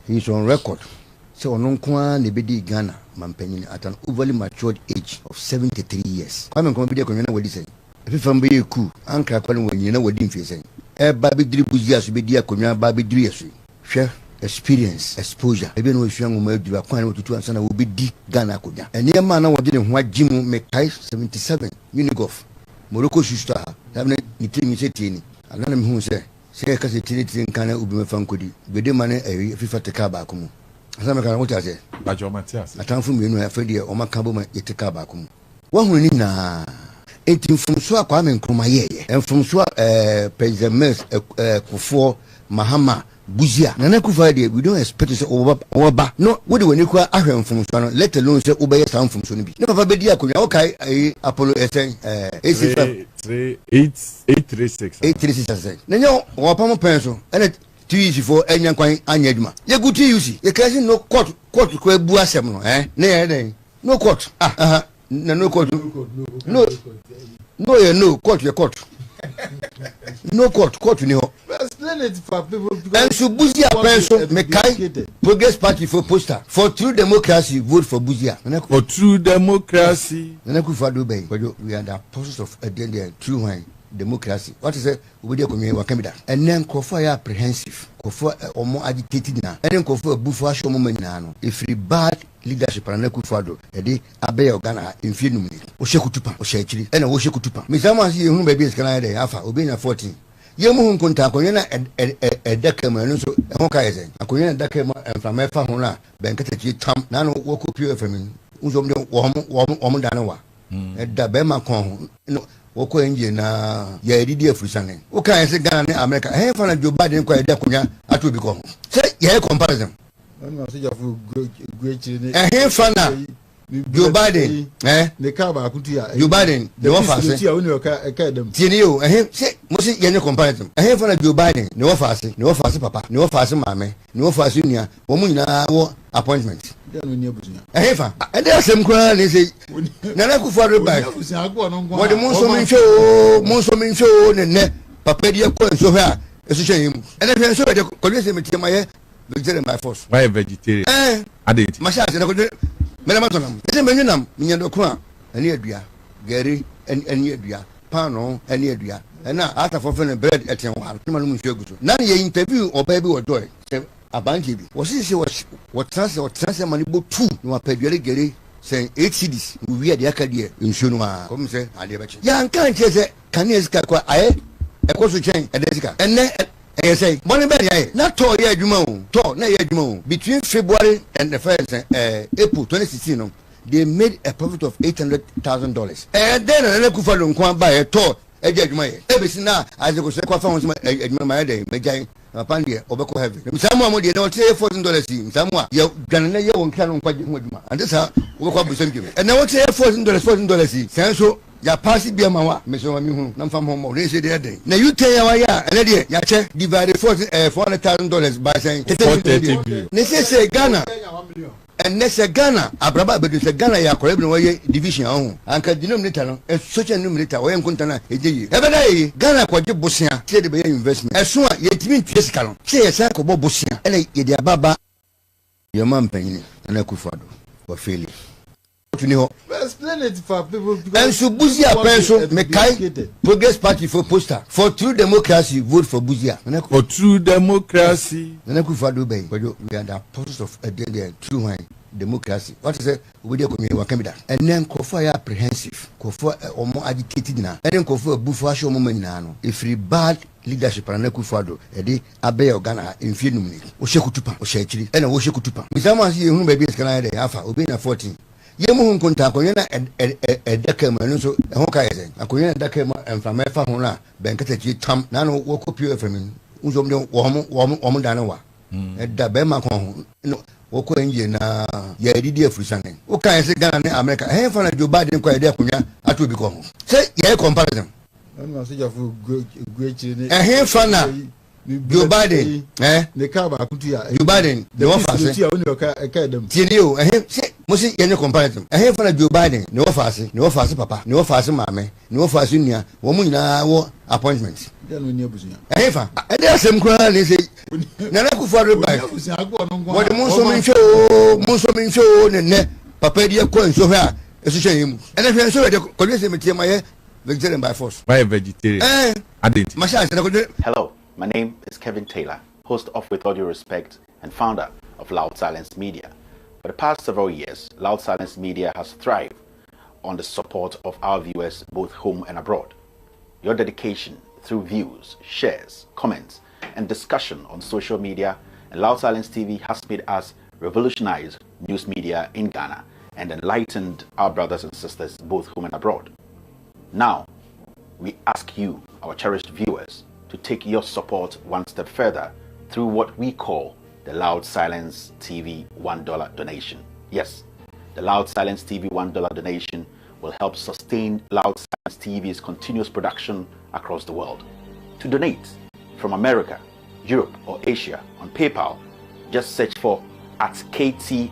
[SPEAKER 14] He's on record. So Ononkwa Nebedi Ghana Mampenyin at an overly matured age of 73 years. I'm going to be a community with this. If you from be coup, Uncle when you know what Dim facing. Baby Dribuzias to be dear Konya Baby Drias. Share experience, exposure. Even with young women do a quite to answer will be deep Ghana Konya. And near man, I didn't what Jim make 77 Unigolf. Morocco sister, having it in city. And none of who say, because it's in Ghana will be Fankudi. With the money a FIFA take car back. Asama kana wote ase bajo Matias atamfu mienu afedi o makabo ma yeteka ba kom wo hunu ni na entimfumso akwa me nkroma yeye enfumso President Akufo Mahama Buzia Nana Kufa de we don't expect say oba no we de wani kwa ahwe enfumso no let alone say obeye samfumso no bi ne papa bedi akonya okay Apollo Esen 836 nanyo wo pamo penso ene 2 years for any kwan anya adwuma ye guti yusi ye kasi no court ko ebu asem no no court no court no court ye court no court ni ho explain it for people and so Buzia penso me kai Progress Party for poster for true democracy vote for Buzia for true democracy na Akufo do be we are the apostles of a true wine democracy. What is it? We do community wakambida. And then Kofo are apprehensive. Kofo or more agitated now. And then Kofo bufo show moment now. If we bad leadership and Akufo do, edi abe Ghana infinum. Oshekutupa, oshechiri. And oshekutupa. Misama si yehunu baby is kana de afa obina 14. Yemu hunkunta akonyana edakema no so honka yesen. Akonyana edakema enflamefa hona benkete chi tam na no woku pure femin. Unzo mde wo dana wa. Eda be ma kon no woko enje na ya edidi afusane o kan se Ghana ne America fa na Joe Biden kwa eda kunya atu bi ko say ye comparison no se jafu gwechiri ne fa na Joe Biden ne ka ba akutu ya Joe Biden the one fa se ti o ne ka dem ti ni o say mo se ye ne comparison fa na Joe Biden ne wo fa se papa ne wo fa se mame ne wo fa se nua wo mu nyina wo appointment fa and there some kwa ne say Nana Akufo do buy what the monso min show ne papa dia ko so ha eso hwe yim and then so de ko se metie maye vegetarian by force.
[SPEAKER 15] Why a vegetarian? I did.
[SPEAKER 14] My shot, Melamatonam. It's a menunam, Minyanokra, and Yedria, Gary, and Yedria, Pano, and Yedria. And now, after for bread at your one, none ye interview or baby or joy. A banky was this what transfer money book 2, no a pedigree saying 8 cities, we are the Acadia in Shunwa. Come say, I never. Young can't say, can you scar? I course to change a Desica. And then I say, money better, not tall yet, you between February and the first April 2016, they made a profit of $800,000. And then I could buy a tour. Everything now, as I was saying, my day, Majay, Pandia, Obako heaven. Someone did not say $14 somewhere. You Ghanaians won't count quite much. And that's how we come with you. And I would say $14. So, ya pass be my Miss Omihu, none from home, they say their day. Now you tell your idea, ya check divided $400,000 by saying, they say Ghana. And next Ghana, Abraba, but it's a Ghana ya division on. Uncle denominator, a such a numerator, or Kuntana, a day. Every day, Ghana quite Bosia, said the investment. As soon as you mean fiscal, say a sack of Bosia, and a baba, your mum penny, and Akufo or failure.
[SPEAKER 15] Explain it for people.
[SPEAKER 14] And so Buzia person Mekai Progress Party for poster. For true democracy, vote for Buzia.
[SPEAKER 15] For true democracy.
[SPEAKER 14] And Akufo Bay, but we are the apostles of a true wine. Democracy. What is it? We do community. And then Kofa apprehensive, Kofa or more agitated now. And then Kofa Bufasho moment now. If we bad leadership and Akufo, a day Abe or Ghana in Finum, Oshekutupa, Oshechri, and Oshekutupa. With someone see whom baby is Canada, Alpha, Obina 14. Yemu kunta konyana edekema nso ehoka yese akonyana edekema emfamefa hona benkete ji tam na no wokopio efemin nso mde wo dane wa eda be ma kon no woko enje na ya edidi afurisan o kan yese Ghana ne America he fa na Joe Biden kwa ede akonya ato bi ko say ye comparison
[SPEAKER 15] no so jafu gwechiri ne
[SPEAKER 14] he fa na Joe Biden
[SPEAKER 15] ne ka ba kutu ya
[SPEAKER 14] Joe Biden the one fa say tieni o say Mosi yenye comparison. Ehe fana Joe Biden ne office papa, ne office mame, ne office nia, wo mu nyina wo appointment.
[SPEAKER 15] Ya no ni abusunya.
[SPEAKER 14] Ehe fa. E dey asem kura ne say na na Akufo do buy. Wo de monso mincho ne papa di akọ nso hwe a esu hwe yemu. E na hwe nso de ko dey say metie maye vegetarian by force.
[SPEAKER 15] Why vegetarian?
[SPEAKER 12] Hello, my name is Kevin Taylor, host of With All Due Respect and founder of Loud Silence Media. For the past several years, Loud Silence Media has thrived on the support of our viewers both home and abroad. Your dedication through views, shares, comments, and discussion on social media and Loud Silence TV has made us revolutionize news media in Ghana and enlightened our brothers and sisters both home and abroad. Now, we ask you, our cherished viewers, to take your support one step further through what we call the Loud Silence TV $1 donation. Yes, the Loud Silence TV $1 donation will help sustain Loud Silence TV's continuous production across the world. To donate from America, Europe, or Asia on PayPal, just search for @KTWADR,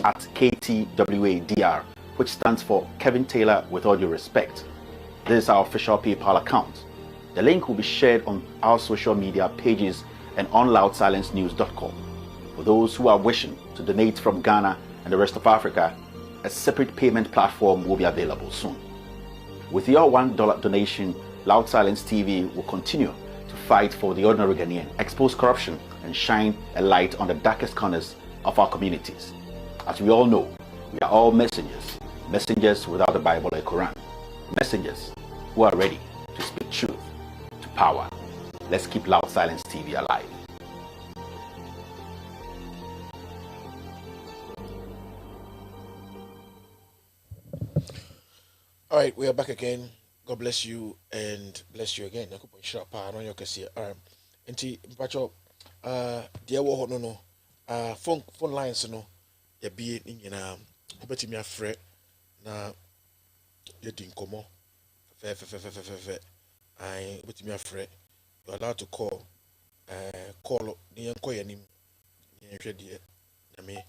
[SPEAKER 12] @KTWADR, which stands for Kevin Taylor With All Due Respect. This is our official PayPal account. The link will be shared on our social media pages and on loudsilencenews.com. For those who are wishing to donate from Ghana and the rest of Africa, a separate payment platform will be available soon. With your $1 donation, Loud Silence TV will continue to fight for the ordinary Ghanaian, expose corruption, and shine a light on the darkest corners of our communities. As we all know, we are all messengers without the Bible or Quran, messengers who are ready to speak truth to power. Let's keep Loud Silence TV alive.
[SPEAKER 5] All right, we are back again. God bless you and bless you again. Dear no phone lines no ya be ni na obetimi afre na ye din komo fe I obetimi afre. You're allowed to call call ni enko yanim ni hwe de na me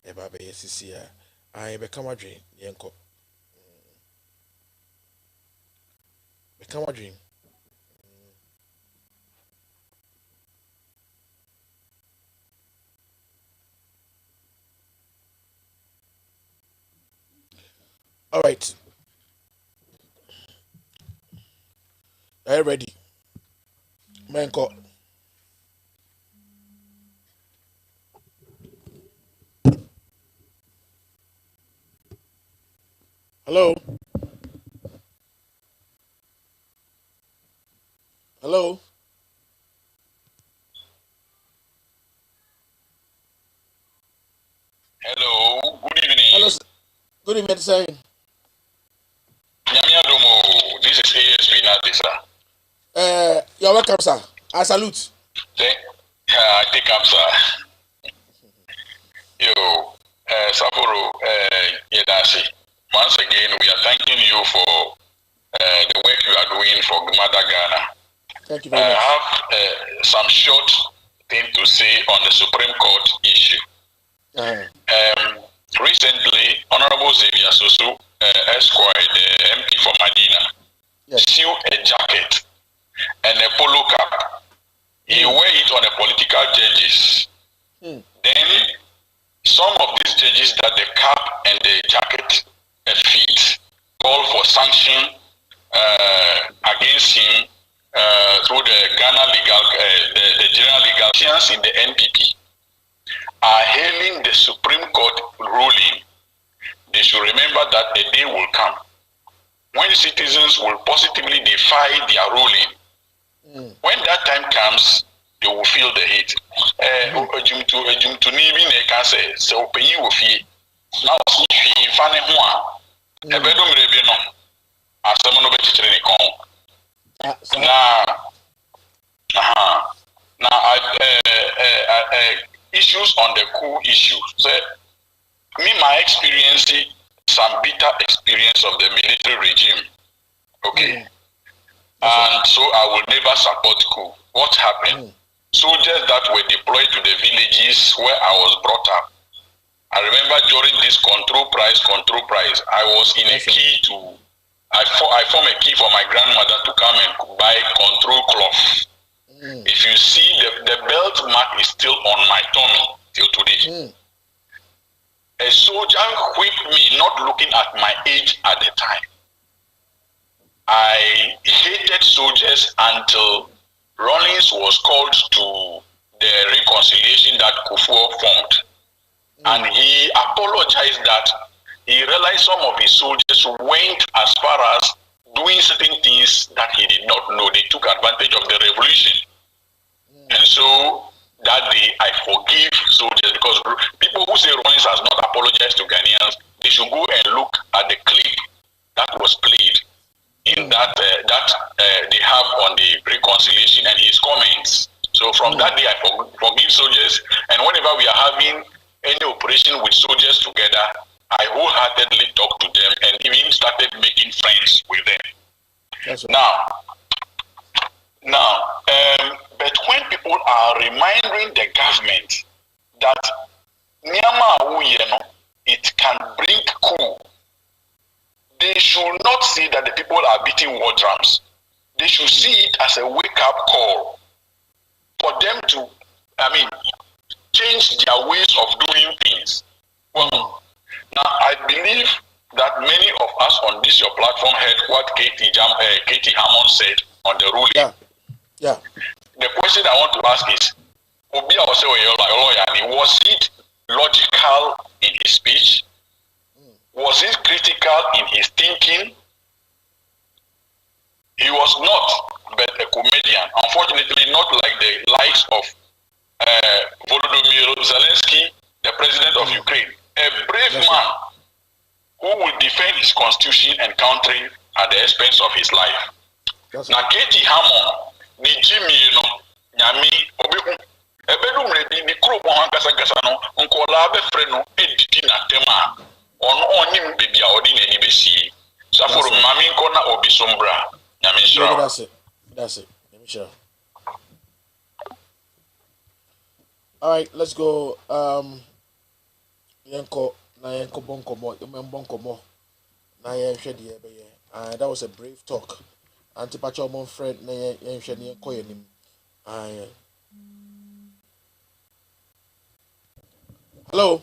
[SPEAKER 5] e ba be yesisi a I be come adwen ni enko be come adwen All right. Are you ready? Menko. Hello? Hello?
[SPEAKER 16] Hello, good evening.
[SPEAKER 5] Hello, good evening, sir.
[SPEAKER 16] This is ASP Nati, sir.
[SPEAKER 5] You're welcome, sir. I salute.
[SPEAKER 16] I think I'm, sir. Yo, Sapporo, Yedasi. Once again, we are thanking you for the work you are doing for Mother Ghana.
[SPEAKER 5] Thank you very much.
[SPEAKER 16] I have some short thing to say on the Supreme Court issue. Recently, Honorable Xavier Sosu, Esquire, the MP for Medina, sealed a jacket and a polo cap. He wear it on the political judges. Then, some of these judges that the cap and the jacket fit call for sanction against him through the Ghana legal, the general legal chance in the NPP are hailing the Supreme Court ruling. They should remember that a day will come when citizens will positively defy their ruling. When that time comes, they will feel the heat. So pay you fee. Now see funny one. A bedroom rebbe no. As someone of it now issues on the coup issue. So me my experience, some bitter experience of the military regime. Okay. And so I will never support coup. What happened? Soldiers that were deployed to the villages where I was brought up. I remember during this control prize, I was in a key to, I formed a key for my grandmother to come and buy control cloth. If you see, the belt mark is still on my tummy till today. A soldier whipped me, not looking at my age at the time. I hated soldiers until Rawlings was called to the reconciliation that Akufo formed. And he apologized that he realized some of his soldiers went as far as doing certain things that he did not know. They took advantage of the revolution. And so that day I forgive soldiers, because people who say Rawlings has not apologized to Ghanaians, they should go and look at the clip that was played in that they have on the reconciliation and his comments. So from that day I forgive soldiers, and whenever we are having any operation with soldiers together, I wholeheartedly talk to them and even started making friends with them. Now, but when people are reminding the government that it can bring coup, they should not see that the people are beating war drums. They should see it as a wake-up call for them to, change their ways of doing things. Well, now I believe that many of us on this your platform heard what Katie Hammond said on the ruling.
[SPEAKER 5] Yeah.
[SPEAKER 16] The question I want to ask is, was it logical in his speech? Was it critical in his thinking? He was not, but a comedian. Unfortunately, not like the likes of Volodymyr Zelensky, the president of Ukraine. A brave man who will defend his constitution and country at the expense of his life. Now, Katie Hammond, ni Jimmy, Nyami, Obeku, Ebedum Rebi, ni Kuro Mohankasa Gasano, Uncle Labe Freno, Editina Tema, on him baby, Odin and Ibesi. So for Mamin Kona Obi Sombra, Nyami Shra.
[SPEAKER 5] That's it. Let me show. All right, let's go. Yanko Bonko Mo. That was a brave talk. Antipacho mon friend
[SPEAKER 16] Hello.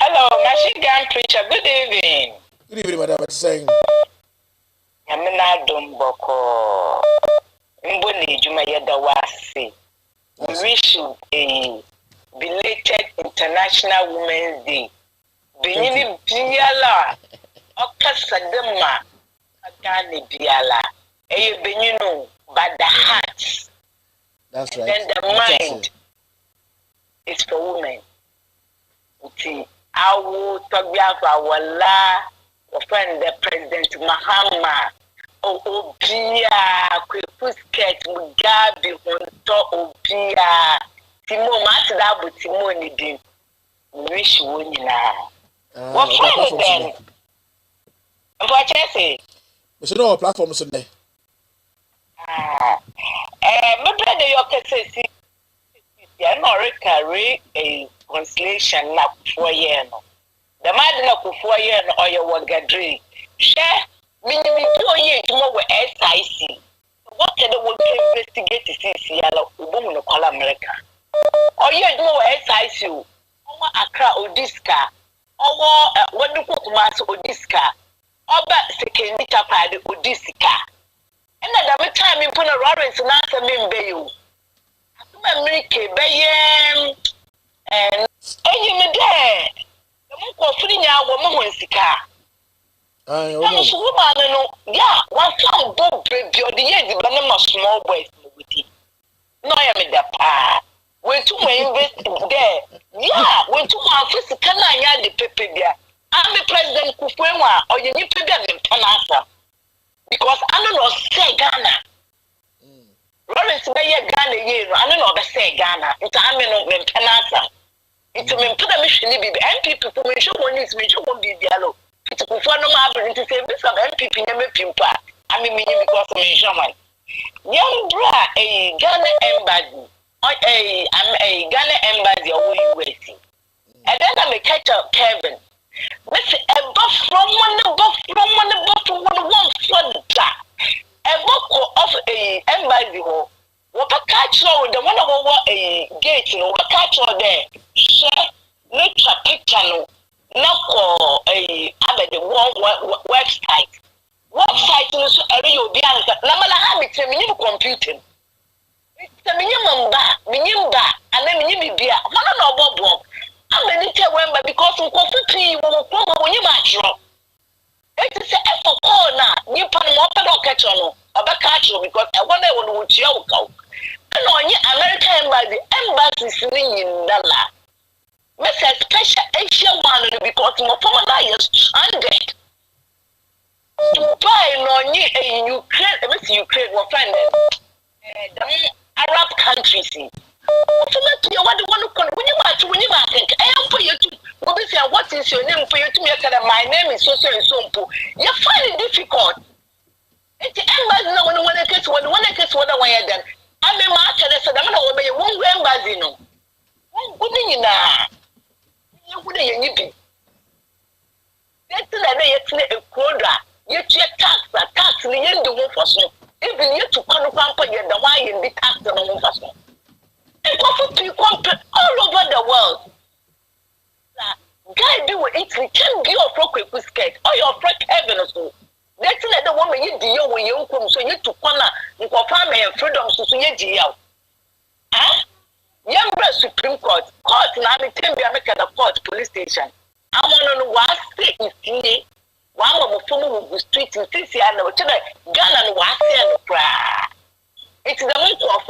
[SPEAKER 17] Hello, Machine Gun Preacher. Good evening.
[SPEAKER 5] Good evening, madam. What's saying?
[SPEAKER 17] Yamina Dumboko. Mboni Jumayeda Wasi. We wish you a belated International Women's Day. Benini Biala. Okasadema. Agani Biala. Eye Benino. But the heart.
[SPEAKER 5] That's right.
[SPEAKER 17] Then the mind is for women. See, I will talk about our friend, the President Mahama. Obia, Pusket, Mugabe, Honto, Obia. Timo Matadabu, Timoni Din. Wish you now. What friend then? What I say?
[SPEAKER 5] We should know our platform Sunday.
[SPEAKER 17] My brother, you can say, you're not carry a constellation lap for year. The madden of 4 years or your Wagadri. Share, minimum 4 years more SIC. What can the world investigate to see yellow woman of America? Or yet more SIC, or Accra Odiska, or what do you put Mass Odiska, or back second Chapad Odiska. And at the time you put a Lawrence and answer me, Bayo. America, Bayam, and you may dare. The more free now, woman, Sika. Yeah, one found both baby or the year, but I'm not small boys with it. No, I am in the pa. When two may invest there, yeah, when two more first can I the paper there. I'm the President Kufwa, or you need to get them Panasa. Because I don't know, say Ghana. Lawrence Bayer Ghana, I don't know about say Ghana. It's a man Panasa. It's a man put a mission, and people who may show one is me, won't be yellow. It's a performer to say this of MPP never pimpa. I mean, because of me, shaman. Young bra, a Ghana embassy. I'm a Ghana embassy or USA. And then I'm a catch up, Kevin. Let's say a buff from one flood. A book of a embassy. What a catch on the one over a gate, what a catch on there. Share, nature picture. Not a website. Website is a real bianca. Lamala habits a minimum computing. It's a minimum and then minimum beer. One of Bob. I'm a little because of coffee when you match. It is a for corner. You put more pedal catch on a back catch because I wonder what would you go. And on your American embassy sitting in Dalla. Mr. Special Asia one because my former is stranded. To buy no in Ukraine, Mr. Ukraine will find them. Arab countries. What do you want to call when you think? I am for you to what is your name for you to make my name is so and so. You find it difficult. It's embassy no one gets what I done. I'm a market, I said, I'm going to obey one embassy. No, good in you wouldn't you? That's a quadra. You check tax, the end of one person. Even you to come up the why in the tax on one person. And what people all over the world. Guy do it, can be your procure skirt or your fresh heaven or so. That's the woman you deal with your home, so you to corner, you go farm and freedom to see a deal. Ah? Young Supreme Court, now the Timber American Court police station. I want to know what state is in one of the former who street in Sisi and Ghana and Wasi. It's the month of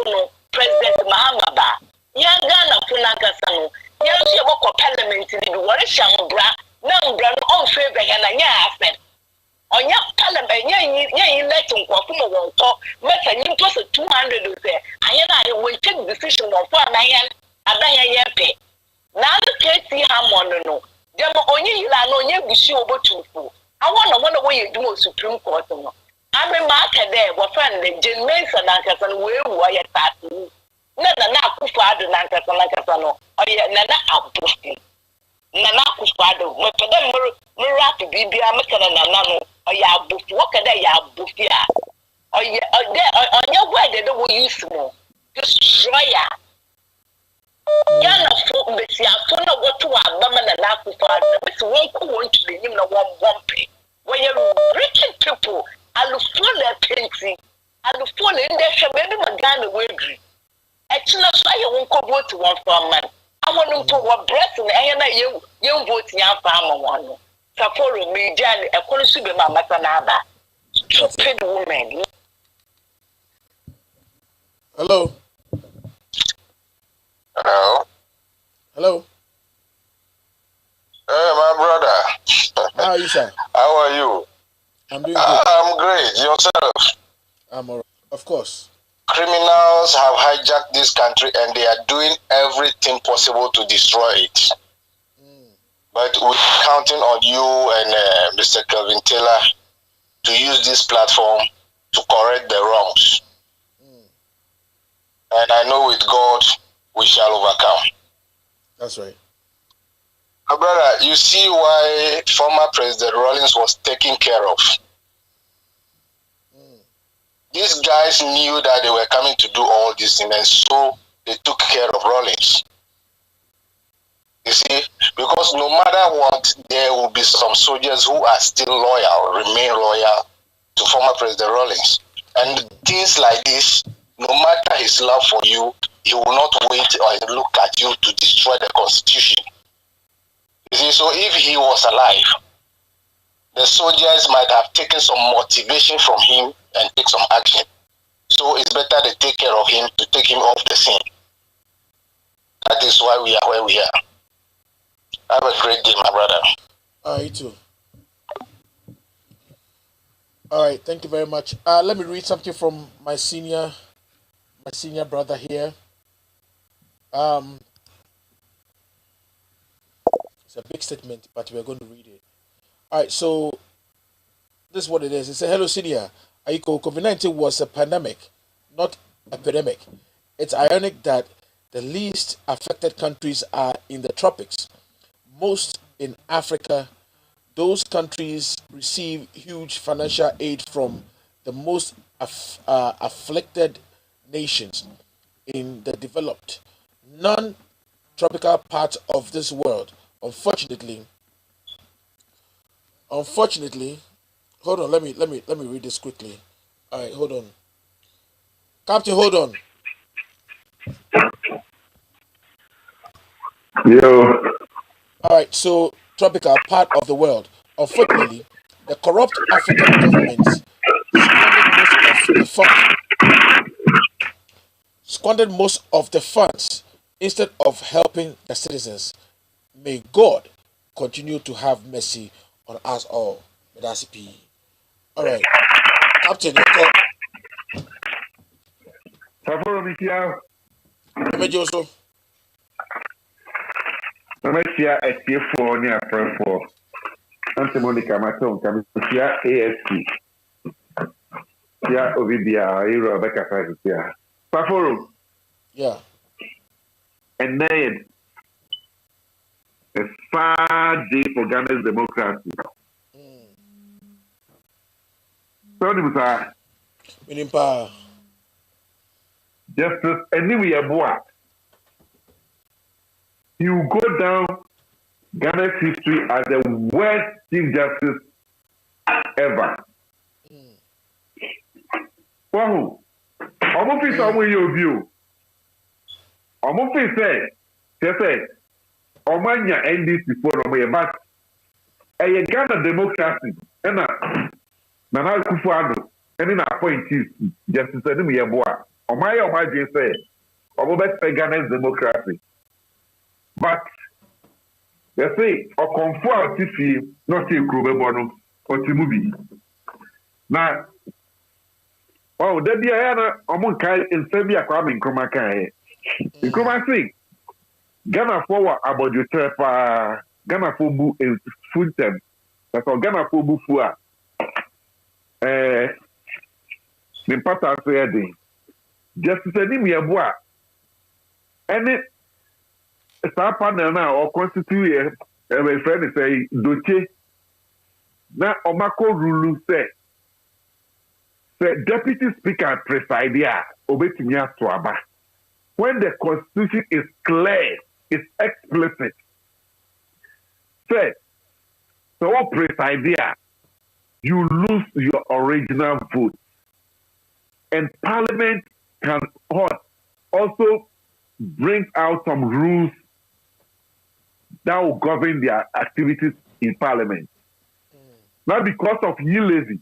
[SPEAKER 17] President Mahama. Young Ghana Funakasano. Young Shabo Parliament in the Warisham Bra, Nambra, on favor and a on your Parliament, you let him go from a wall, but I need to 200 there. I will take decision of 4 million. I pay. Now the case Hammond, no. There were only you are no near be sure about you. I wonder what you do Supreme Court. I'm a marker there, what friend, Jane Mason and where were at Nana Akufo and Nakasano, or yet Nana Abusti. Nana Akufo, my father, Murat, Bibi, Amakan, or ya book, what can they have Bufia? Or on your way, they don't use more. Destroyer. Yana folk, Messia, for no what to our man and Akufo Addo, but one who want to be him no one pay. When you wicked people, I look for their painting, I look for in their shabby Magana Wigri. Actually, I won't go vote to one farm man. I want them to what breath and I you vote young farmer one. Saporo me, Jan, a consumer matanaba. Stupid woman.
[SPEAKER 5] Hello.
[SPEAKER 16] Hello.
[SPEAKER 5] Hello.
[SPEAKER 16] Hey, my brother.
[SPEAKER 5] How are you, sir?
[SPEAKER 16] How are you?
[SPEAKER 5] I'm doing good.
[SPEAKER 16] I'm great. Yourself?
[SPEAKER 5] I'm all right. Of course.
[SPEAKER 16] Criminals have hijacked this country and they are doing everything possible to destroy it. But we're counting on you and Mr. Kelvin Taylor to use this platform to correct the wrongs. And I know with God we shall overcome.
[SPEAKER 5] That's right.
[SPEAKER 16] My brother, you see why former President Rawlings was taken care of. These guys knew that they were coming to do all these things, and so they took care of Rawlings. You see, because no matter what, there will be some soldiers who are still loyal, remain loyal to former President Rawlings. And things like this, no matter his love for you, he will not wait or look at you to destroy the Constitution. You see, so if he was alive, the soldiers might have taken some motivation from him and take some action. So it's better they take care of him to take him off the scene. That is why we are where we are. Have a great day, my brother.
[SPEAKER 5] You too. All right, thank you very much. Let me read something from my senior brother here. It's a big statement, but we're going to read it. All right, so this is what it is. It says, hello, senior. Aiko, COVID-19 was a pandemic, not epidemic. It's ironic that the least affected countries are in the tropics. Most in Africa, those countries receive huge financial aid from the most afflicted nations in the developed, non-tropical parts of this world. Unfortunately, hold on. Let me read this quickly. All right, hold on, Captain. Hold on.
[SPEAKER 13] Yo.
[SPEAKER 5] All right, so tropical part of the world. Unfortunately, the corrupt African governments squandered most of the funds instead of helping the citizens. May God continue to have mercy on us all. That's P. All right, Captain. Emejoso.
[SPEAKER 13] Mamesia SC4 near Frankfurt. Santa Monica Maton, Kamesia ASC. Yeah, Ovidia, Euro Becca Five. Yeah. Paforo.
[SPEAKER 5] Yeah.
[SPEAKER 13] And then a far day for Ghana's democracy. So, Justice anyway, boy. He will go down Ghana's history as the worst Chief Justice ever. Wow. I'm face on your view. I'm face say, Omanya NDC for me, but a Ghana democracy, and Nana Akufo Addo, and in appointees, Justice anyway, boy. Omaya say, Obobet Ghana's democracy. But they say, or conform to not a Krubebono or Timubi. Now, oh, that be a Omunkai in Serbia coming Kromaka. In Kromasi, Ghana forward about your trepa, Ghana Fobu is full time. That's all Ghana Fobu Fua. The pattern say, just to say, me a boy. And it Star panel now or constitute a friend say Doche. Now Omako Rulu say Deputy Speaker presidia Obetimia Swaba. When the Constitution is clear, it's explicit Say, so what precise idea? You lose your original vote. And Parliament can also bring out some rules that will govern their activities in Parliament. Not because of you lazy.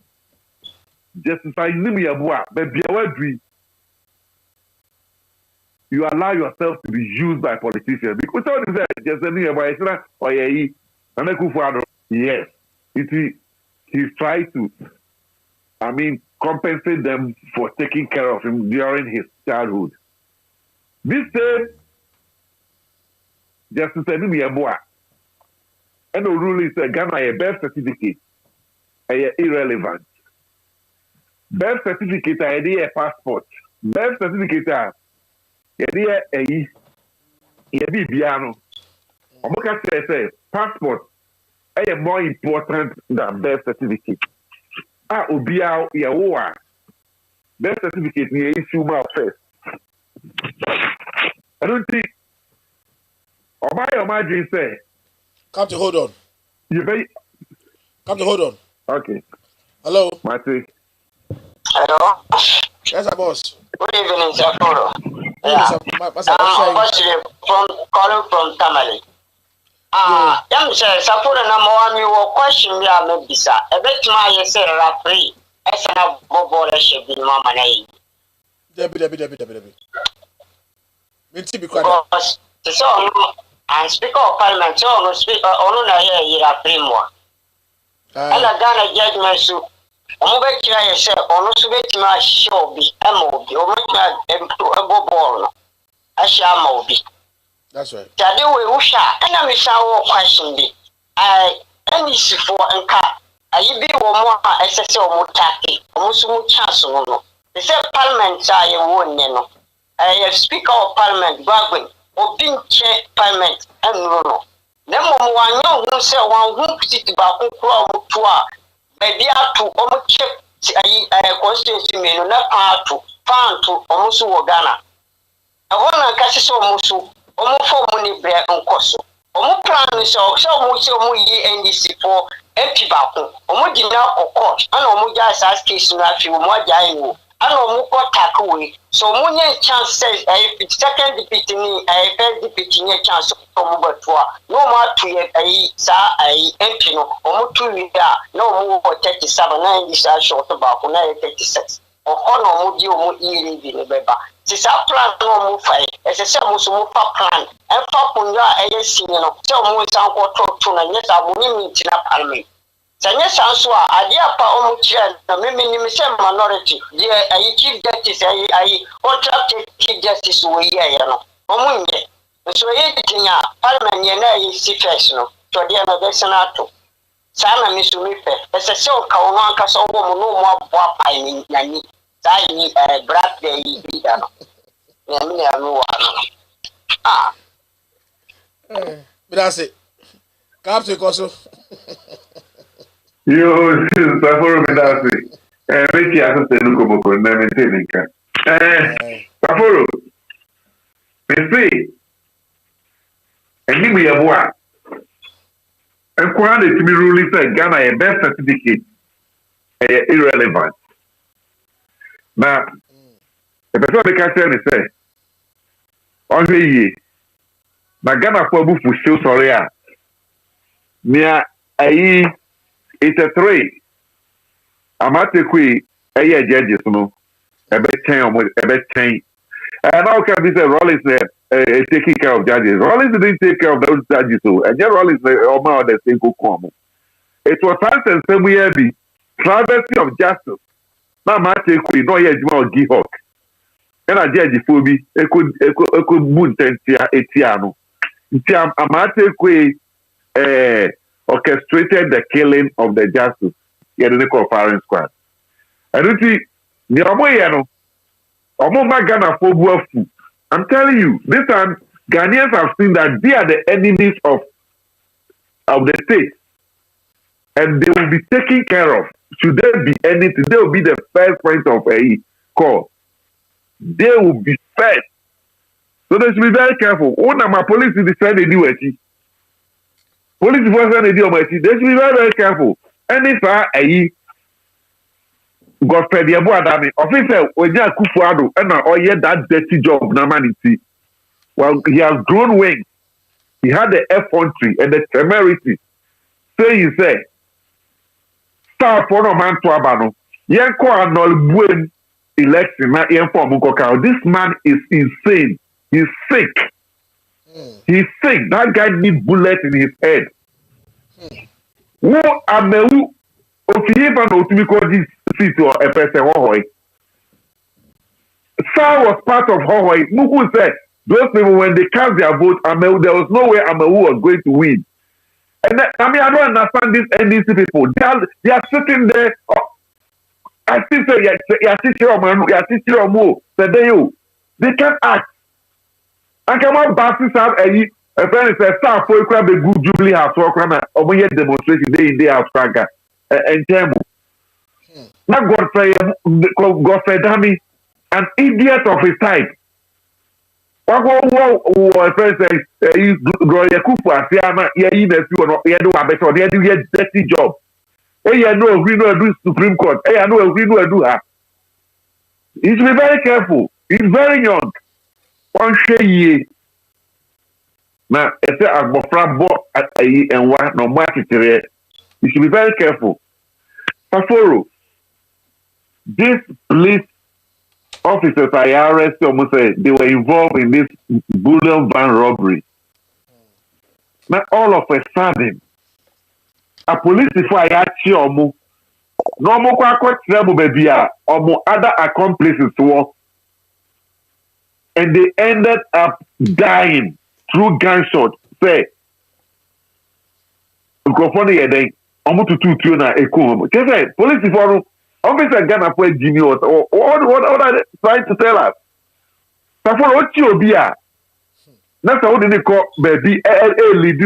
[SPEAKER 13] Just as you allow yourself to be used by politicians. Because all this just yes, he's trying to, compensate them for taking care of him during his childhood. This time, Justice Anumi and the rule is Ghana a birth certificate irrelevant. Birth certificate a passport. Birth certificate a biano. Omoka say passport is more important than birth certificate. Obia yawa. Birth certificate ni issue more first. I don't think Omar dream say.
[SPEAKER 5] Come to hold on.
[SPEAKER 13] You very.
[SPEAKER 5] Come to hold on.
[SPEAKER 13] Okay.
[SPEAKER 5] Hello.
[SPEAKER 13] Mate.
[SPEAKER 17] Hello.
[SPEAKER 5] Yes, boss.
[SPEAKER 17] Good evening, Sakuro. Yeah. I'm calling from Tamale. Yam says, Sakura number one, you will question me. I'm a bisa. A bit my say referee. As an abobo should be Mama name.
[SPEAKER 5] Debbie. Minty be quiet.
[SPEAKER 17] So, and Speaker of Parliament, so Speaker Onuna here, you are free more. And a Ghana judgment suit. Omobekira say, Onosubet my show be MOB, Omaka a ball. Ashamobi.
[SPEAKER 5] That's right.
[SPEAKER 17] Tade we usha, and I'm a question be. Any for and car. I be more SSO Mutaki, Musumu Chasono. The said Parliament are you won, Neno. I have Speaker of Parliament, Bagwin, or being chair Parliament, and no. Nemo one young say one who sit back to maybe out to almost check a constituency men, not part to found to Omusu Ghana. I want to catch so Musu, almost for money bread on Koso. Omu plan is so much NDC for empty baku, Omu dinner or court, and Omu just ask case in a few more dying. I know Muko Takui, so Munya chance says a second deputy, a first deputy chance of Mubatua, no more to a empino, or Mutu, no more 37, 90 short about 36, or Hono Mudio Mudi in the Beba. Tis our plan no move fight, as a Samusu plan, and Fapunya a senior, so more sound talk to, and yes, I will meet in a parliament. Sanya Sansua, Adia Pa Omuchian, the Mimimism minority, dear a chief justice, I contracted chief justice way, Omunde. So editing Parliament Yana is professional, to the other Senato. Sana Missumipe, as a so Kawanka so woman no more papa in Nani, Tiny Black Day, Bidano.
[SPEAKER 5] But that's it. Come to Koso.
[SPEAKER 13] Yo, Saforo Medasi. Ricky has to look over and maintaining. Saforo. Me and you be a boy. And Kwame to be ruling said Ghana a birth certificate irrelevant. Now, the person they can say, only ye. Now Ghana for book for show sorry. Near a 83. Amatekwe a judges no a bit chain. And how can this Rollins taking care of judges? Rollins didn't take care of those judges, so and Rollins Omar the same come. It was time and same way the privacy of justice. Now Amatekwe no yet more Gihawk. And a judge phobi could moon etiano. Amatekwe orchestrated the killing of the justice. Yeah, the call firing squad. I don't see Niamoyano. Ghana for I'm telling you, this time Ghanaians have seen that they are the enemies of the state, and they will be taken care of. Should there be anything, they will be the first point of a call. They will be first. So they should be very careful. Oh, now my police is deciding to do it. police force and the they should be very, very careful. And if I Godfrey Diabo Adami, officer, when you Akufo Addo, and now that dirty job, Namanity. Well, he has grown wings. He had the effrontery and the temerity. Say he say, star for no man to abano. Yanko anol buen election na yanko mukokao. This man is insane. He's sick. He's sick. That guy needs bullet in his head. Who ameu ofiyefa no utumiko this seat or a person hohoi. Star was part of hohoi. Muku said those people when they cast their vote, ameu there was no way ameu was going to win. And then, I don't understand these NDC people. They are sitting there. I still say, they can't act. And come on, Bassi have a friend says, "Sir, for a good Jubilee House work or we demonstration day out Praga and Temu." Not Godfrey Dami, an idiot of his type. Friend says, Akufo Asiama, do a dirty job. I know we know do Supreme Court. I know we know do her. He should be very careful. He's very young. One shey. Now, if I have a and one no market, you should be very careful. Pasoro, this police officers I arrested almost said they were involved in this bullion van robbery. Now all of a sudden, a police before I asked you no more trouble baby or other accomplices were, and they ended up dying through gunshot. Say, police before. Officer Ghana for genius. What are they trying to tell us? So for what you be that's how they call baby lead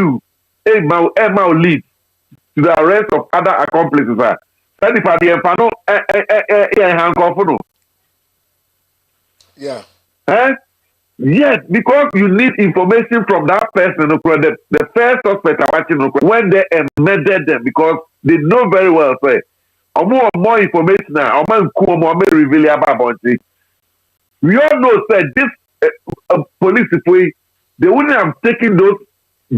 [SPEAKER 13] lead to the arrest of other accomplices. That if I the
[SPEAKER 5] yeah.
[SPEAKER 13] Yes, because you need information from that person. The first suspect are watching when they murdered them because they know very well. Say. More information now. Reveal about it. We all know that this police they wouldn't have taken those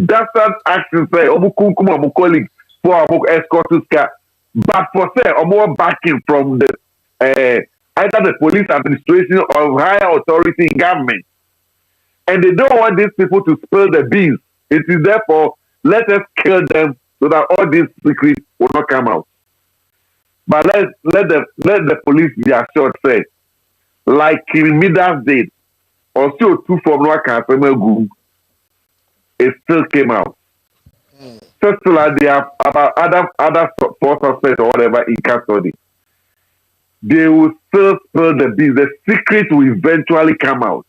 [SPEAKER 13] dastard actions colleagues for our escort to car, but for say more backing from the either the police administration or higher authority in government, and they don't want these people to spill the beans. It is therefore let us kill them so that all these secrets will not come out. But let the police be assured, say, like Midas did, or still two from Waka, it still came out. So like they have about other four suspects or whatever in custody. They will still spill the beans. The secret will eventually come out.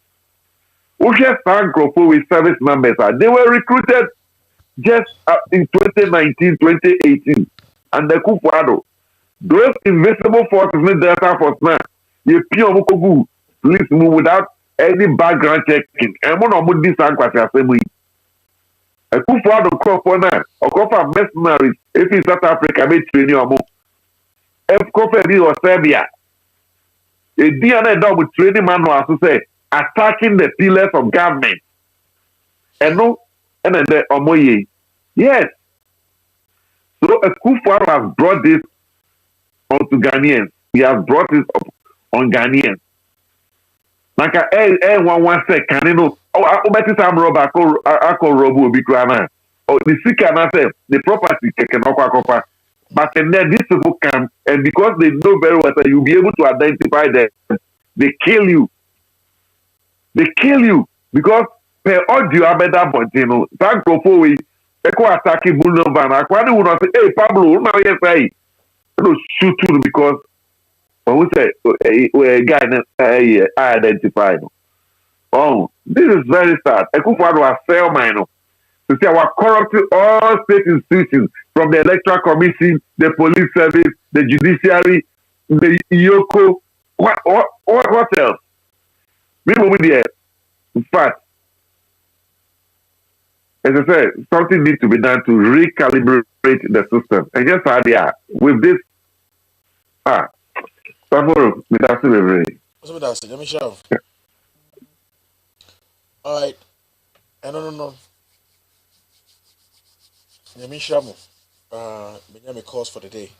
[SPEAKER 13] Usha Akufo with service members, they were recruited just in 2019, 2018, and the Akufo Addo. Those invisible forces in Delta Force now, you pure Mukogu, police move without any background checking. And one of these Anquas Assembly. A coup for the crop for now, or crop of mercenaries, if in South Africa, may train your move. If Coffee or Serbia, a DNA dog with training manual to say, attacking the pillars of government. And no, and then the Omoye. Yes. So a coup for has brought this onto Ghanaians. He has brought this up on Ghanaians. Like one say, can you know? Oh, better some robber, I call Robo Bicrana. Oh, the sick and I say the property can offer. But then these people come, and because they know very well that you'll be able to identify them, they kill you. They kill you because per audio abeda bontino. Thank you for we. Eko attacking Bulnovan. Akwani will not say, "Hey Pablo, now you say." Shoot you because we say a guy identified. Oh, this is very sad. Akufo Addo has failed mine. To say our corrupted all state institutions from the electoral commission, the police service, the judiciary, the IOCO. What else? We will be there. In fact, as I said, something needs to be done to recalibrate the system. And just idea with this, Samoro, that's
[SPEAKER 5] all right. I don't know. Yamishamu, Benjamin calls for the day.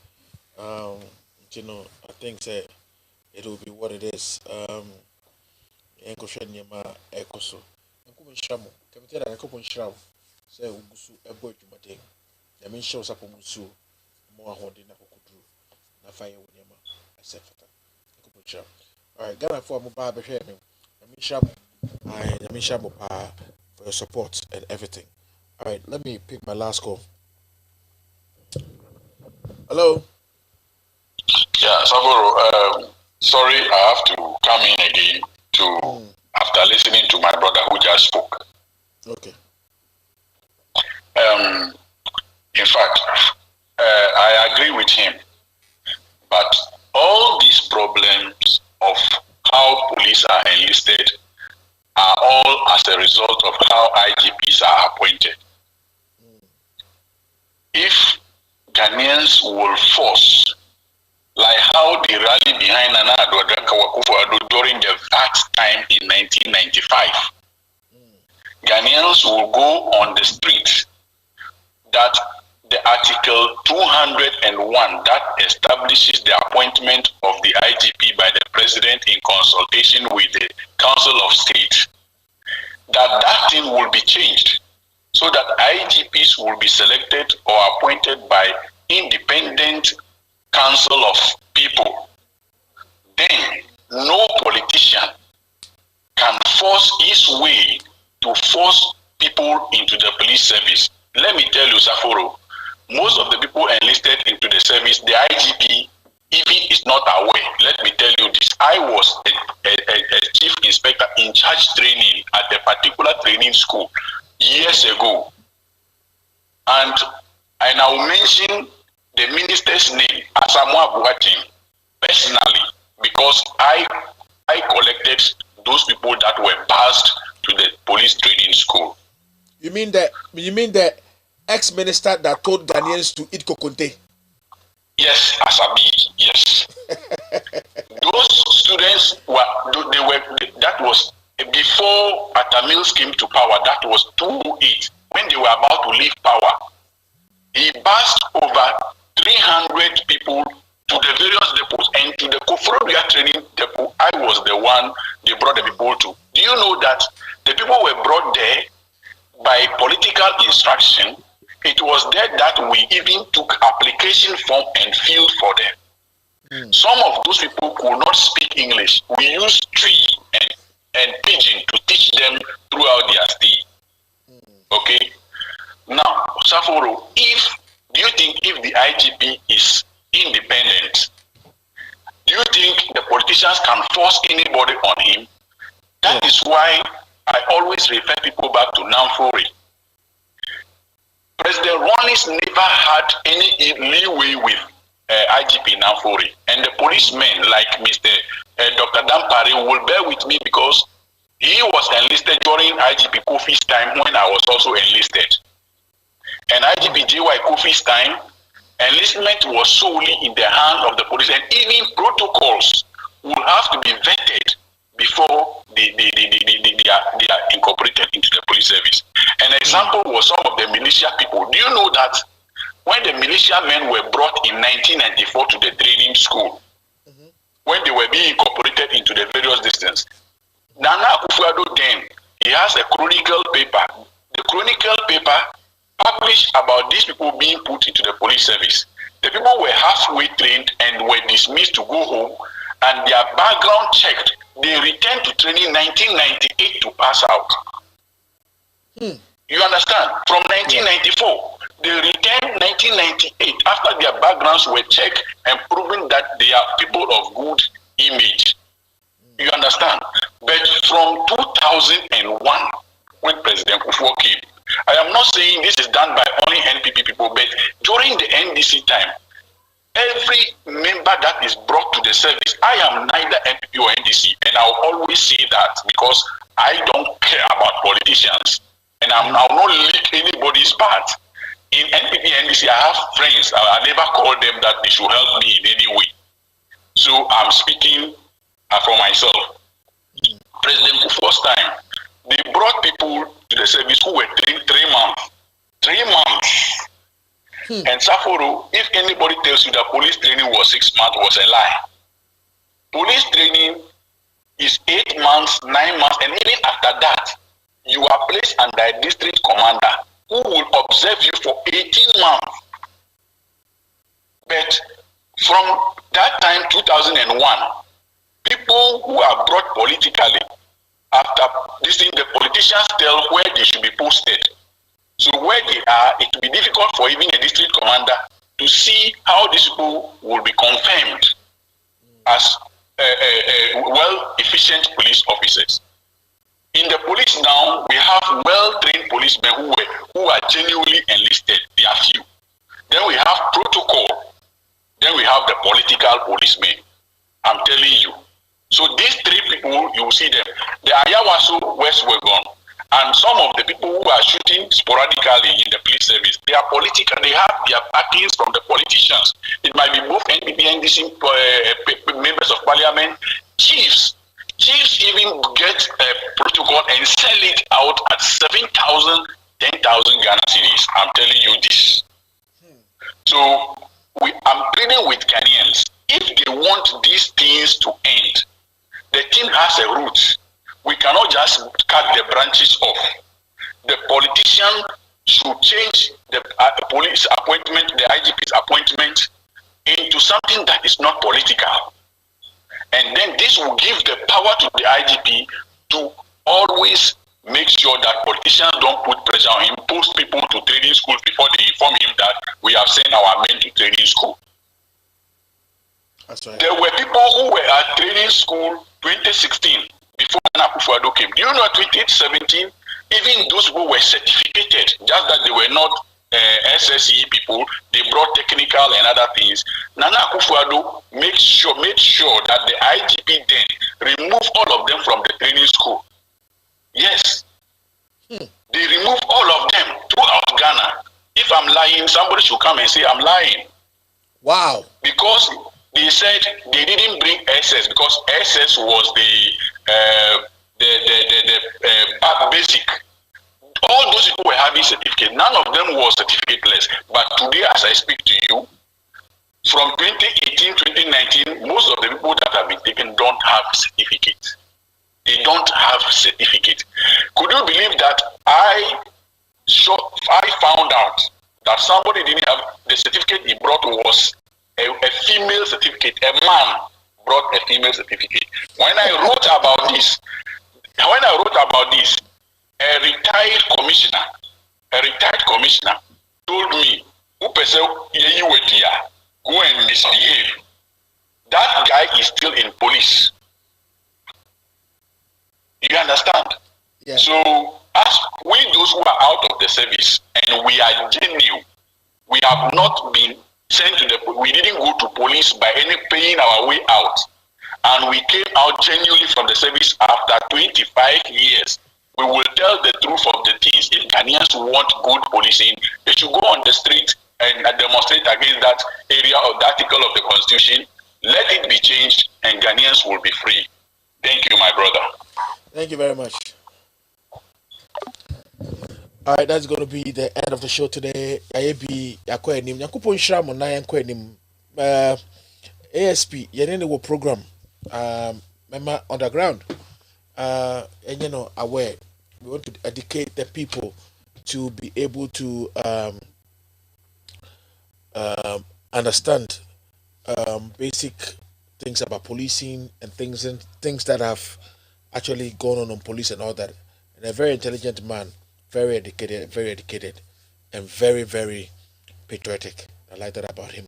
[SPEAKER 5] You know, I think say it will be what it is. Enko Shanyama Ekoso. Enko Shamu, can you tell that Enko Shamu? Say Ugusu, a boy to Mate. Yamin shows up on Musu, more holding a Kudru, Nafaya Wanyama, etc. Enko Shamu. All right, Ghana for Mubaba Shamu. Yamin Shamu for your support and everything. All right, let me pick my last call. Hello.
[SPEAKER 16] Yeah, Savoro, sorry, I have to come in again after listening to my brother who just spoke.
[SPEAKER 5] Okay.
[SPEAKER 16] In fact, I agree with him, but all these problems of how police are enlisted are all as a result of how IGPs are appointed. If Ghanaians will force, like how they rallied behind Addo during the VAT time in 1995, Ghanaians will go on the streets. That the Article 201 that establishes the appointment of the IGP by the President in consultation with the Council of State, that thing will be changed so that IGPs will be selected or appointed by independent council of people. Then no politician can force his way to force people into the police service. Let me tell you, Saforo, most of the people enlisted into the service, the IGP even is not aware. Let me tell you this. I was a chief inspector in charge training at a particular training school years ago. And I will mention the minister's name, Asamoah Boateng, personally, because I collected those people that were passed to the police training school.
[SPEAKER 5] You mean the ex-minister that told Ghanaians to eat kokonte?
[SPEAKER 16] Yes, Asabi, yes. Those students that was before Atamils came to power, that was 2008, when they were about to leave power. He passed over 300 people to the various depots, and to the Koforodia training depot, I was the one they brought the people to. Do you know that the people were brought there by political instruction? It was there that we even took application form and filled for them. Some of those people could not speak English. We used tree and pidgin to teach them throughout their stay. Okay? Now, Saforo, do you think if the IGP is independent, do you think the politicians can force anybody on him? That is why I always refer people back to Namfori. President Rawlings never had any leeway with IGP Namfori, and the policemen like Mr. Dr. Dampare will bear with me because he was enlisted during IGP Kofi's time when I was also enlisted. And IGP JY Kofi's time, enlistment was solely in the hand of the police, and even protocols will have to be vetted before they are incorporated into the police service. An example was some of the militia people. Do you know that when the militia men were brought in 1994 to the training school, when they were being incorporated into the various districts, Nana Akufo then, he has a chronicle paper. The chronicle paper published about these people being put into the police service. The people were halfway trained and were dismissed to go home, and their background checked. They returned to training 1998 to pass out. You understand? From 1994, they returned 1998 after their backgrounds were checked and proven that they are people of good image. You understand? But from 2001, when President Akufo came, I am not saying this is done by only NPP people, but during the NDC time, every member that is brought to the service, I am neither NPP or NDC, and I'll always say that because I don't care about politicians. and I will not leak anybody's part. In NPP and NDC, I have friends. I never call them that they should help me in any way. So I'm speaking for myself. President Kufuor's time, they brought people to the service who were trained 3 months. 3 months. And Saforo, if anybody tells you that police training was 6 months, was a lie. Police training is 8 months, 9 months, and even after that, you are placed under a district commander who will observe you for 18 months. But from that time, 2001, people who are brought politically, after this thing, the politicians tell where they should be posted. So where they are, it will be difficult for even a district commander to see how these people will be confirmed as well-efficient police officers. In the police now, we have well-trained policemen who are genuinely enlisted. They are few. Then we have protocol. Then we have the political policemen. I'm telling you. So these 3 people, you will see them. The Ayawaso West Wagon, and some of the people who are shooting sporadically in the police service, they are political. They have their backings from the politicians. It might be both NPP and NDC members of parliament, chiefs. Chiefs even get a protocol and sell it out at 7,000, 10,000 Ghana cedis. I'm telling you this. So I'm pleading with Ghanaians. If they want these things to end, the thing has a root. We cannot just cut the branches off. The politician should change the police appointment, the IGP's appointment, into something that is not political. And then this will give the power to the IGP to always make sure that politicians don't put pressure on him, post people to training school before they inform him that we have sent our men to training school. That's right. There were people who were at training school 2016 before Akufo came. Do you know 2017? Even those who were certificated, just that they were not SSE people, they brought technical and other things. Nana Akufo made sure that the IGP then removed all of them from the training school. Yes. They removed all of them throughout Ghana. If I'm lying, somebody should come and say I'm lying. Wow. Because they said they didn't bring SS because SS was the basic. All those people were having certificate. None of them was certificateless. But today, as I speak to you, from 2018, 2019, most of the people that have been taken don't have certificate. They don't have certificate. Could you believe that I found out that somebody didn't have the certificate he brought was a female certificate. A man brought a female certificate. When I wrote about this, a retired commissioner told me, go and misbehave. That guy is still in police. You understand? Yeah. So as we those who are out of the service and we are genuine, we have not been sent to we didn't go to police by any paying our way out. And we came out genuinely from the service after 25 years. We will tell the truth of the things. If Ghanaians want good policing, they should go on the street and demonstrate against that area of the article of the Constitution. Let it be changed and Ghanaians will be free. Thank you, my brother.
[SPEAKER 5] Thank you very much. All right, that's going to be the end of the show today. ASP, you program. Member underground. And aware. We want to educate the people to be able to understand basic things about policing and things that have actually gone on police and all that. And a very intelligent man, very educated, and very, very patriotic. I like that about him.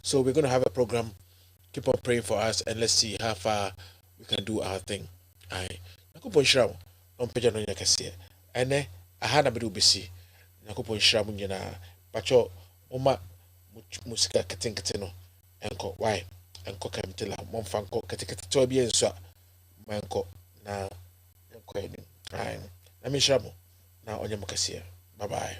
[SPEAKER 5] So we're going to have a program. Keep on praying for us and let's see how far we can do our thing. Nakupon shram on peja no nyakase. Ene ahana bedu besi. Nakupon shram nyina pacho uma musika ketenkete no enko why enko kamtela momfa enko ketekete to bi enso manko na enko enim. Na me shram na onye mo kɛseɛ. Bye bye.